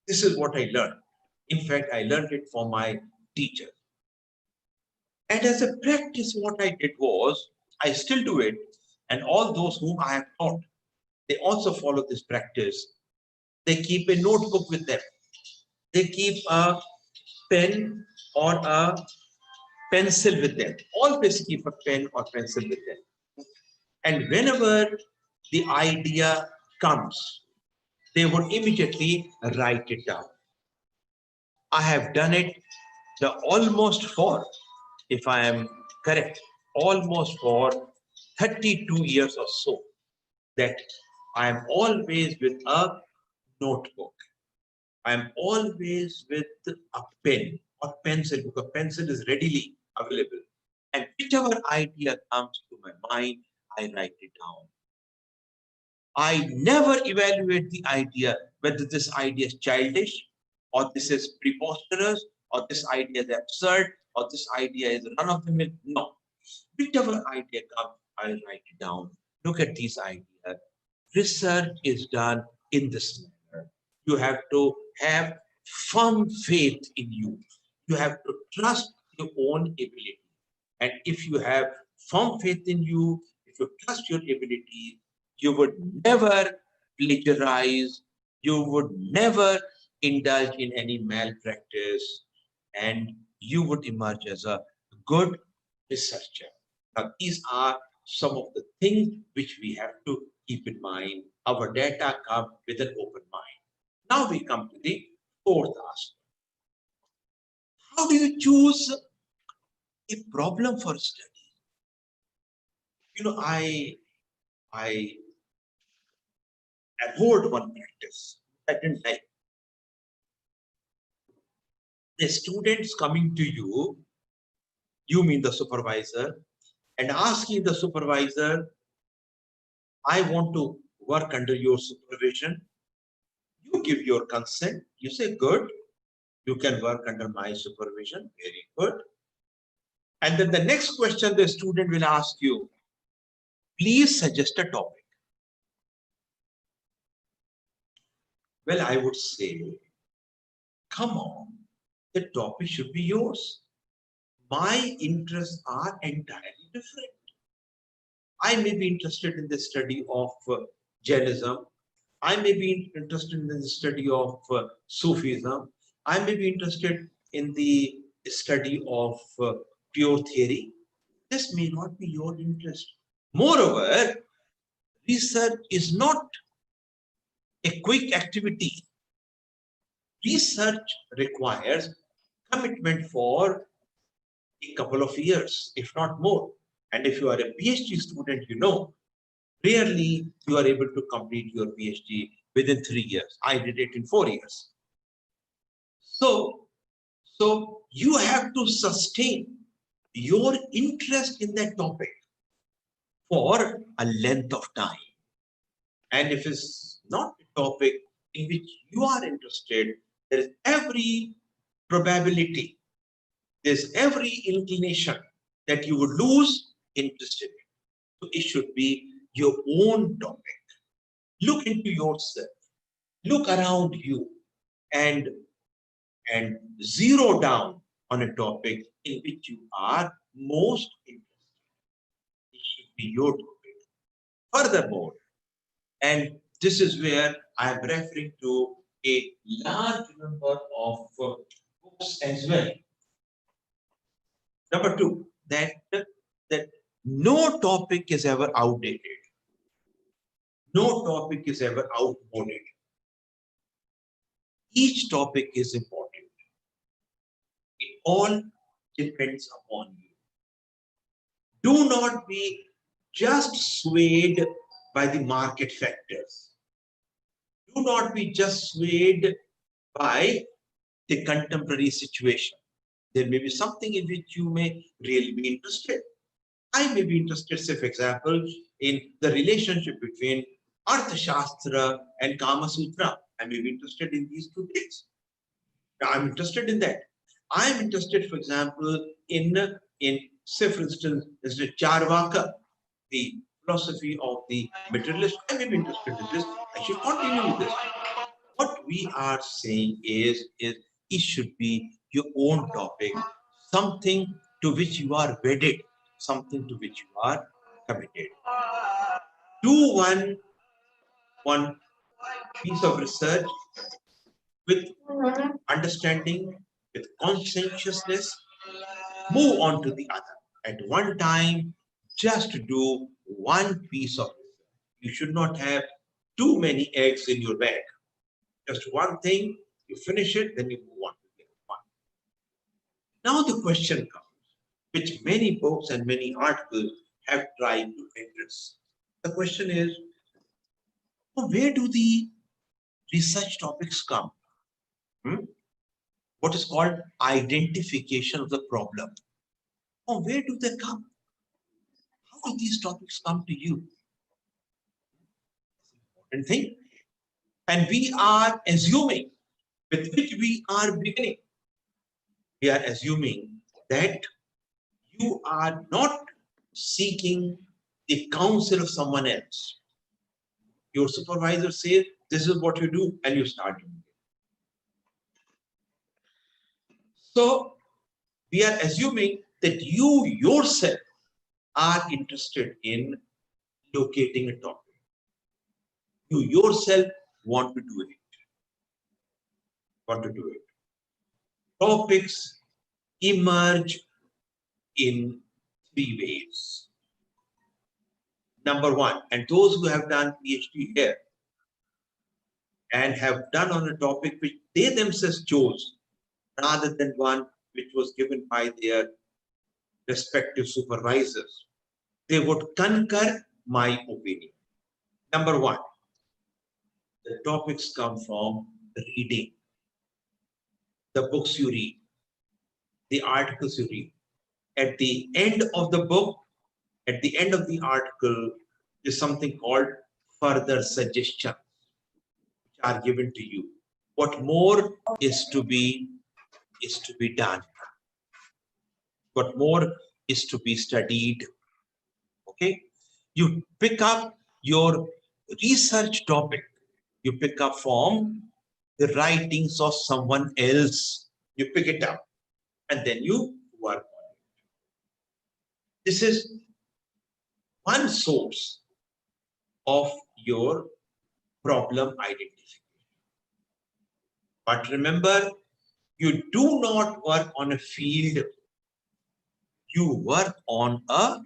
This is what I learned. In fact, I learned it from my teacher. And as a practice, what I did was, I still do it, and all those whom I have taught, they also follow this practice. They keep a notebook with them. They keep a pen or a pencil with them. Always keep a pen or pencil with them. And whenever the idea comes, they would immediately write it down. I have done it almost for, if I am correct, almost for 32 years or so, that I am always with a notebook. I am always with a pen or pencil, because pencil is readily available. And whichever idea comes to my mind, I write it down. I never evaluate the idea, whether this idea is childish, or this is preposterous, or this idea is absurd, or this idea is run of the mill. No. Whichever idea comes, I write it down. Look at these ideas. Research is done in this manner. You have to have firm faith in you. You have to trust your own ability. And if you have firm faith in you, if you trust your ability, you would never plagiarize, you would never indulge in any malpractice, and you would emerge as a good researcher. Now, these are some of the things which we have to keep in mind. Our data come with an open mind. Now we come to the fourth aspect. How do you choose a problem for study? I abhorred one practice. I didn't like. The students coming to you, you mean the supervisor, and asking the supervisor, I want to work under your supervision. You give your consent. You say, good, you can work under my supervision. Very good. And then the next question the student will ask you, please suggest a topic. Well, I would say, come on, the topic should be yours. My interests are entirely different. I may be interested in the study of Jainism. I may be interested in the study of Sufism. I may be interested in the study of pure theory. This may not be your interest. Moreover, research is not a quick activity. Research requires commitment for a couple of years, if not more. And if you are a PhD student, rarely you are able to complete your PhD within 3 years. I did it in 4 years. So you have to sustain your interest in that topic for a length of time. And if it's not a topic in which you are interested, there is every probability, there's every inclination that you would lose interest in it. So it should be your own topic. Look into yourself, look around you, and zero down on a topic in which you are most interested. It should be your topic. Furthermore, and this is where I am referring to a large number of books as well. Number two, that no topic is ever outdated. No topic is ever outmoded. Each topic is important. It all depends upon you. Do not be just swayed by the market factors. Do not be just swayed by the contemporary situation. There may be something in which you may really be interested. I may be interested, say, for example, in the relationship between Arthashastra and Kama Sutra. I may be interested in these two things. I'm interested in that. I'm interested, for example, in say, for instance, the Charvaka, the philosophy of the materialist. I may be interested in this. I should continue with this. What we are saying is it should be your own topic, something to which you are wedded, something to which you are committed. Do one piece of research with understanding, with conscientiousness, move on to the other. At one time, just do one piece of research. You should not have too many eggs in your bag. Just one thing, you finish it, then you move on to the other one. Now the question comes, which many books and many articles have tried to address. The question is, where do the research topics come? What is called identification of the problem. Where do they come? How do these topics come to you? Important thing. And we are assuming, with which we are beginning, we are assuming that you are not seeking the counsel of someone else. Your supervisor says, this is what you do, and you start doing it. So we are assuming that you yourself are interested in locating a topic. You yourself want to do it. Topics emerge in 3 ways. Number one, and those who have done PhD here and have done on a topic which they themselves chose, rather than one which was given by their respective supervisors, they would concur my opinion. Number one, the topics come from reading, the books you read, the articles you read. At the end of the book, at the end of the article, is something called further suggestions, which are given to you. What more is to be done? What more is to be studied? Okay, you pick up your research topic. You pick up from the writings of someone else. You pick it up, and then you work on it. This is one source of your problem identification. But remember, you do not work on a field, you work on a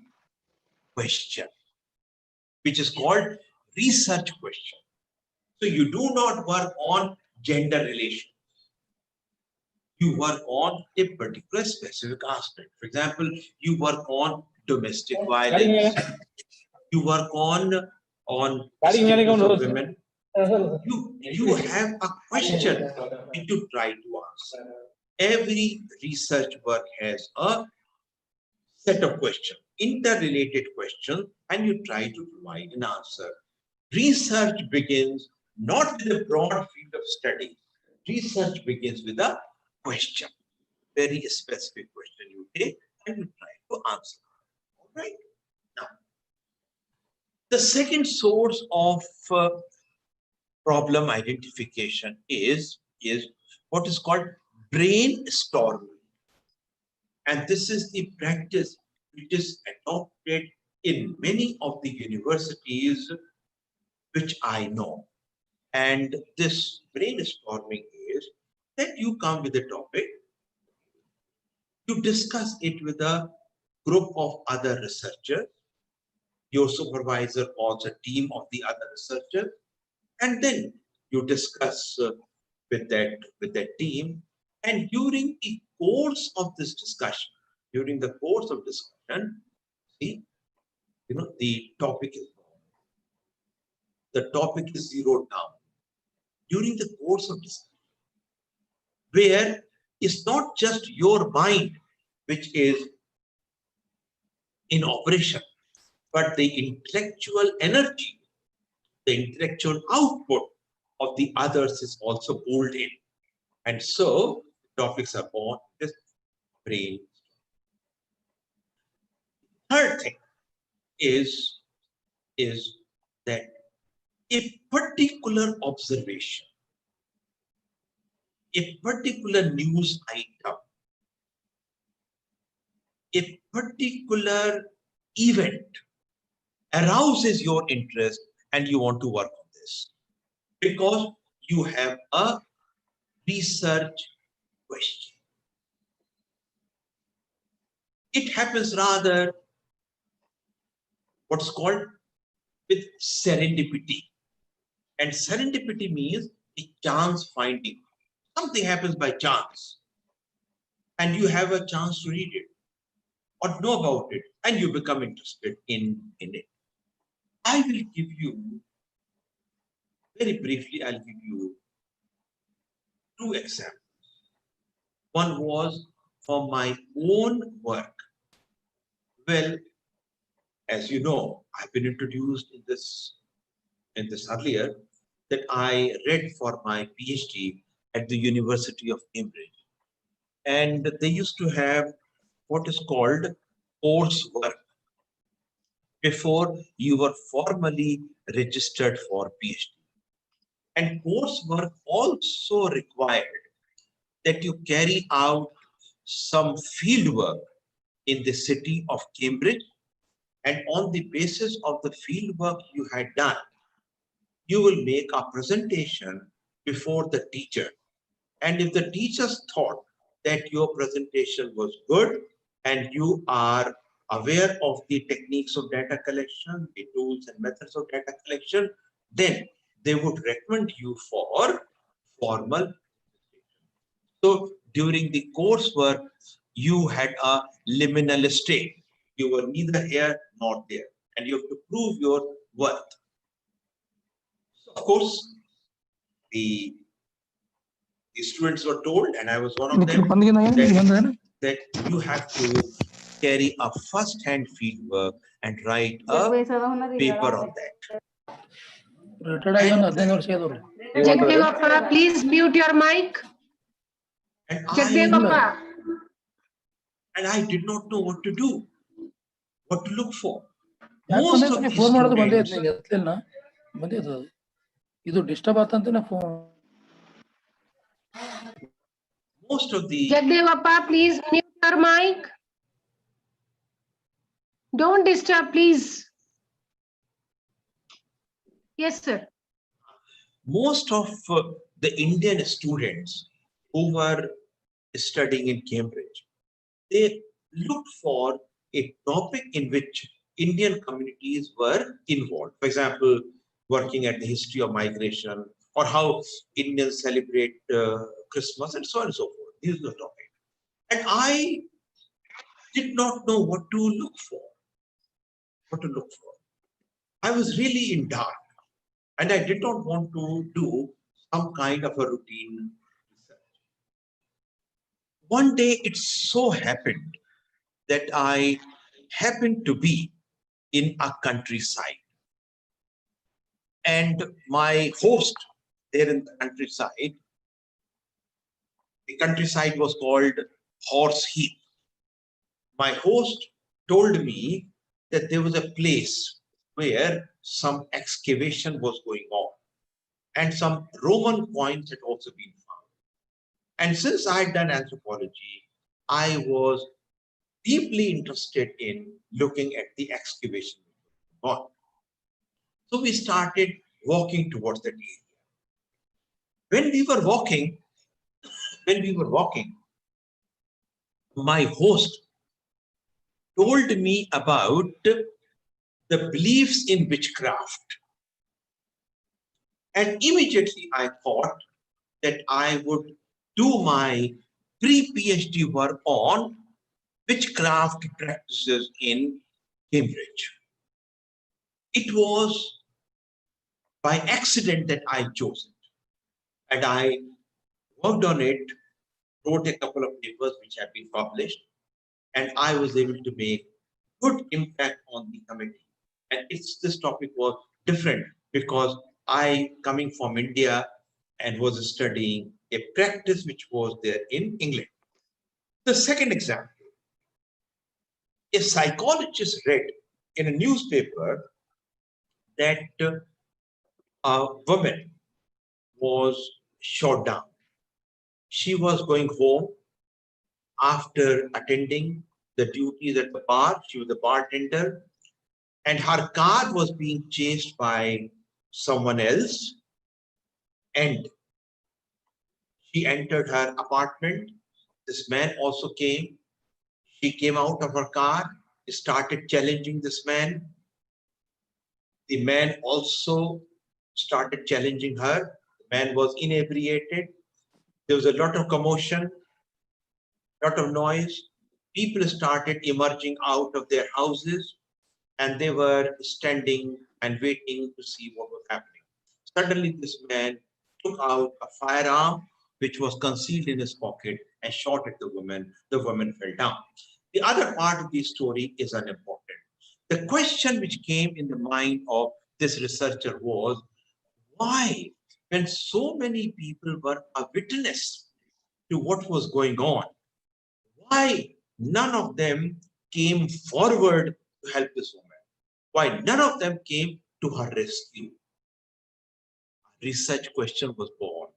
question, which is called research question. So you do not work on gender relations. You work on a particular specific aspect. For example, you work on domestic violence. You work on status of women. You have a question which you try to answer. Every research work has a set of questions, interrelated questions, and you try to provide an answer. Research begins not with a broad field of study. Research begins with a question, very specific question you take and you try to answer. All right. Now, the second source of problem identification is what is called brainstorming. And this is the practice which is adopted in many of the universities which I know. And this brainstorming is that you come with a topic, you discuss it with a group of other researchers, your supervisor calls a team of the other researchers, and then you discuss with that team. And during the course of this discussion, see, the topic is zeroed down. During the course of discussion, where it's not just your mind which is in operation, but the intellectual energy, the intellectual output of the others is also pulled in. And so topics are born with brain. Third thing is that a particular observation, a particular news item, a particular event arouses your interest and you want to work on this because you have a research question. It happens rather what's called with serendipity. And serendipity means a chance finding. Something happens by chance and you have a chance to read it or know about it and you become interested in it. I will give you, very briefly, I'll give you two examples. One was for my own work. Well, as you know, I've been introduced in this earlier, that I read for my PhD at the University of Cambridge. And they used to have what is called coursework before you were formally registered for PhD. And coursework also required that you carry out some field work in the city of Cambridge. And on the basis of the field work you had done, you will make a presentation before the teacher. And if the teachers thought that your presentation was good and you are aware of the techniques of data collection, the tools and methods of data collection, then they would recommend you for formal. So during the coursework, you had a liminal state. You were neither here nor there, and you have to prove your worth. So of course, the students were told, and I was one of them, that you have to carry a first-hand fieldwork and write a paper on that. Jagdevappa, please mute your mic. And Jagdevappa. I did not know what to do, what to look for. Most of these students, most of the Jagdevappa, please mute your mic. Don't disturb, please. Yes, sir. most of the Indian students who were studying in Cambridge, they looked for a topic in which Indian communities were involved. For example, working at the history of migration, or how Indians celebrate Christmas, and so on and so forth. These are the topics. And I did not know what to look for. I was really in dark, and I did not want to do some kind of a routine research. One day it so happened that I happened to be in a countryside, and my host there in the countryside was called Horse Heath. My host told me that there was a place where some excavation was going on, and some Roman coins had also been found. And since I had done anthropology, I was deeply interested in looking at the excavation going on. So we started walking towards that area. When we were walking, my host told me about the beliefs in witchcraft. And immediately I thought that I would do my pre-PhD work on witchcraft practices in Cambridge. It was by accident that I chose it. And I worked on it, wrote a couple of papers which have been published, and I was able to make good impact on the committee. And this topic was different because I, coming from India and was studying a practice which was there in England. The second example, a psychologist read in a newspaper that a woman was shot down. She was going home after attending the duties at the bar. She was a bartender, and her car was being chased by someone else, and she entered her apartment. This man also came. She came out of her car, started challenging this man. The man also started challenging her. The man was inebriated. There was a lot of commotion, lot of noise. People started emerging out of their houses, and they were standing and waiting to see what was happening. Suddenly, this man took out a firearm which was concealed in his pocket and shot at the woman. The woman fell down. The other part of the story is unimportant. The question which came in the mind of this researcher was, why, when so many people were a witness to what was going on, why none of them came forward to help this woman? Why none of them came to her rescue? A research question was born,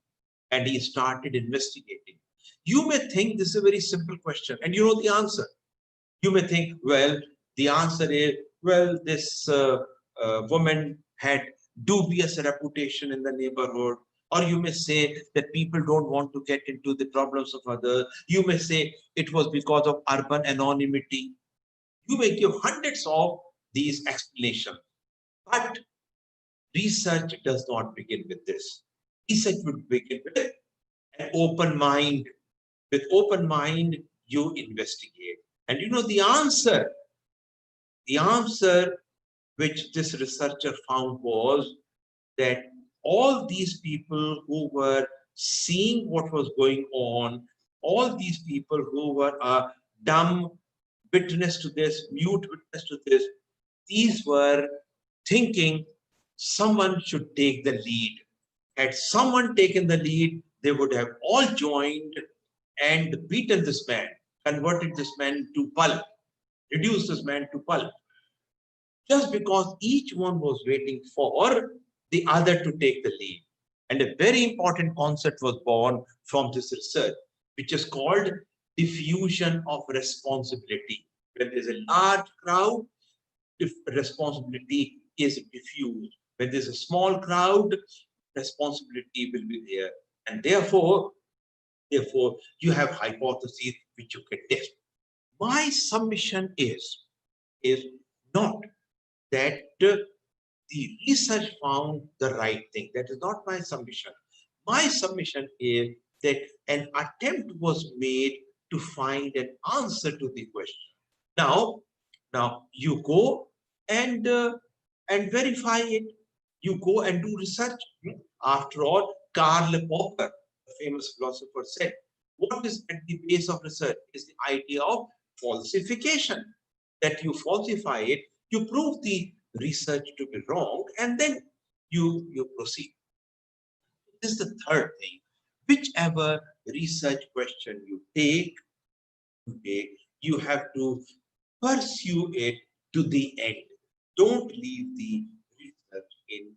and he started investigating. You may think this is a very simple question, and you know the answer. You may think, well, the answer is, well, this woman had dubious reputation in the neighborhood. Or you may say that people don't want to get into the problems of others. You may say it was because of urban anonymity. You may give hundreds of these explanations. But research does not begin with this. Research would begin with an open mind, With open mind, you investigate. And you know the answer which this researcher found was that all these people who were seeing what was going on, all these people who were a dumb witness to this, mute witness to this, these were thinking someone should take the lead. Had someone taken the lead, they would have all joined and beaten this man, converted this man to pulp, reduced this man to pulp. Just because each one was waiting for the other to take the lead. And a very important concept was born from this research, which is called diffusion of responsibility. When there's a large crowd, responsibility is diffused. When there's a small crowd, responsibility will be there. And therefore, you have hypotheses which you can test. My submission is not that the research found the right thing. That is not my submission. My submission is that an attempt was made to find an answer to the question. Now you go and verify it. You go and do research. After all, Karl Popper, the famous philosopher, said, what is at the base of research is the idea of falsification. That you falsify it, you prove the research to be wrong, and then you proceed. This is the third thing. Whichever research question you take, you have to pursue it to the end. Don't leave the research in.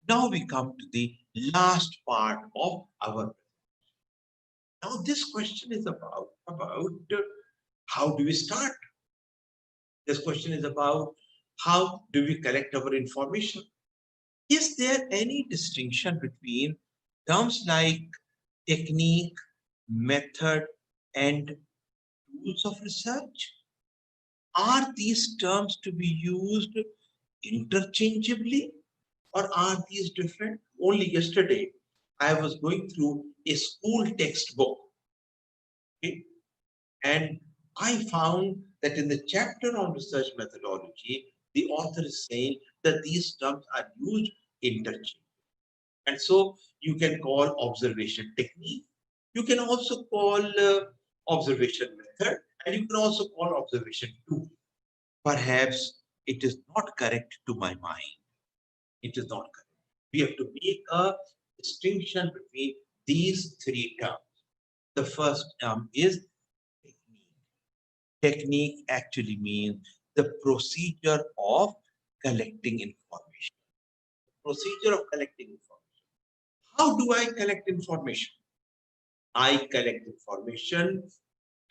Now we come to the last part of our. Now this question is about how do we start? This question is about how do we collect our information? Is there any distinction between terms like technique, method, and tools of research? Are these terms to be used interchangeably, or are these different? Only yesterday, I was going through a school textbook, okay? And I found that in the chapter on research methodology, the author is saying that these terms are used interchangeably. And so you can call observation technique. You can also call observation method, and you can also call observation tool. Perhaps it is not correct to my mind. It is not correct. We have to make a distinction between these three terms. The first term is technique. Technique actually means the procedure of collecting information. The procedure of collecting information. How do I collect information? I collect information,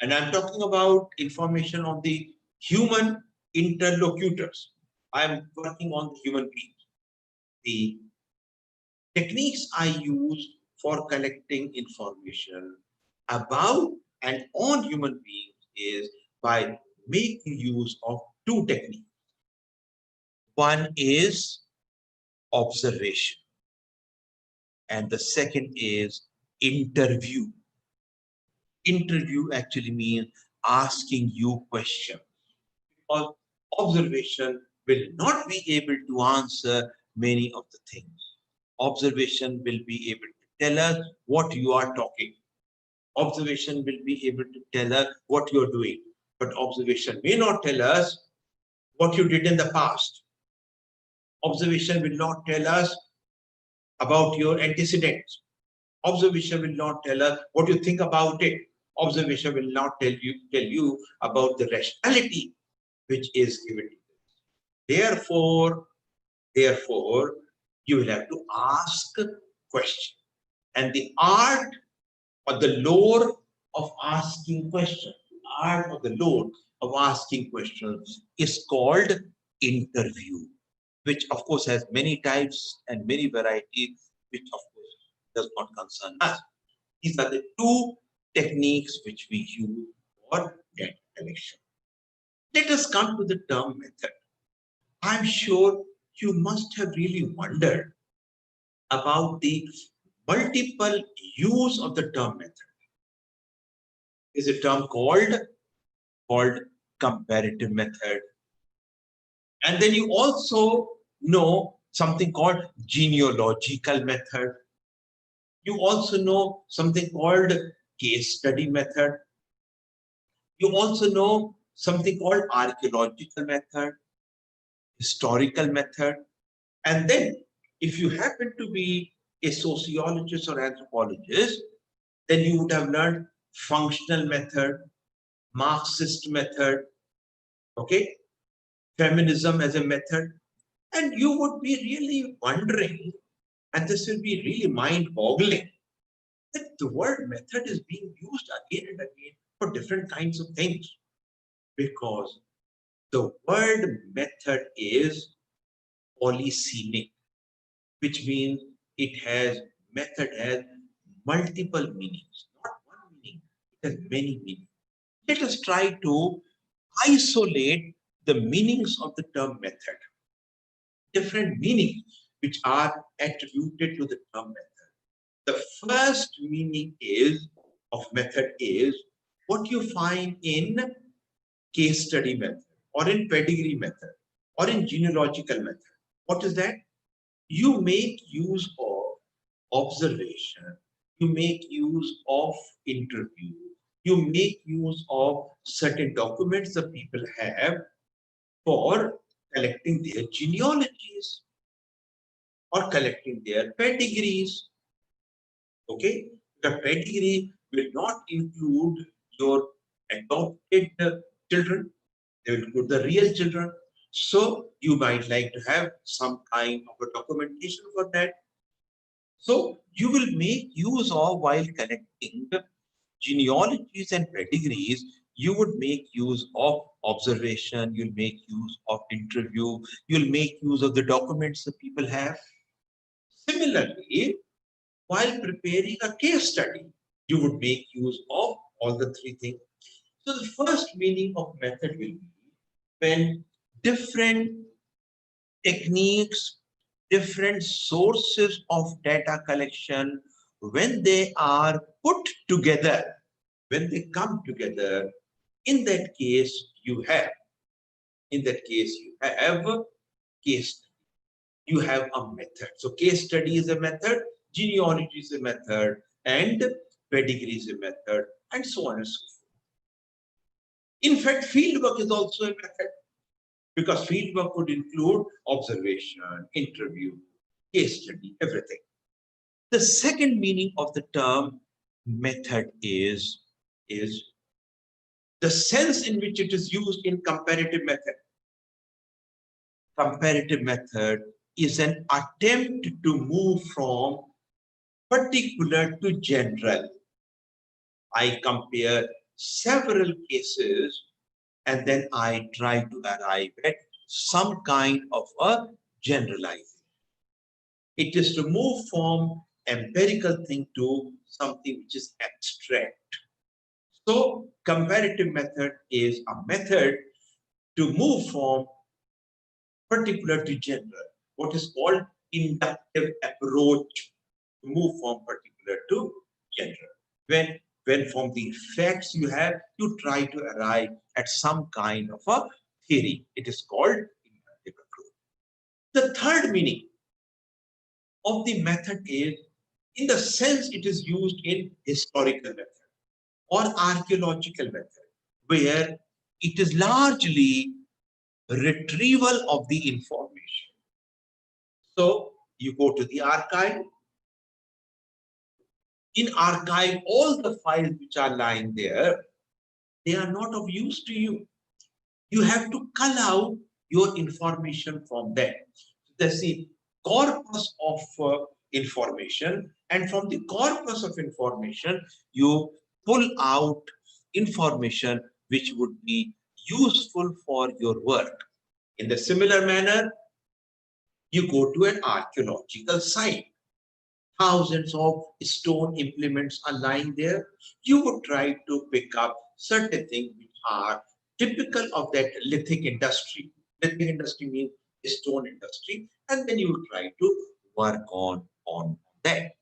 and I'm talking about information on the human interlocutors. I'm working on the human beings. The techniques I use for collecting information about and on human beings is by making use of two techniques. One is observation, and the second is interview. Interview actually means asking you questions. Because observation will not be able to answer many of the things. Observation will be able to tell us what you are talking. Observation will be able to tell us what you're doing. But observation may not tell us what you did in the past. Observation will not tell us about your antecedents. Observation will not tell us what you think about it. Observation will not tell you about the rationality which is given to this. Therefore, you will have to ask questions. And the art or the lore of asking questions, is called interview, which of course has many types and many varieties, which of course does not concern us. These are the two techniques which we use for data collection. Let us come to the term method. I'm sure you must have really wondered about the multiple use of the term method. is a term called comparative method. And then you also know something called genealogical method. You also know something called case study method. You also know something called archaeological method, historical method. And then if you happen to be a sociologist or anthropologist, then you would have learned functional method, Marxist method, okay, feminism as a method. And you would be really wondering, and this will be really mind-boggling, that the word method is being used again and again for different kinds of things. Because the word method is polysemic, which means method has multiple meanings, not one meaning, it has many meanings. Let us try to isolate the meanings of the term method. Different meanings which are attributed to the term method. The first meaning of method is what you find in case study method, or in pedigree method, or in genealogical method. What is that? You make use of observation, you make use of interview, you make use of certain documents that people have for collecting their genealogies or collecting their pedigrees. Okay, the pedigree will not include your adopted children, they will include the real children. So you might like to have some kind of a documentation for that. So you will make use of, while collecting genealogies and pedigrees, you would make use of observation, you'll make use of interview, you'll make use of the documents that people have. Similarly, while preparing a case study, you would make use of all the three things. So the first meaning of method will be when different techniques, different sources of data collection, when they are put together, when they come together, in that case you have case, you have a method. So case study is a method, genealogy is a method, and pedigree is a method, and so on and so forth. In fact, fieldwork is also a method, because fieldwork could include observation, interview, case study, everything. The second meaning of the term method is the sense in which it is used in comparative method. Comparative method is an attempt to move from particular to general. I compare several cases and then I try to arrive at some kind of a generalization. It is to move from empirical thing to something which is abstract. So comparative method is a method to move from particular to general, what is called inductive approach, to move from particular to general. When from the facts you have, you try to arrive at some kind of a theory. It is called inductive approach. The third meaning of the method is in the sense it is used in historical method or archaeological method, where it is largely retrieval of the information. So you go to the archive. In archive, all the files which are lying there, they are not of use to you. You have to cull out your information from them. That's the corpus of information, and from the corpus of information, you pull out information which would be useful for your work. In the similar manner, you go to an archaeological site. Thousands of stone implements are lying there. You would try to pick up certain things which are typical of that lithic industry. Lithic industry means stone industry, and then you would try to work on that.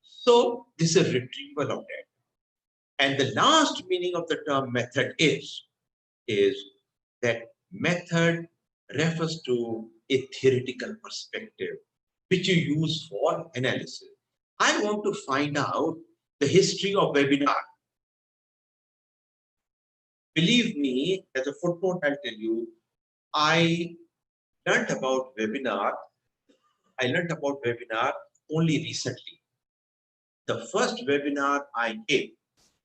So this is retrieval of that. And the last meaning of the term method is that method refers to a theoretical perspective which you use for analysis. I want to find out the history of webinar. Believe me, as a footnote, I'll tell you, I learned about webinar. I learned about webinar only recently. The first webinar I gave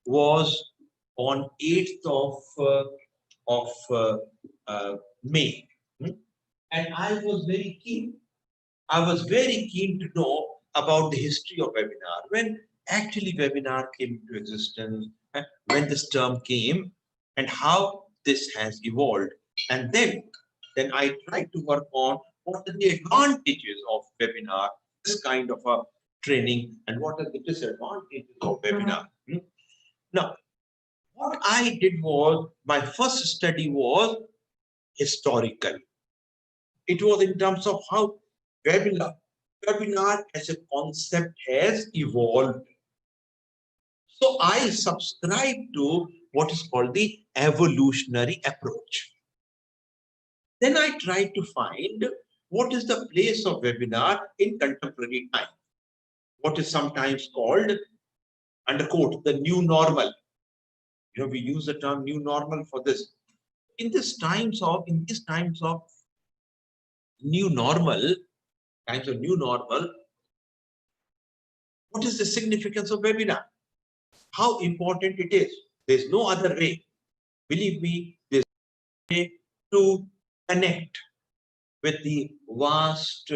was on 8th of May. And I was very keen. I was very keen to know about the history of webinar, when actually webinar came into existence, when this term came, and how this has evolved. And then I tried to work on what are the advantages of webinar, this kind of a training, and what are the disadvantages of webinar. Now, what I did was, my first study was historical. It was in terms of how webinar as a concept has evolved. So I subscribe to what is called the evolutionary approach. Then I tried to find what is the place of webinar in contemporary time, what is sometimes called, underquote, the new normal. You know, we use the term new normal for this. In these times of new normal, what is the significance of webinar? How important it is? There's no other way. Believe me, there's no way to connect with the vast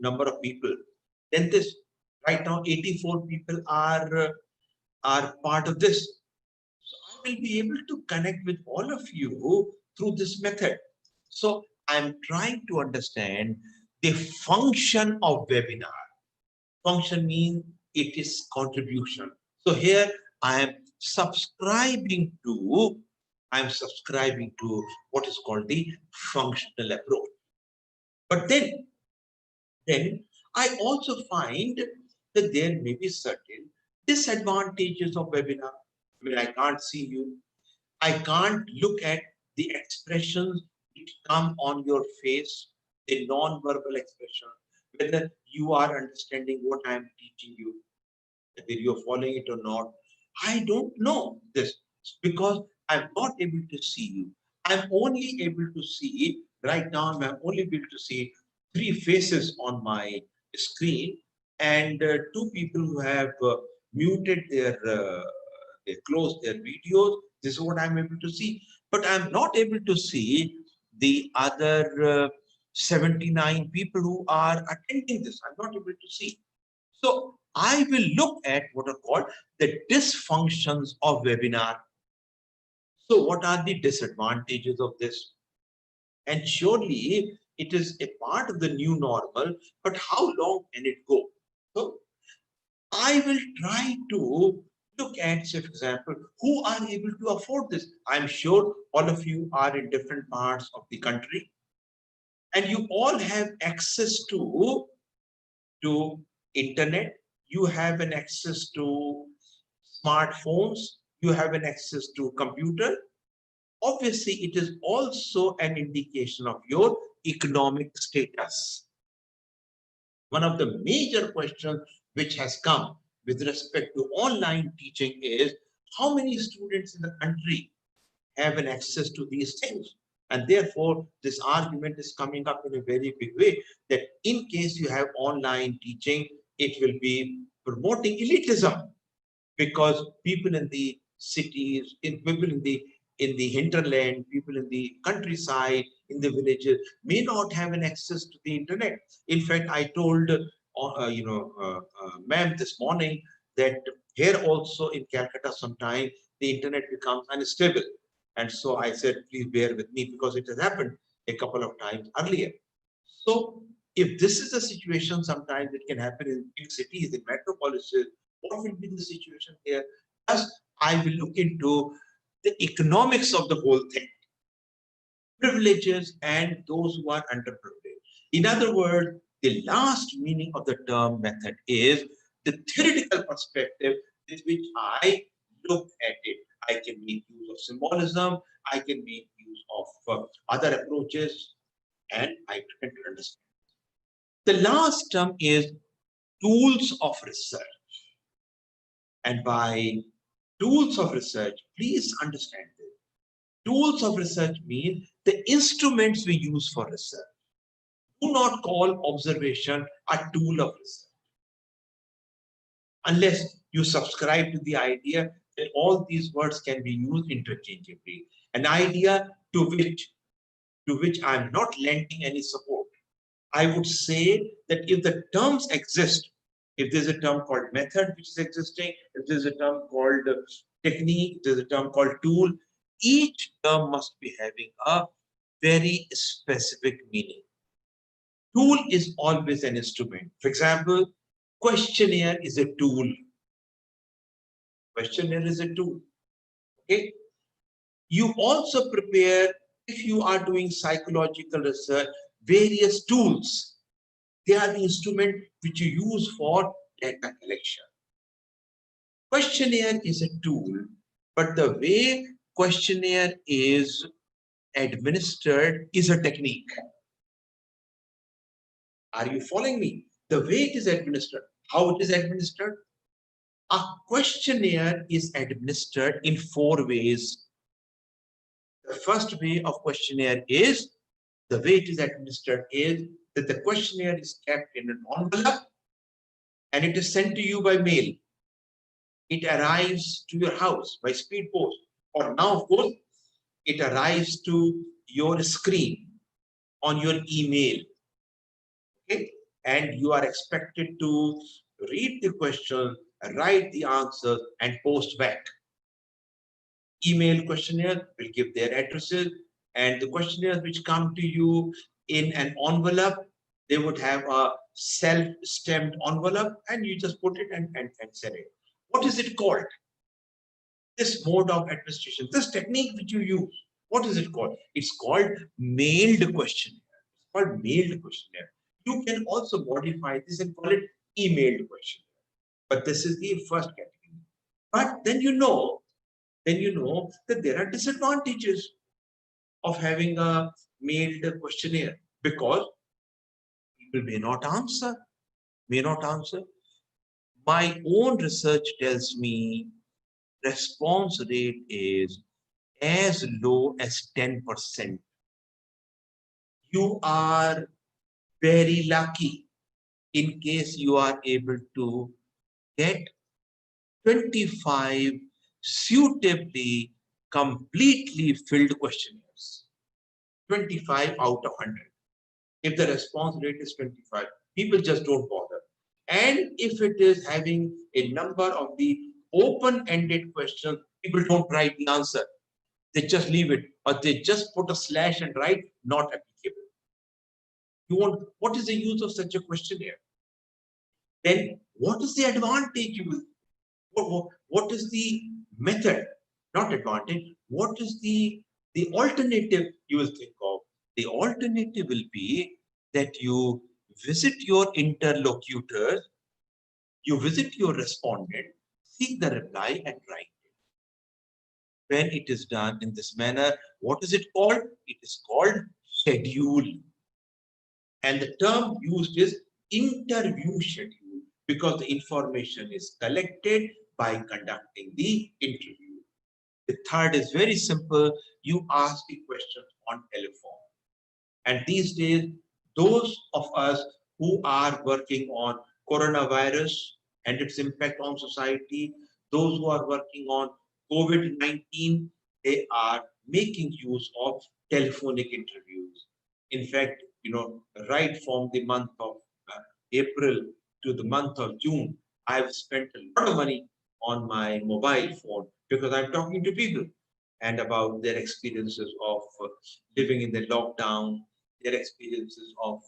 number of people. Then this, right now, 84 people are part of this. So I will be able to connect with all of you through this method. So I'm trying to understand the function of webinar. Function means it is contribution. So here I am subscribing to what is called the functional approach. But then I also find that there may be certain disadvantages of webinar. I mean, I can't see you. I can't look at the expressions which come on your face, the non-verbal expression, whether you are understanding what I am teaching you, whether you're following it or not. I don't know this because I'm not able to see you. I'm only able to see, right now, I'm only able to see 3 faces on my screen and 2 people who have muted they closed their videos. This is what I'm able to see. But I'm not able to see the other 79 people who are attending this. I'm not able to see. So I will look at what are called the dysfunctions of webinar. So what are the disadvantages of this? And surely it is a part of the new normal, but how long can it go? So I will try to look at, say, for example, who are able to afford this. I'm sure all of you are in different parts of the country and you all have access to internet, you have an access to smartphones, you have an access to computer. Obviously, it is also an indication of your economic status. One of the major questions which has come with respect to online teaching is how many students in the country have an access to these things. And therefore, this argument is coming up in a very big way that in case you have online teaching, it will be promoting elitism because people in the cities, people in the hinterland, people in the countryside, in the villages may not have an access to the internet. In fact, I told ma'am this morning that here also in Calcutta sometime the internet becomes unstable. And so I said, please bear with me because it has happened a couple of times earlier. So if this is a situation, sometimes it can happen in big cities, in metropolises. What will be the situation here? Thus, I will look into the economics of the whole thing, privileges and those who are underprivileged. In other words, the last meaning of the term method is the theoretical perspective with which I look at it. I can make use of symbolism. I can make use of other approaches, and I can understand. The last term is tools of research. And by tools of research, please understand this. Tools of research mean the instruments we use for research. Do not call observation a tool of research, unless you subscribe to the idea that all these words can be used interchangeably. An idea to which I'm not lending any support. I would say that if the terms exist, if there's a term called method which is existing, if there's a term called technique, there's a term called tool, each term must be having a very specific meaning. Tool is always an instrument. For example, questionnaire is a tool. Questionnaire is a tool. Okay. You also prepare, if you are doing psychological research, various tools. They are the instrument which you use for data collection. Questionnaire is a tool, but the way questionnaire is administered is a technique. Are you following me? The way it is administered, how it is administered? A questionnaire is administered in 4 ways. The first way of questionnaire is, the way it is administered is that the questionnaire is kept in an envelope and it is sent to you by mail. It arrives to your house by speed post, or now of course it arrives to your screen on your email. Okay? And you are expected to read the question, write the answer, and post back. Email questionnaire will give their addresses, and the questionnaires which come to you in an envelope, they would have a self-stamped envelope, and you just put it and send it. What is it called? This mode of administration, this technique which you use, what is it called? It's called mailed questionnaire. It's called mailed questionnaire. You can also modify this and call it emailed questionnaire. But this is the first category. But then you know that there are disadvantages of having a mailed questionnaire, because people may not answer. My own research tells me response rate is as low as 10%. You are very lucky in case you are able to get 25 suitably, completely filled questionnaires. 25 out of 100. If the response rate is 25, people just don't bother. And if it is having a number of the open-ended questions, people don't write the answer. They just leave it, or they just put a slash and write not applicable. What is the use of such a questionnaire? Then what is the advantage you will? What is the method? Not advantage. What is the alternative you will think of? The alternative will be that you visit your interlocutors, you visit your respondent, seek the reply and write it. When it is done in this manner, what is it called? It is called schedule. And the term used is interview schedule, because the information is collected by conducting the interview. The third is very simple. You ask the questions on telephone. And these days, those of us who are working on coronavirus and its impact on society, those who are working on COVID-19, they are making use of telephonic interviews. In fact, right from the month of April to the month of June, I've spent a lot of money on my mobile phone, because I'm talking to people and about their experiences of living in the lockdown, their experiences of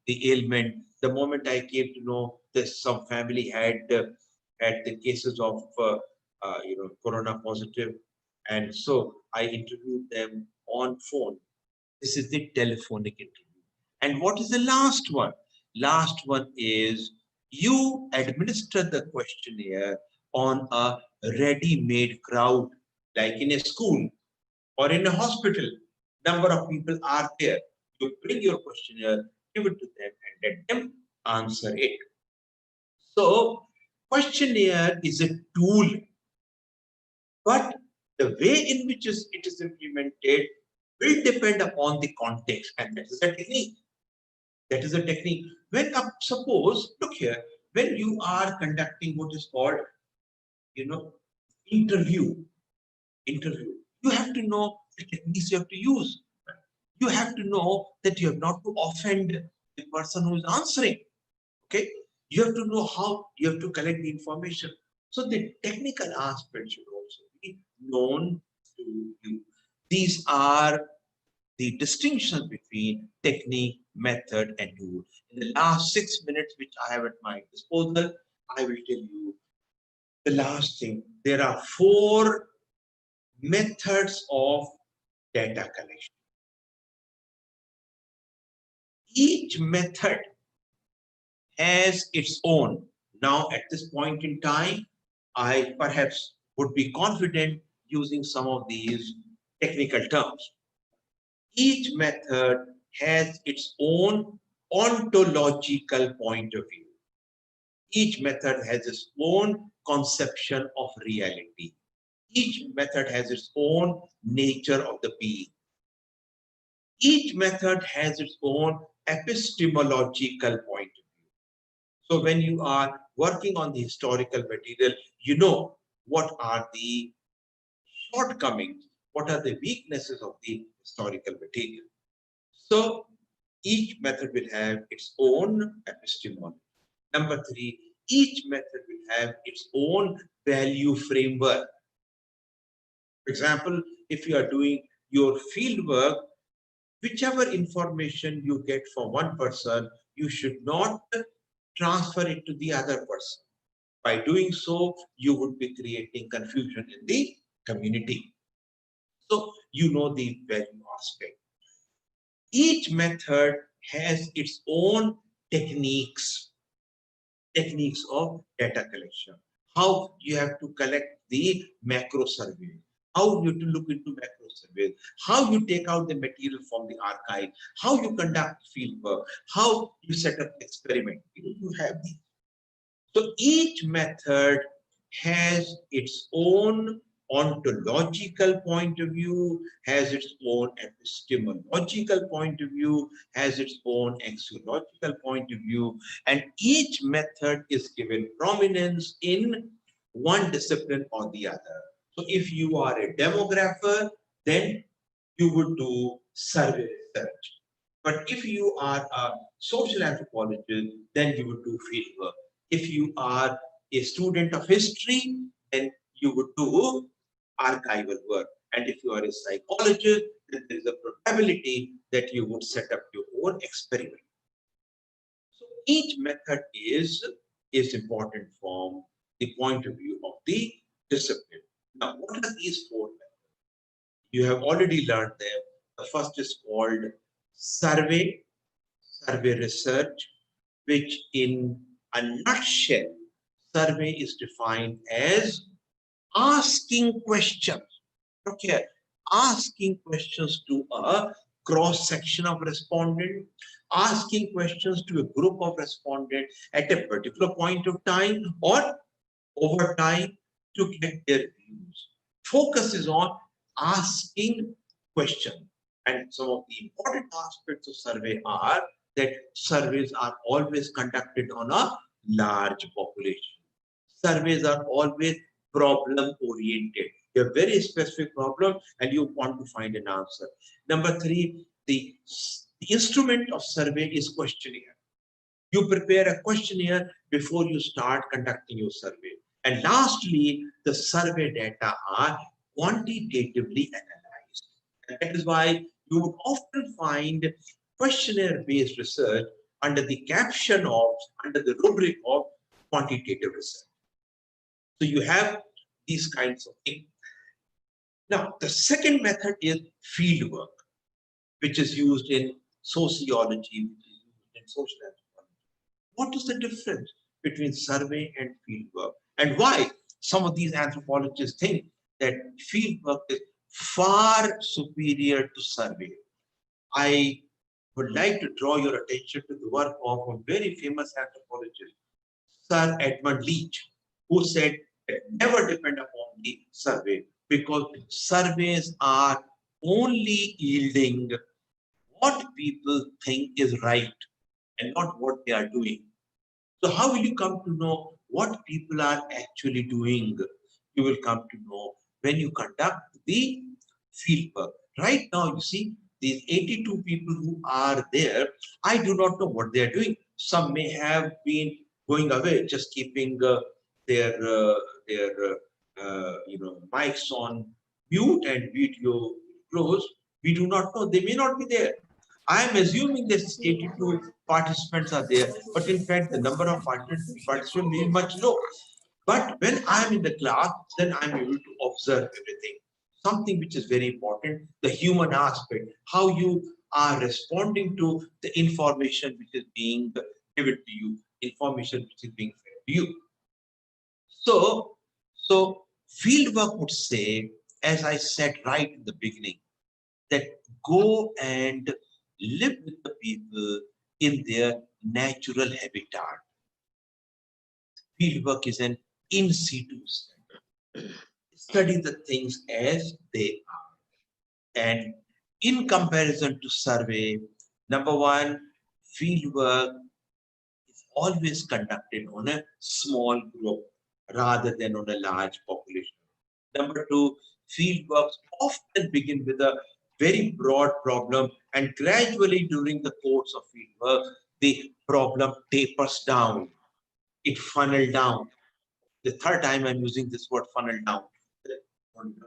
the ailment. The moment I came to know that some family had the cases of corona positive, and so I interviewed them on phone. This is the telephonic interview. And what is the last one? Last one is you administer the questionnaire on a ready-made crowd, like in a school or in a hospital. Number of people are there. You bring your questionnaire, give it to them, and let them answer it. So, questionnaire is a tool, but the way in which it is implemented will depend upon the context, and that is a technique. That is a technique. When suppose, look here, when you are conducting what is called, interview, you have to know the techniques you have to use. You have to know that you have not to offend the person who is answering. Okay, you have to know how you have to collect the information. So the technical aspect should also be known to you. These are the distinction between technique, method, and tool. In the last 6 minutes which I have at my disposal, I will tell you the last thing. There are 4 methods of data collection. Each method has its own. Now, at this point in time, I perhaps would be confident using some of these technical terms. Each method has its own ontological point of view. Each method has its own conception of reality. Each method has its own nature of the being. Each method has its own epistemological point of view. So when you are working on the historical material, you know what are the shortcomings, what are the weaknesses of the historical material. So each method will have its own epistemology. Number 3, each method will have its own value framework. For example, if you are doing your field work, whichever information you get from one person, you should not transfer it to the other person. By doing so, you would be creating confusion in the community. So you know the value aspect. Each method has its own techniques of data collection. How you have to collect the macro survey, how you have to look into macro surveys, how you take out the material from the archive, how you conduct field work, how you set up experiment. You have these. So each method has its own ontological point of view, has its own epistemological point of view, has its own axiological point of view, and each method is given prominence in one discipline or the other. So if you are a demographer, then you would do survey research. But if you are a social anthropologist, then you would do field work. If you are a student of history, then you would do archival work. And if you are a psychologist, then there is a probability that you would set up your own experiment. So each method is important from the point of view of the discipline. Now, what are these 4 methods? You have already learned them. The first is called survey research, which in a nutshell, survey is defined as asking questions. Okay, asking questions to a cross section of respondents, asking questions to a group of respondents at a particular point of time or over time to get their views. Focus is on asking questions. And some of the important aspects of survey are that surveys are always conducted on a large population. Surveys are always problem oriented. You have very specific problem and you want to find an answer. Number 3, the instrument of survey is questionnaire. You prepare a questionnaire before you start conducting your survey. And lastly, the survey data are quantitatively analyzed. And that is why you would often find questionnaire-based research under the caption of, under the rubric of quantitative research. So you have these kinds of things. Now, the second method is field work, which is used in sociology, which is used in social anthropology. What is the difference between survey and field work? And why some of these anthropologists think that field work is far superior to survey. I would like to draw your attention to the work of a very famous anthropologist, Sir Edmund Leach, who said that never depend upon the survey, because surveys are only yielding what people think is right and not what they are doing. So how will you come to know what people are actually doing? You will come to know when you conduct the field work. Right now, you see, these 82 people who are there, I do not know what they are doing. Some may have been going away, just keeping their mics on mute and video closed. We do not know. They may not be there. I am assuming this 82 participants are there, but in fact, the number of participants may be much low. But when I am in the class, then I am able to observe everything. Something which is very important, the human aspect, how you are responding to the information which is being given to you, information which is being fed to you. So fieldwork would say, as I said right in the beginning, that go and live with the people in their natural habitat. Fieldwork is an in situ study. Study the things as they are. And in comparison to survey, number one, fieldwork is always conducted on a small group rather than on a large population. Number two, fieldworks often begin with a very broad problem, and gradually during the course of fieldwork, the problem tapers down. It funnels down. The third time I'm using this word funnel down.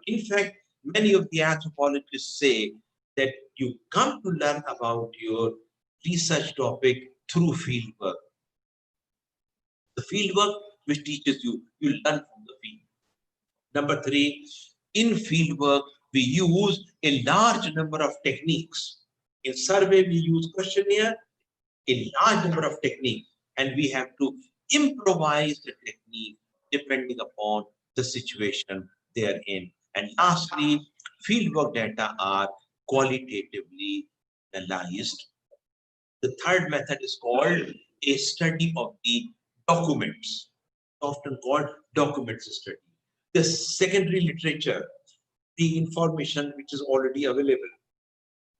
In fact, many of the anthropologists say that you come to learn about your research topic through fieldwork. The fieldwork which teaches you, you learn from the field. Number three, in fieldwork, we use a large number of techniques. In survey, we use questionnaire, a large number of techniques, and we have to improvise the technique depending upon the situation they are in. And lastly, fieldwork data are qualitatively analyzed. The third method is called a study of the documents, often called documents study. The secondary literature, the information which is already available.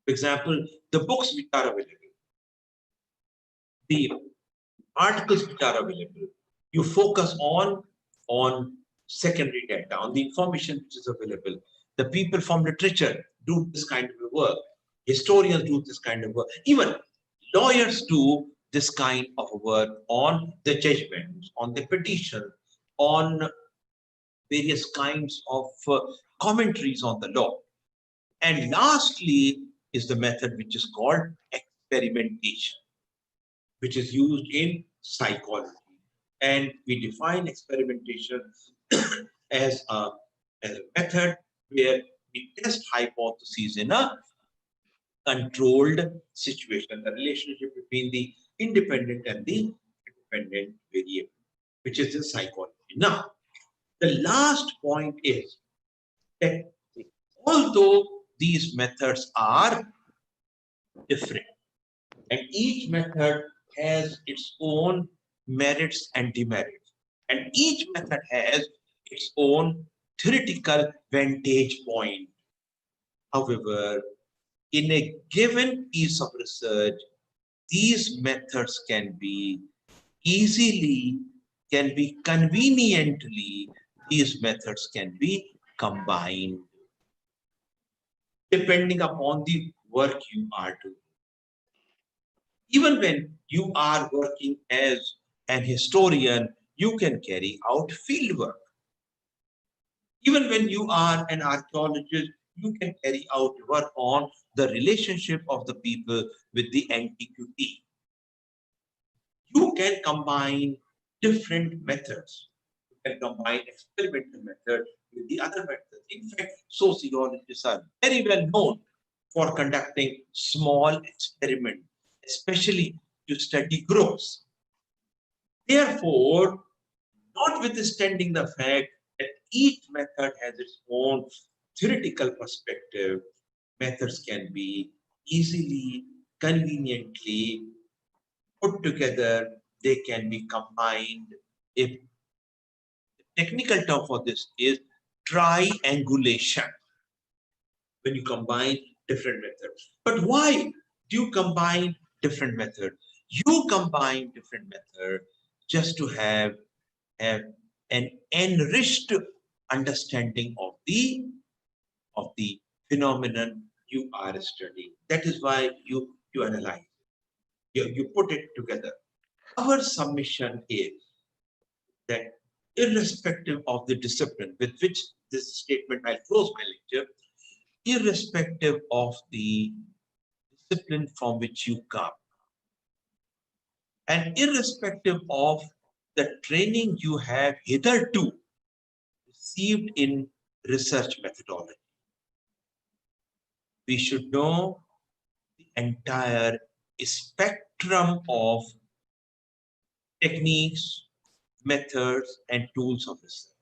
For example, the books which are available, the articles which are available. You focus on secondary data, on the information which is available. The people from literature do this kind of work. Historians do this kind of work. Even lawyers do this kind of work on the judgments, on the petition, on various kinds of commentaries on the law. And lastly is the method which is called experimentation, which is used in psychology. And we define experimentation as a method where we test hypotheses in a controlled situation, the relationship between the independent and the dependent variable, which is in psychology. Now, the last point is that although these methods are different, and each method has its own merits and demerits, and each method has its own theoretical vantage point. However, in a given piece of research, these methods can be conveniently, these methods can be combined depending upon the work you are doing. Even when you are working as an historian, you can carry out field work. Even when you are an archaeologist, you can carry out work on the relationship of the people with the antiquity. You can combine different methods. You can combine experimental method with the other methods. In fact, sociologists are very well known for conducting small experiments, especially to study groups. Therefore, notwithstanding the fact each method has its own theoretical perspective. Methods can be easily, conveniently put together. They can be combined. If the technical term for this is triangulation, when you combine different methods. But why do you combine different methods? You combine different methods just to have an enriched understanding of the phenomenon you are studying. That is why you analyze. You put it together. Our submission is that irrespective of the discipline with which this statement, I'll close my lecture, irrespective of the discipline from which you come, and irrespective of the training you have hitherto received in research methodology, we should know the entire spectrum of techniques, methods, and tools of research.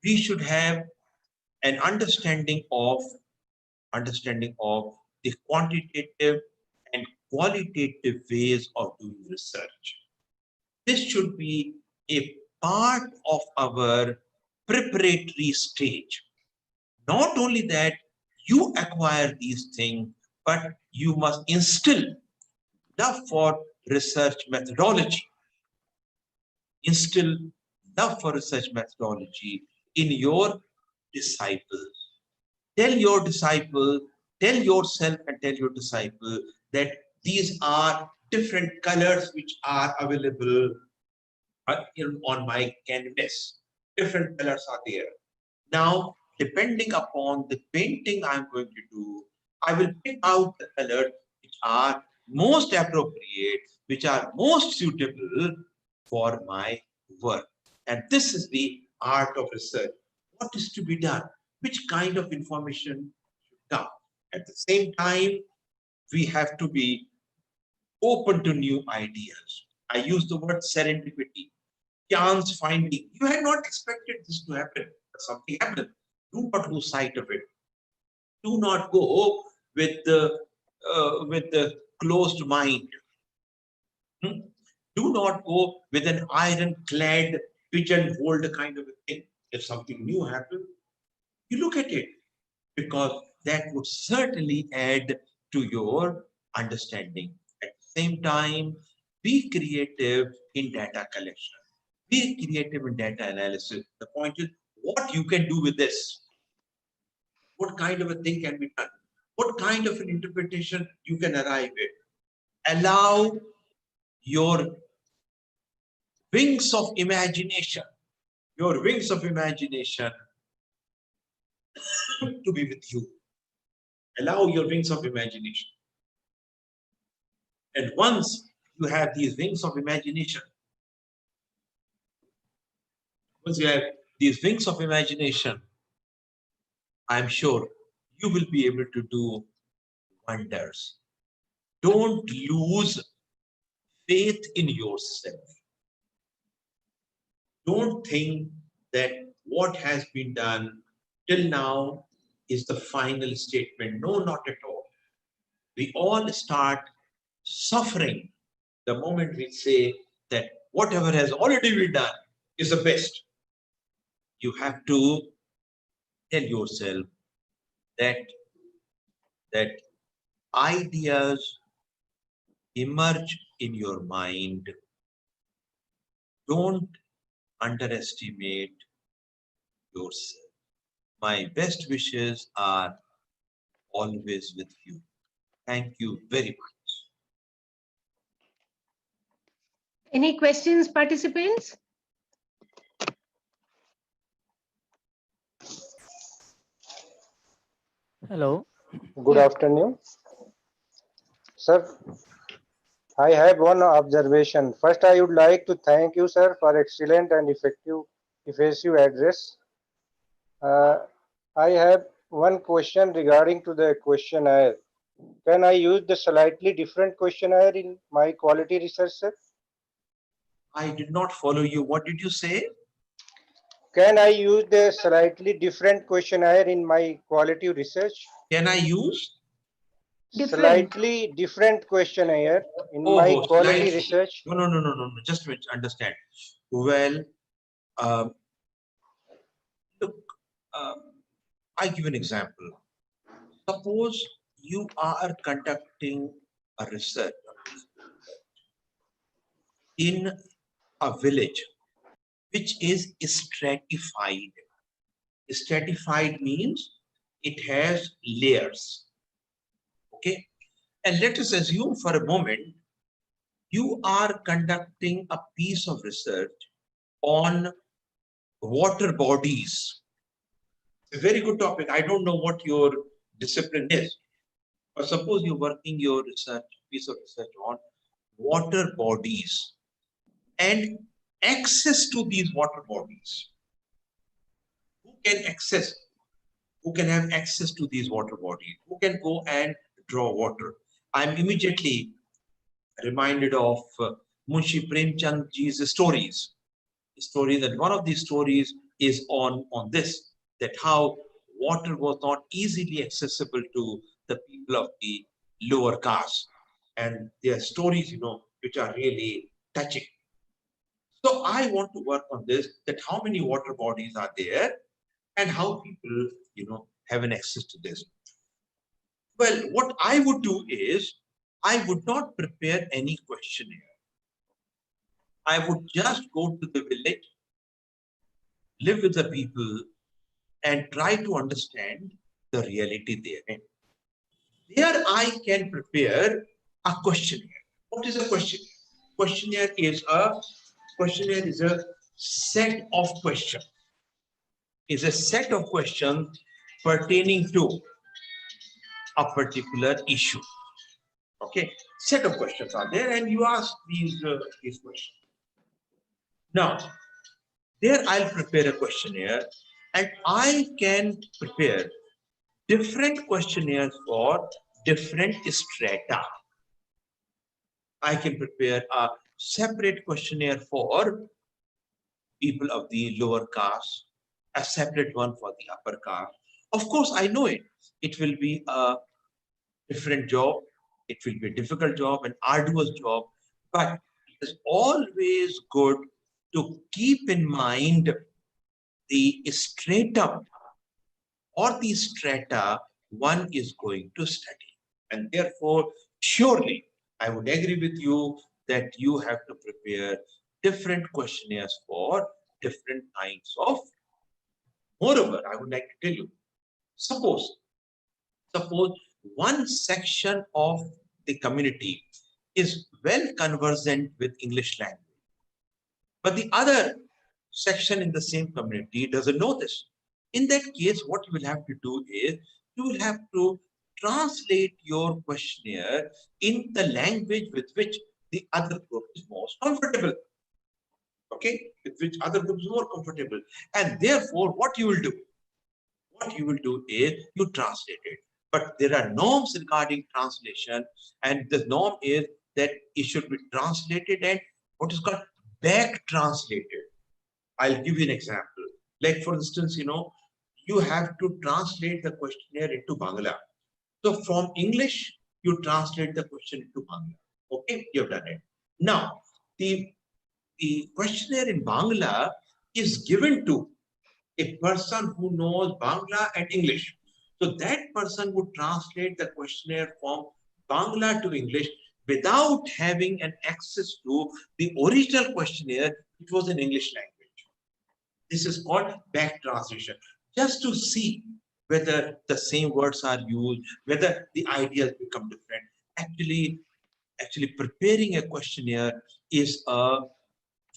We should have an understanding of the quantitative and qualitative ways of doing research. This should be a part of our preparatory stage. Not only that, you acquire these things, but you must instill love for research methodology. Instill love for research methodology in your disciples. Tell your disciple, tell yourself and tell your disciple that these are different colors which are available on my canvas. Different colors are there. Now, depending upon the painting I'm going to do, I will pick out the colors which are most appropriate, which are most suitable for my work. And this is the art of research. What is to be done? Which kind of information should come? At the same time, we have to be open to new ideas. I use the word serendipity, chance finding. You had not expected this to happen, but something happened. Do not lose sight of it. Do not go with the closed mind. Do not go with an ironclad, pigeonholed kind of a thing. If something new happens, you look at it, because that would certainly add to your understanding. At the same time, be creative in data collection. Be creative in data analysis. The point is, what you can do with this. What kind of a thing can be done? What kind of an interpretation you can arrive at? Allow your wings of imagination, to be with you. Allow your wings of imagination. And once you have these wings of imagination, I'm sure you will be able to do wonders. Don't lose faith in yourself. Don't think that what has been done till now is the final statement. No, not at all. We all start suffering the moment we say that whatever has already been done is the best. You have to tell yourself that ideas emerge in your mind. Don't underestimate yourself. My best wishes are always with you. Thank you very much. Any questions, participants? Hello. Good afternoon. Sir, I have one observation. First, I would like to thank you, sir, for excellent and effective address. I have one question regarding to the questionnaire. Can I use the slightly different questionnaire in my quality research, sir? I did not follow you. What did you say? Can I use the slightly different questionnaire in my quality research? Can I use? Different. Slightly different questionnaire in my Oh, quality slightly. research. No. Just to understand. Well, look, I give an example. Suppose you are conducting a research in a village which is stratified. Stratified means it has layers. Okay. And let us assume for a moment you are conducting a piece of research on water bodies. It's a very good topic. I don't know what your discipline is, but suppose you're working your piece of research on water bodies and access to these water bodies. Who can have access to these water bodies? Who can go and draw water? I'm immediately reminded of Munshi Premchand ji's stories. Story that one of these stories is on this, that how water was not easily accessible to the people of the lower caste, and their stories, which are really touching. So I want to work on this, that how many water bodies are there and how people, have an access to this. Well, what I would do is I would not prepare any questionnaire. I would just go to the village, live with the people, and try to understand the reality there. There I can prepare a questionnaire. What is a questionnaire? Questionnaire is a set of questions. Is a set of questions pertaining to a particular issue. Okay, set of questions are there, and you ask these questions. Now, there I'll prepare a questionnaire, and I can prepare different questionnaires for different strata. I can prepare a separate questionnaire for people of the lower caste, a separate one for the upper caste. Of course, I know it. It will be a different job. It will be a difficult job, an arduous job, but it is always good to keep in mind the stratum or the strata one is going to study. And therefore, surely, I would agree with you that you have to prepare different questionnaires for different kinds of. Moreover, I would like to tell you, suppose one section of the community is well conversant with English language, but the other section in the same community doesn't know this. In that case, what you will have to do is you will have to translate your questionnaire in the language with which the other group is most comfortable. Okay, with which other group is more comfortable. And therefore, what you will do is you translate it. But there are norms regarding translation, and the norm is that it should be translated and what is called back translated. I'll give you an example. Like for instance, you have to translate the questionnaire into Bangla. So from English, you translate the question into Bangla. Okay, you've done it. Now, the questionnaire in Bangla is given to a person who knows Bangla and English. So that person would translate the questionnaire from Bangla to English without having an access to the original questionnaire, which was in English language. This is called back translation, just to see whether the same words are used, whether the ideas become different. Actually preparing a questionnaire is a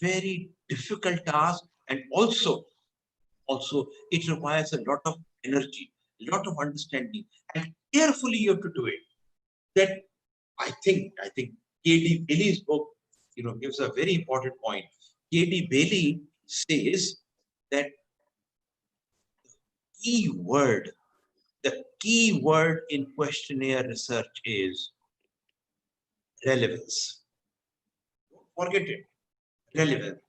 very difficult task, and also it requires a lot of energy, a lot of understanding, and carefully you have to do it. That I think K.D. Bailey's book, gives a very important point. K.D. Bailey says that the key word in questionnaire research is relevance. Don't forget it. Relevance.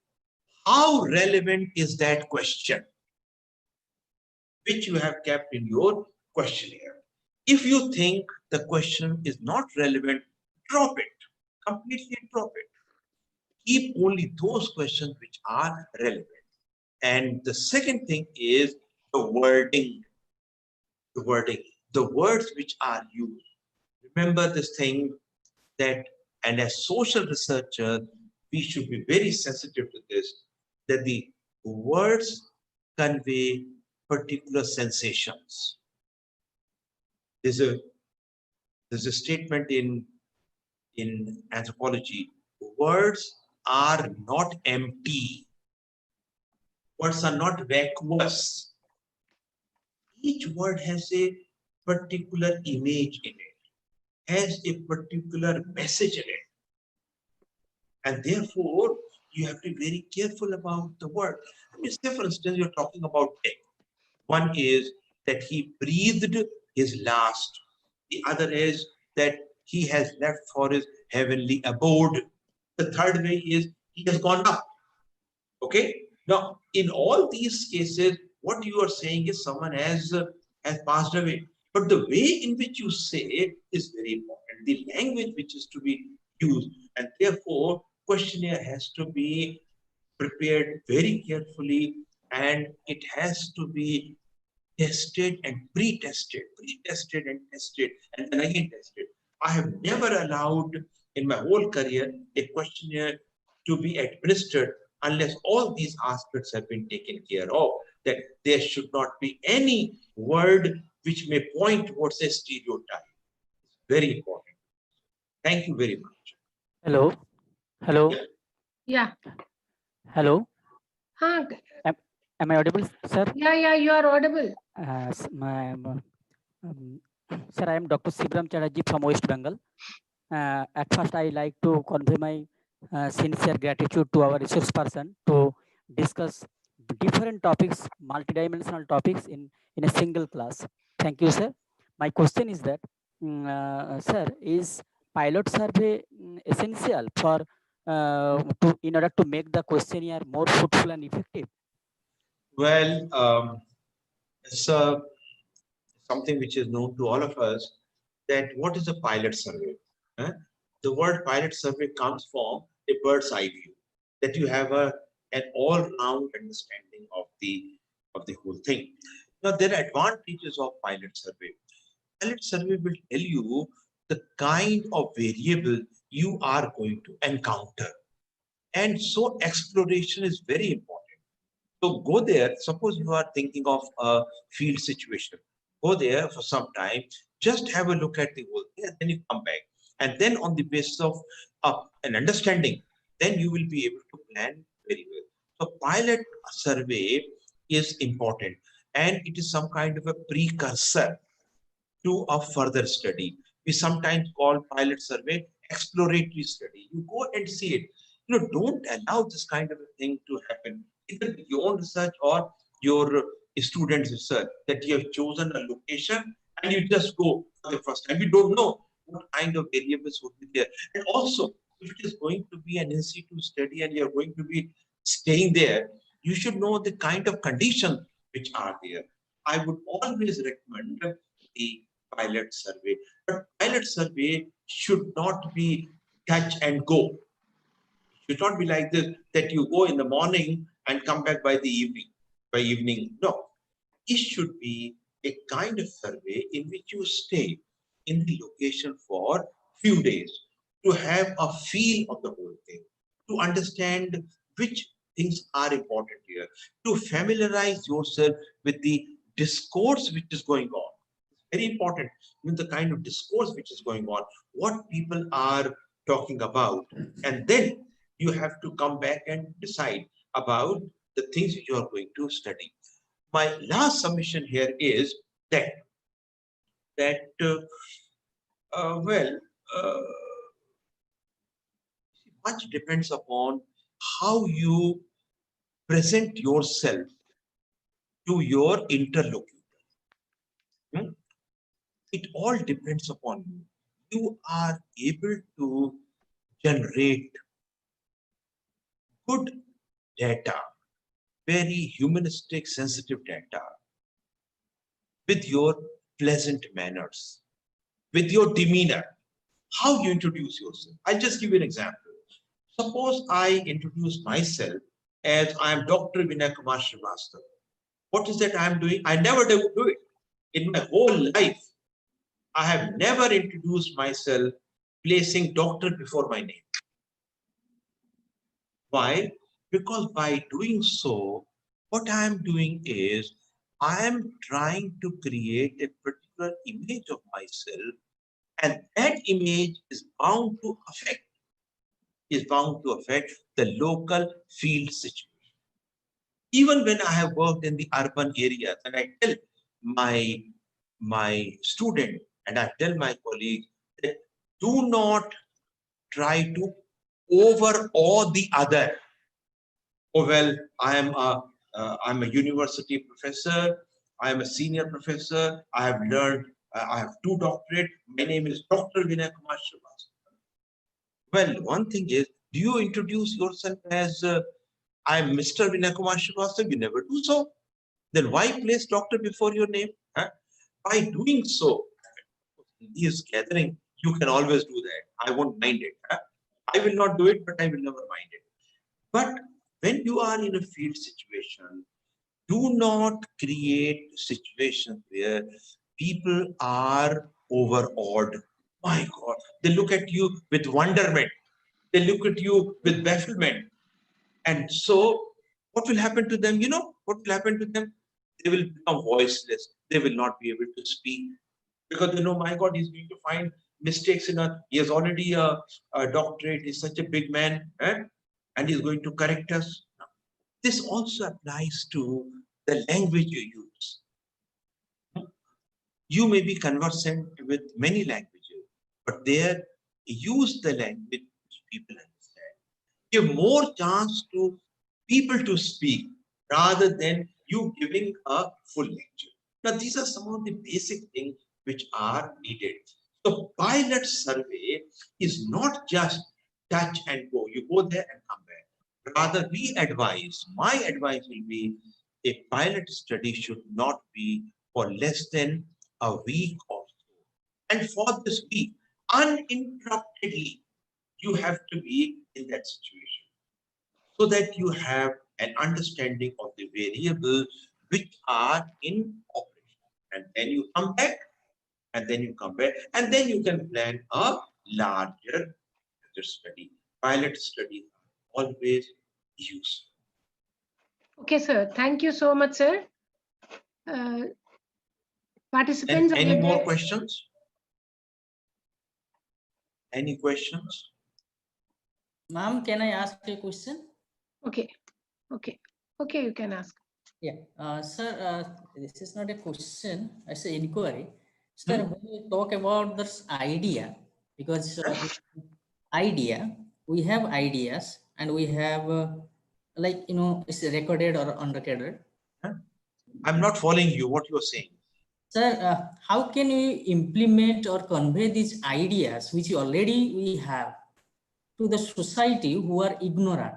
how relevant is that question which you have kept in your questionnaire? If you think the question is not relevant, drop it, completely drop it. Keep only those questions which are relevant. And the second thing is the wording. The wording, the words which are used. Remember this thing that, and as social researchers, we should be very sensitive to this, that the words convey particular sensations. There's a statement in anthropology, words are not empty. Words are not vacuous. Each word has a particular image in it, has a particular message in it. And therefore, you have to be very careful about the word. I mean, say, for instance, you're talking about death. One is that he breathed his last. The other is that he has left for his heavenly abode. The third way is he has gone up. Okay? Now, in all these cases, what you are saying is someone has passed away. But the way in which you say it is very important. The language which is to be used. And therefore, questionnaire has to be prepared very carefully, and it has to be tested and pre-tested and tested, and then again tested. I have never allowed in my whole career a questionnaire to be administered unless all these aspects have been taken care of, that there should not be any word which may point towards a stereotype. Very important. Thank you very much. Hello. Hello. Yeah. Hello. Huh. Am I audible, sir? Yeah, you are audible. Sir, I am Dr. Sibram Chatterjee from West Bengal. At first, I like to convey my sincere gratitude to our resource person to discuss different topics, multidimensional topics in a single class. Thank you, sir. My question is that, sir, is pilot survey essential for in order to make the questionnaire more fruitful and effective? Well, it's something which is known to all of us, that what is a pilot survey? The word pilot survey comes from a bird's eye view, that you have an all-round understanding of the whole thing. Now, there are advantages of pilot survey. Pilot survey will tell you the kind of variable you are going to encounter. And so exploration is very important. So go there, suppose you are thinking of a field situation. Go there for some time, just have a look at the whole thing, and then you come back. And then on the basis of an understanding, then you will be able to plan very well. So pilot survey is important, and it is some kind of a precursor to a further study. We sometimes call pilot survey exploratory study. You go and see it. Don't allow this kind of a thing to happen, either with your own research or your students' research, that you have chosen a location and you just go for the first time. You don't know what kind of variables would be there. And also, if it is going to be an in situ study and you're going to be staying there, you should know the kind of conditions which are there. I would always recommend the pilot survey. But pilot survey should not be touch and go. It should not be like this, that you go in the morning and come back by the evening. No. It should be a kind of survey in which you stay in the location for few days to have a feel of the whole thing, to understand which things are important here, to familiarize yourself with the discourse which is going on. Very important, with the kind of discourse which is going on, what people are talking about, and then you have to come back and decide about the things you are going to study. My last submission here is that much depends upon how you present yourself to your interlocutor. It all depends upon you. You are able to generate good data, very humanistic, sensitive data, with your pleasant manners, with your demeanor, how you introduce yourself. I'll just give you an example. Suppose I introduce myself as I am Dr. Vinay Kumar Srivastava. What is that I am doing? I never do it. In my whole life, I have never introduced myself placing doctor before my name. Why? Because by doing so, what I am doing is I am trying to create a particular image of myself, and that image is bound to affect the local field situation. Even when I have worked in the urban areas, and I tell my student and I tell my colleagues that do not try to overawe the other. Oh well, I'm a university professor. I am a senior professor. I have learned. I have 2 doctorates. My name is Dr. Vinay Kumar Srivastava. Well, one thing is, do you introduce yourself as I'm Mr. Vinay Kumar Srivastava? You never do so. Then why place doctor before your name? Huh? By doing so, in this gathering, you can always do that. I won't mind it. Huh? I will not do it, but I will never mind it. But when you are in a field situation, do not create situations where people are overawed. My God, they look at you with wonderment. They look at you with bafflement. And so what will happen to them? You know, what will happen to them? They will become voiceless. They will not be able to speak because they know, my God, he's going to find mistakes he has already a doctorate. He's such a big man, and he's going to correct us. This also applies to the language you use. You may be conversant with many languages, but there use the language which people understand. Give more chance to people to speak rather than you giving a full lecture. Now, these are some of the basic things which are needed. So, pilot survey is not just touch and go. You go there and come back. Rather, my advice will be a pilot study should not be for less than a week or so. And for this week, uninterruptedly, you have to be in that situation so that you have an understanding of the variables which are in operation. And then you come back, and then you come back, and then you can plan a larger study. Pilot studies are always useful. Okay, sir. Thank you so much, sir. Participants, Any more questions? Any questions? Ma'am, can I ask a question? Okay, you can ask. Yeah, sir, this is not a question, it's an inquiry. Sir, when we talk about this idea, because idea, we have ideas and we have like, it's recorded or unrecorded. I'm not following you, what you're saying. Sir, how can we implement or convey these ideas which already we have to the society who are ignorant?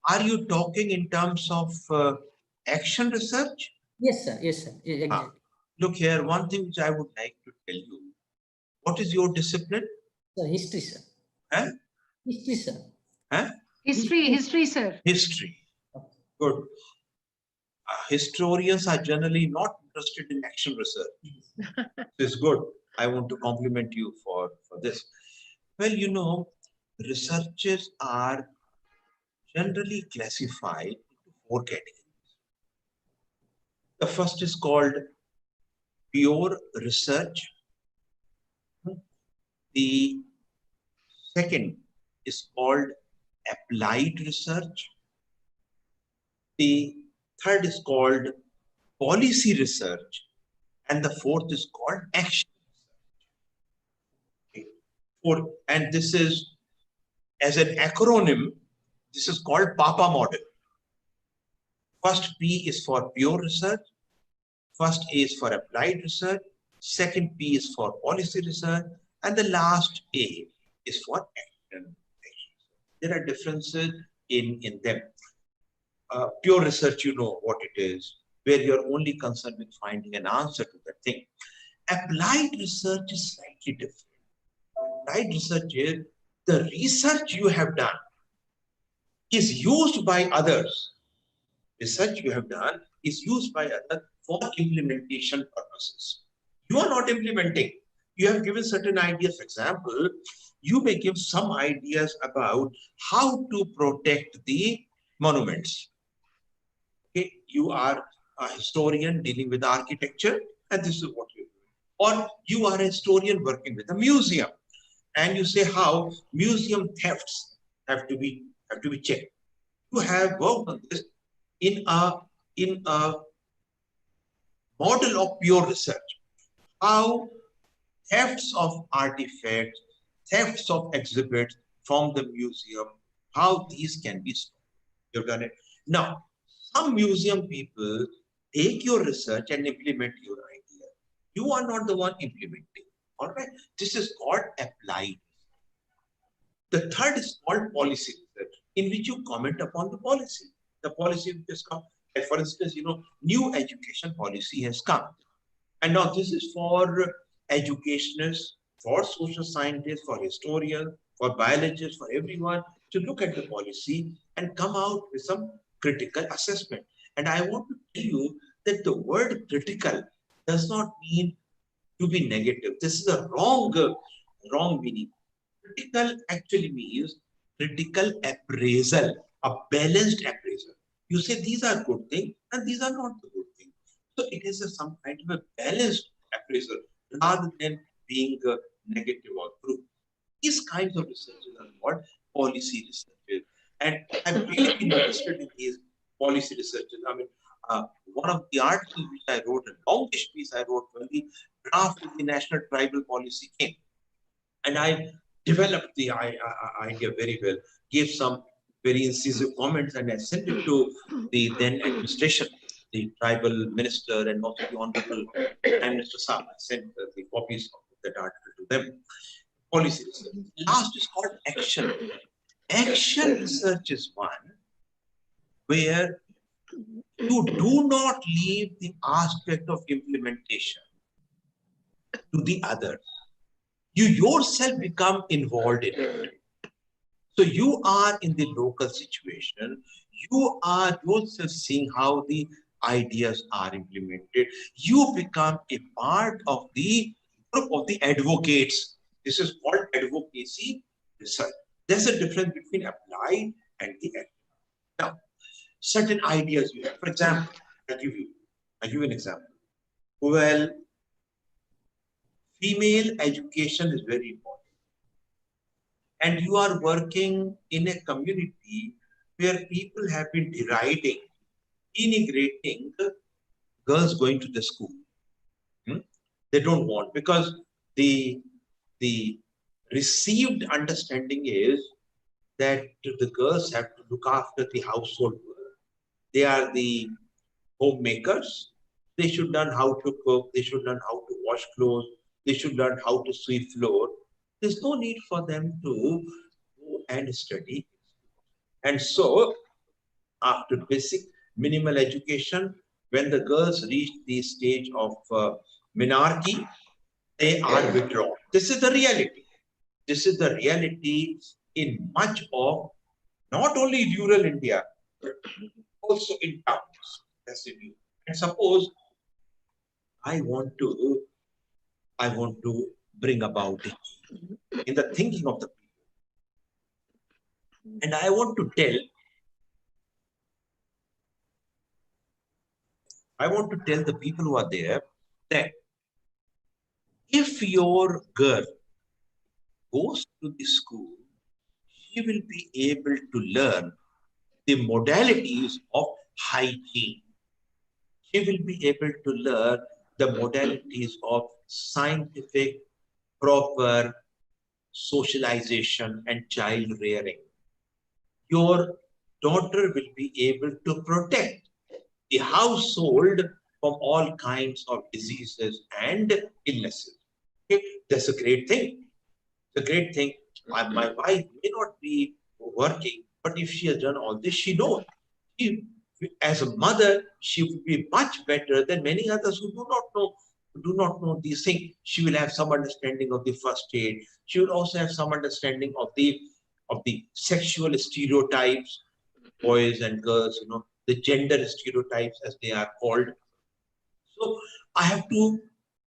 Are you talking in terms of action research? Yes, sir. Yes, sir. Exactly. Look here, one thing which I would like to tell you. What is your discipline? Sir, history, sir. Huh? History, sir. Huh? History, sir. History. Good. Historians are generally not interested in action research. This is good. I want to compliment you for this. Well, researchers are generally classified into 4 categories. The first is called pure research. The second is called applied research. The third is called policy research. And the fourth is called action research. Okay. And this is, as an acronym, this is called PAPA model. First P is for pure research. First A is for applied research. Second P is for policy research. And the last A is for action. There are differences in them. Pure research, you know what it is, where you're only concerned with finding an answer to that thing. Applied research is slightly different. Applied research is the research you have done is used by others. Research you have done is used by others for implementation purposes. You are not implementing. You have given certain ideas. For example, you may give some ideas about how to protect the monuments. Okay, you are a historian dealing with architecture, and this is what you do. Or you are a historian working with a museum, and you say how museum thefts have to be checked. You have worked on this in a model of pure research. How thefts of artifacts, thefts of exhibits from the museum, how these can be stopped. You've done it. Now, some museum people take your research and implement your idea. You are not the one implementing. All right. This is called applied. The third is called policy research, in which you comment upon the policy. The policy has come. Like for instance, you know, new education policy has come. And now this is for educationists, for social scientists, for historians, for biologists, for everyone to look at the policy and come out with some critical assessment. And I want to tell you that the word critical does not mean to be negative. This is a wrong meaning. Critical actually means critical appraisal, a balanced appraisal. You say these are good things and these are not the good things. So it is some kind of a balanced appraisal rather than being negative or true. These kinds of researches are called policy researches. And I've really been interested in these policy researches. I mean, one of the articles which I wrote, a longish piece I wrote when the draft of the National Tribal Policy came. And I developed the idea very well, gave some very incisive comments, and I sent it to the then administration, the tribal minister, and also the Honorable Prime Minister Saab. I sent the copies of that article to them. Policy research. Last is called action. Action research is one where you do not leave the aspect of implementation to the others. You yourself become involved in it. So you are in the local situation. You are yourself seeing how the ideas are implemented. You become a part of the group of the advocates. This is called advocacy research. There's a difference between applied and the applied. Now, certain ideas you have. For example, I give you an example. Well, female education is very important. And you are working in a community where people have been deriding, denigrating girls going to the school. They don't want, because the received understanding is that the girls have to look after the household work. They are the homemakers. They should learn how to cook. They should learn how to wash clothes. They should learn how to sweep floor. There's no need for them to go and study. And so, after basic minimal education, when the girls reach the stage of menarche, they are withdrawn. This is the reality. This is the reality in much of not only rural India, but also in towns. That's the view. And suppose I want to bring about it in the thinking of the people. And I want to tell the people who are there that if your girl goes to the school, she will be able to learn the modalities of hygiene. She will be able to learn the modalities of scientific, proper socialization and child rearing. Your daughter will be able to protect the household from all kinds of diseases and illnesses. Okay? That's a great thing. It's a great thing. My wife may not be working, But if she has done all this, she knows. She, as a mother, she would be much better than many others who do not know these things. She will have some understanding of the first aid. She will also have some understanding of the sexual stereotypes, boys and girls, the gender stereotypes as they are called. So I have to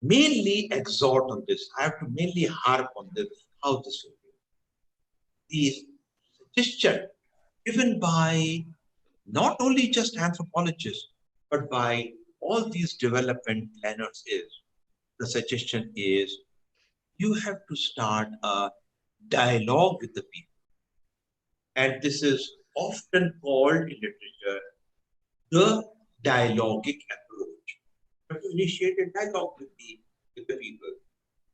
mainly exhort on this. I have to mainly harp on this, how this will be. The suggestion given by not only just anthropologists, but by all these development planners the suggestion is, you have to start a dialogue with the people. And this is often called in literature the dialogic approach. You have to initiate a dialogue with the people.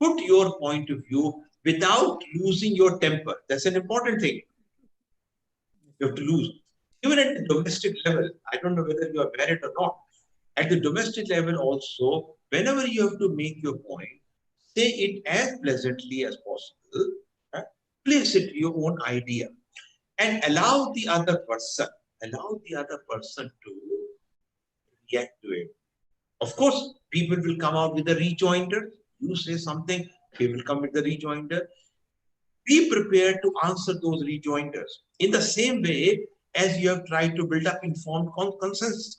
Put your point of view without losing your temper. That's an important thing. You have to lose. Even at the domestic level, I don't know whether you are married or not. At the domestic level also, whenever you have to make your point, say it as pleasantly as possible, place it your own idea, and allow the other person to react to it. Of course, people will come out with a rejoinder. You say something, they will come with the rejoinder. Be prepared to answer those rejoinders in the same way as you have tried to build up informed consensus.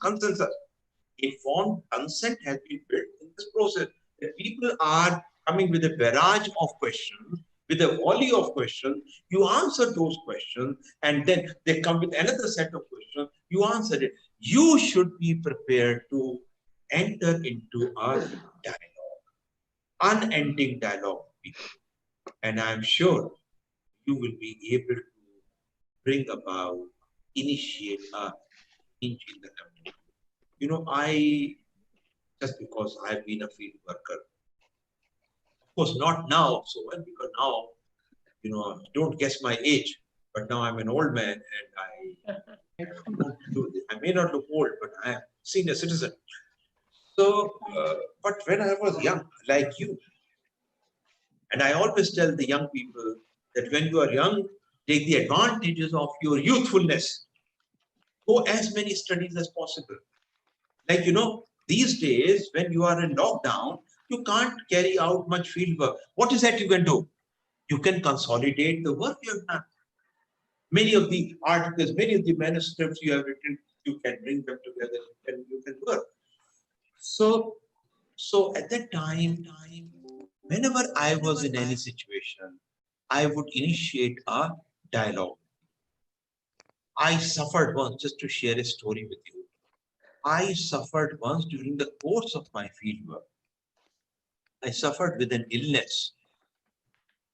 Informed consent has been built in this process. That people are coming with a barrage of questions, with a volley of questions. You answer those questions, and then they come with another set of questions. You answer it. You should be prepared to enter into a dialogue, unending dialogue. And I'm sure you will be able to bring about, initiate a change in the community. Just because I've been a field worker, of course, not now so well, because now, don't guess my age, but now I'm an old man and I may not look old, but I am a senior citizen. So, but when I was young, like you, and I always tell the young people that when you are young, take the advantages of your youthfulness. Go as many studies as possible. Like, these days, when you are in lockdown, you can't carry out much field work. What is that you can do? You can consolidate the work you have done. Many of the articles, many of the manuscripts you have written, you can bring them together and you can work. So at that time, whenever I was in any situation, I would initiate a dialogue. I suffered once, just to share a story with you. I suffered once during the course of my fieldwork. I suffered with an illness,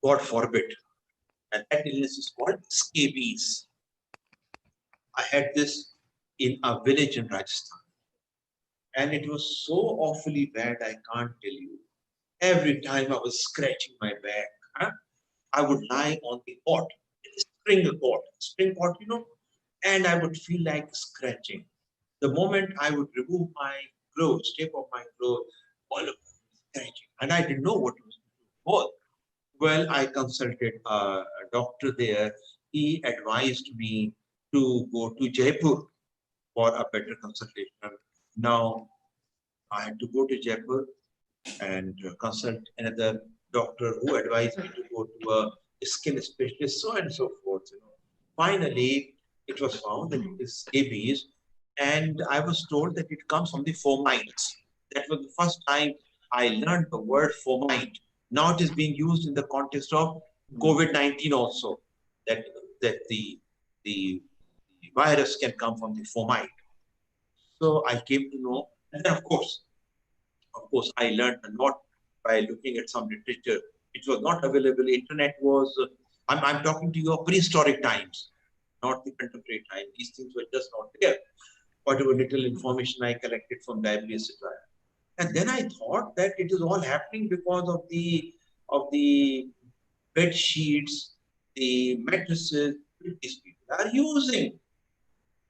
God forbid, and that illness is called scabies. I had this in a village in Rajasthan, and it was so awfully bad, I can't tell you. Every time I was scratching my back, I would lie on the cot, spring cot, and I would feel like scratching. The moment I would remove my clothes, take off my clothes, all of them scratching. And I didn't know what it was. Well, I consulted a doctor there. He advised me to go to Jaipur for a better consultation. Now, I had to go to Jaipur and consult another doctor who advised me to go to a skin specialist, so on and so forth. Finally, it was found that it is scabies, and I was told that it comes from the fomites. That was the first time I learned the word fomite. Now it is being used in the context of COVID-19 also, that the virus can come from the fomite. So I came to know, and then of course, I learned a lot by looking at some literature. It was not available. Internet was, I'm talking to you of prehistoric times, not the contemporary time. These things were just not there. Whatever little information I collected from libraries, etc. And then I thought that it is all happening because of the bed sheets, the mattresses these people are using.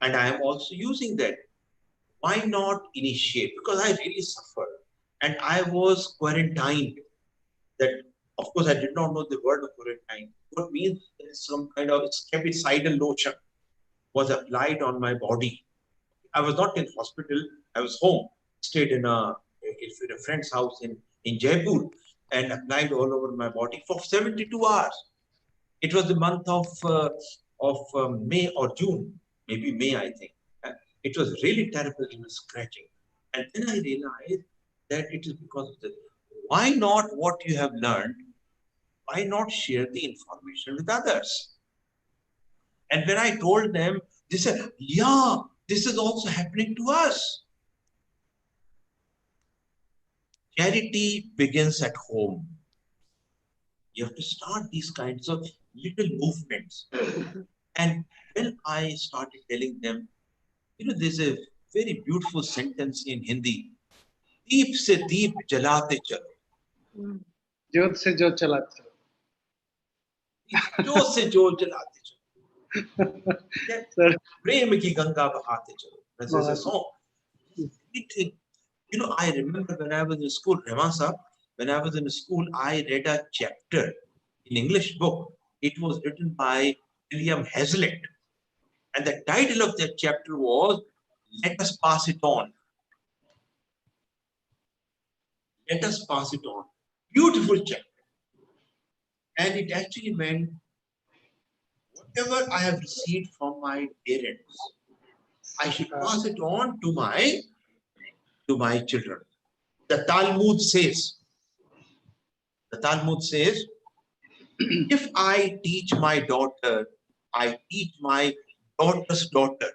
And I am also using that. Why not initiate? Because I really suffered. And I was quarantined. That, of course, I did not know the word of quarantine. What means there is some kind of scabicidal lotion. was applied on my body. I was not in hospital. I was home, stayed in a friend's house in Jaipur, and applied all over my body for 72 hours. It was the month of May or June, maybe May, I think. It was really terrible, scratching. And then I realized that it is because of this. Why not what you have learned? Why not share the information with others? And when I told them, they said, yeah, this is also happening to us. Charity begins at home. You have to start these kinds of little movements. And when I started telling them, there's a very beautiful sentence in Hindi. Deep se deep jalate chalo. Jyot se jyot chalate chalo. Jyot se jyot jalate chalo. Prem ki ganga bahate chalo. That's a song. I remember when I was in school, Rahman Sahab, when I was in school, I read a chapter in English book. It was written by William Hazlitt. And the title of that chapter was, Let Us Pass It On. Let us pass it on. Beautiful chapter. And it actually meant, whatever I have received from my parents, I should pass it on to my children. The Talmud says, if I teach my daughter, I teach my daughter's daughter.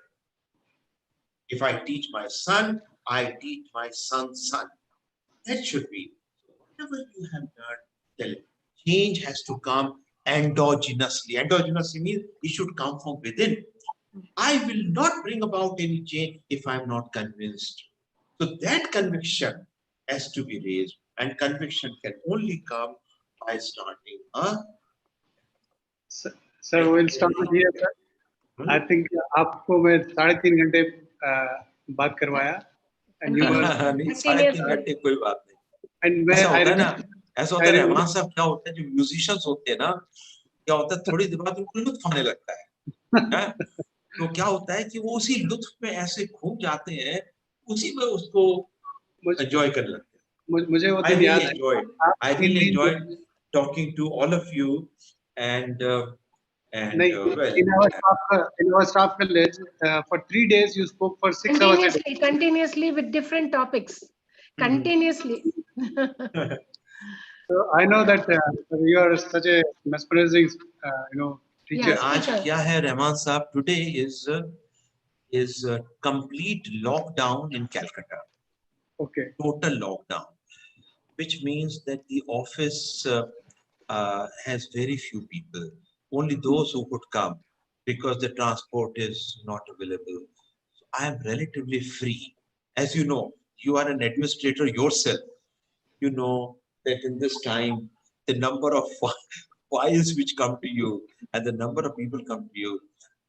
If I teach my son, I teach my son's son. That should be. Whatever you have done, change has to come endogenously. Endogenously means it should come from within. I will not bring about any change if I'm not convinced. So that conviction has to be raised, and conviction can only come by starting a. Sir, we'll start with here, sir. I think आपको मैं 3.5 घंटे बात करवाया, and you were. नहीं 3.5 घंटे कोई बात नहीं. And ऐसा होता है ना, ऐसा होता है रहमान साहब, क्या होता है जो म्यूजिशियंस होते हैं ना, क्या होता है थोड़ी देर बाद उनको लुत्फ आने लगता है. तो क्या होता है कि वो उसी लुत्फ में ऐसे खो जाते हैं, उसी में उसको एंजॉय करने लगते हैं. मुझे वो दिन याद है. I really enjoyed talking to all of you, and in our staff college, for 3 days you spoke for 6 hours. Continuously with different topics. Continuously. So I know that you are such a mesmerizing, teacher. Yes, आज क्या है रहमान साहब? Today is a complete lockdown in Calcutta. Okay. Total lockdown, which means that the office has very few people. Only those who could come, because the transport is not available. So I am relatively free. As you know, you are an administrator yourself. You know that in this time, the number of files which come to you and the number of people come to you,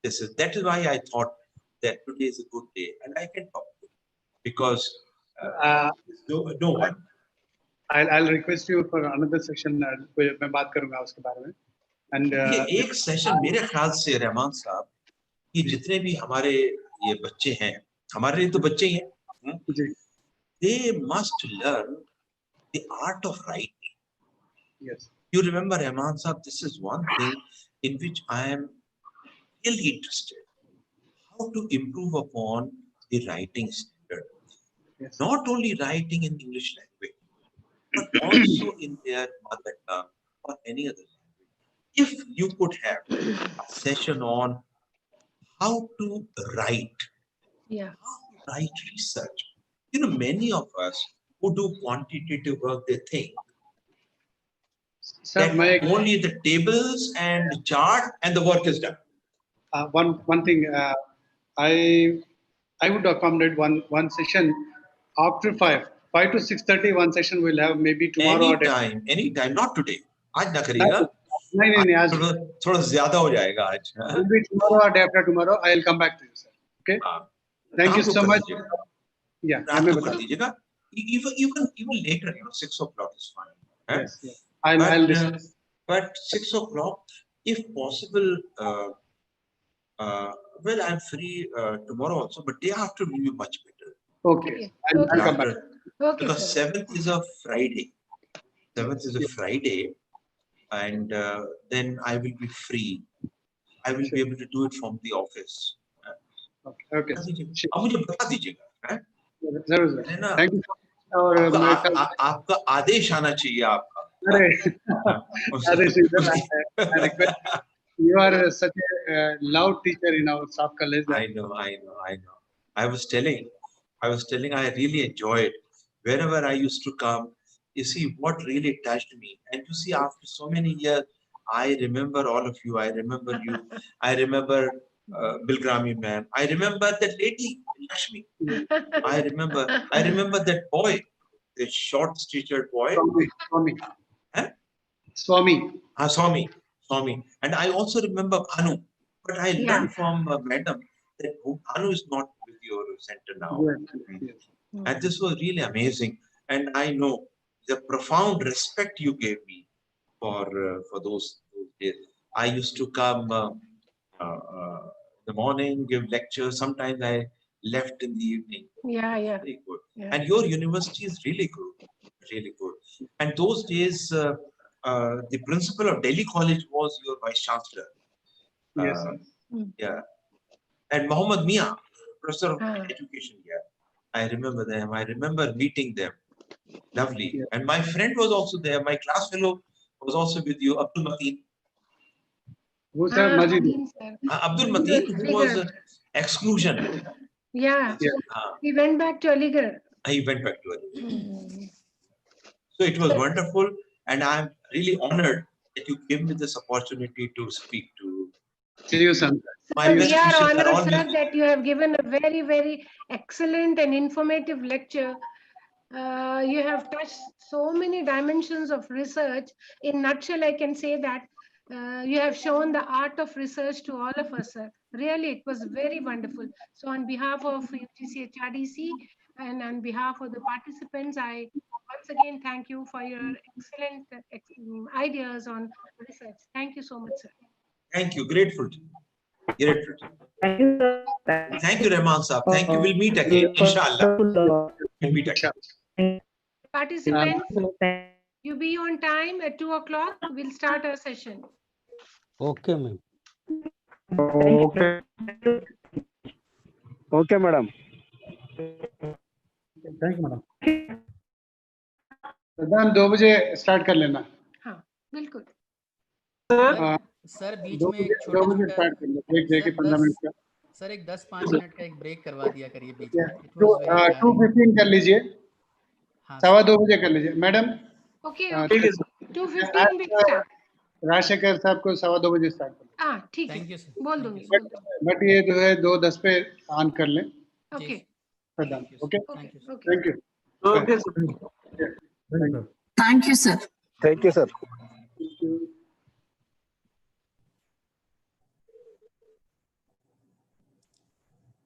that is why I thought that today is a good day and I can talk to you, because no one. I'll request you for another section. मैं बात करूँगा उसके बारे में. And ये एक session मेरे ख्याल से रहमान साहब कि जितने भी हमारे ये बच्चे हैं, हमारे लिए तो बच्चे ही हैं, they must learn the art of writing. Yes. You remember, Rahman Sahab, this is one thing in which I am really interested. How to improve upon the writing standard. Yes. Not only writing in English language, but also in their mother tongue or any other language. If you could have a session on how to write, how to write research. Many of us who do quantitative work, they think that only the tables and the chart and the work is done. One thing, I would accommodate one session after 5 to 6:30. One session we'll have maybe tomorrow. Anytime, not today. आज ना करिएगा. नहीं आज थोड़ा ज़्यादा हो जाएगा आज. Maybe tomorrow or day after tomorrow I'll come back to you, sir. Okay. Thank you so much. Yeah. रात को कर दीजिएगा. Even later, 6 o'clock is fine. Yes. I'll discuss. But 6 o'clock, if possible, Well, I'm free tomorrow also, but day after will be much better. Okay. I'll come back. Okay, Because sir. 7th is a Friday. 7th is a Friday, and then I will be free. I will be able to do it from the office. Okay. अब मुझे बता दीजिएगा, हैं? जरूर है ना? Thank you और मैं कल आपका आदेश आना चाहिए आपका. अरे उससे- अरे I request you are such a loud teacher in our South college. I know. I was telling, I really enjoyed wherever I used to come. You see what really touched me, and you see after so many years, I remember all of you. I remember you. I remember Bilgrami ma'am. I remember that lady Lakshmi. I remember that boy, the short-statured boy. Swami. Huh? Swami. Swami. And I also remember Bhanu. But I learned from Madam that Bhanu is not with your center now. Yes. And this was really amazing. And I know the profound respect you gave me for those days. I used to come in the morning, give lectures. Sometimes I left in the evening. Yeah. Very good. Yeah. And your university is really good. Really good. And those days, the principal of Delhi College was your vice chancellor. Yes. Yeah. And Mohammad Mia, professor of education here. I remember them. I remember meeting them. Lovely. Yeah. And my friend was also there. My class fellow was also with you, Abdul Mateen. Who's that? Majid. Abdul Mateen, who was exclusion. Yeah. He went back to Aligarh. He went back to Aligarh. So it was wonderful. And I'm really honored that you gave me this opportunity to speak to. See you, son. We are honored, sir, that you have given a very, very excellent and informative lecture. You have touched so many dimensions of research. In nutshell, I can say that you have shown the art of research to all of us, sir. Really, it was very wonderful. So on behalf of UGC-HRDC and on behalf of the participants, I once again thank you for your excellent ideas on research. Thank you so much, sir. Thank you. Grateful. Thank you, Rahman Saab. Thank you. We'll meet again, inshallah. We'll meet again. Participants, you be on time at 2 o'clock. We'll start our session. Okay, ma'am. Okay, madam. Thank you, madam. Ma'am 2 बजे start कर लेना. हाँ, बिल्कुल. Sir बीच में एक छोटा break देके 15 minute का. सर एक 10-5 मिनट का एक ब्रेक करवा दिया करिए बीच में. 2:15 कर लीजिए. 2:15 बजे कर लीजिए मैडम. ओके 2:15 भी स्टार्ट. राजशेखर साहब को 2:15 बजे स्टार्ट कर. हाँ ठीक है, बोल दूंगी. बट ये जो है 2:10 पे ऑन कर लें. Okay. Okay. Thank you. Okay. Thank you. Thank you, sir. Thank you, sir. Thank you.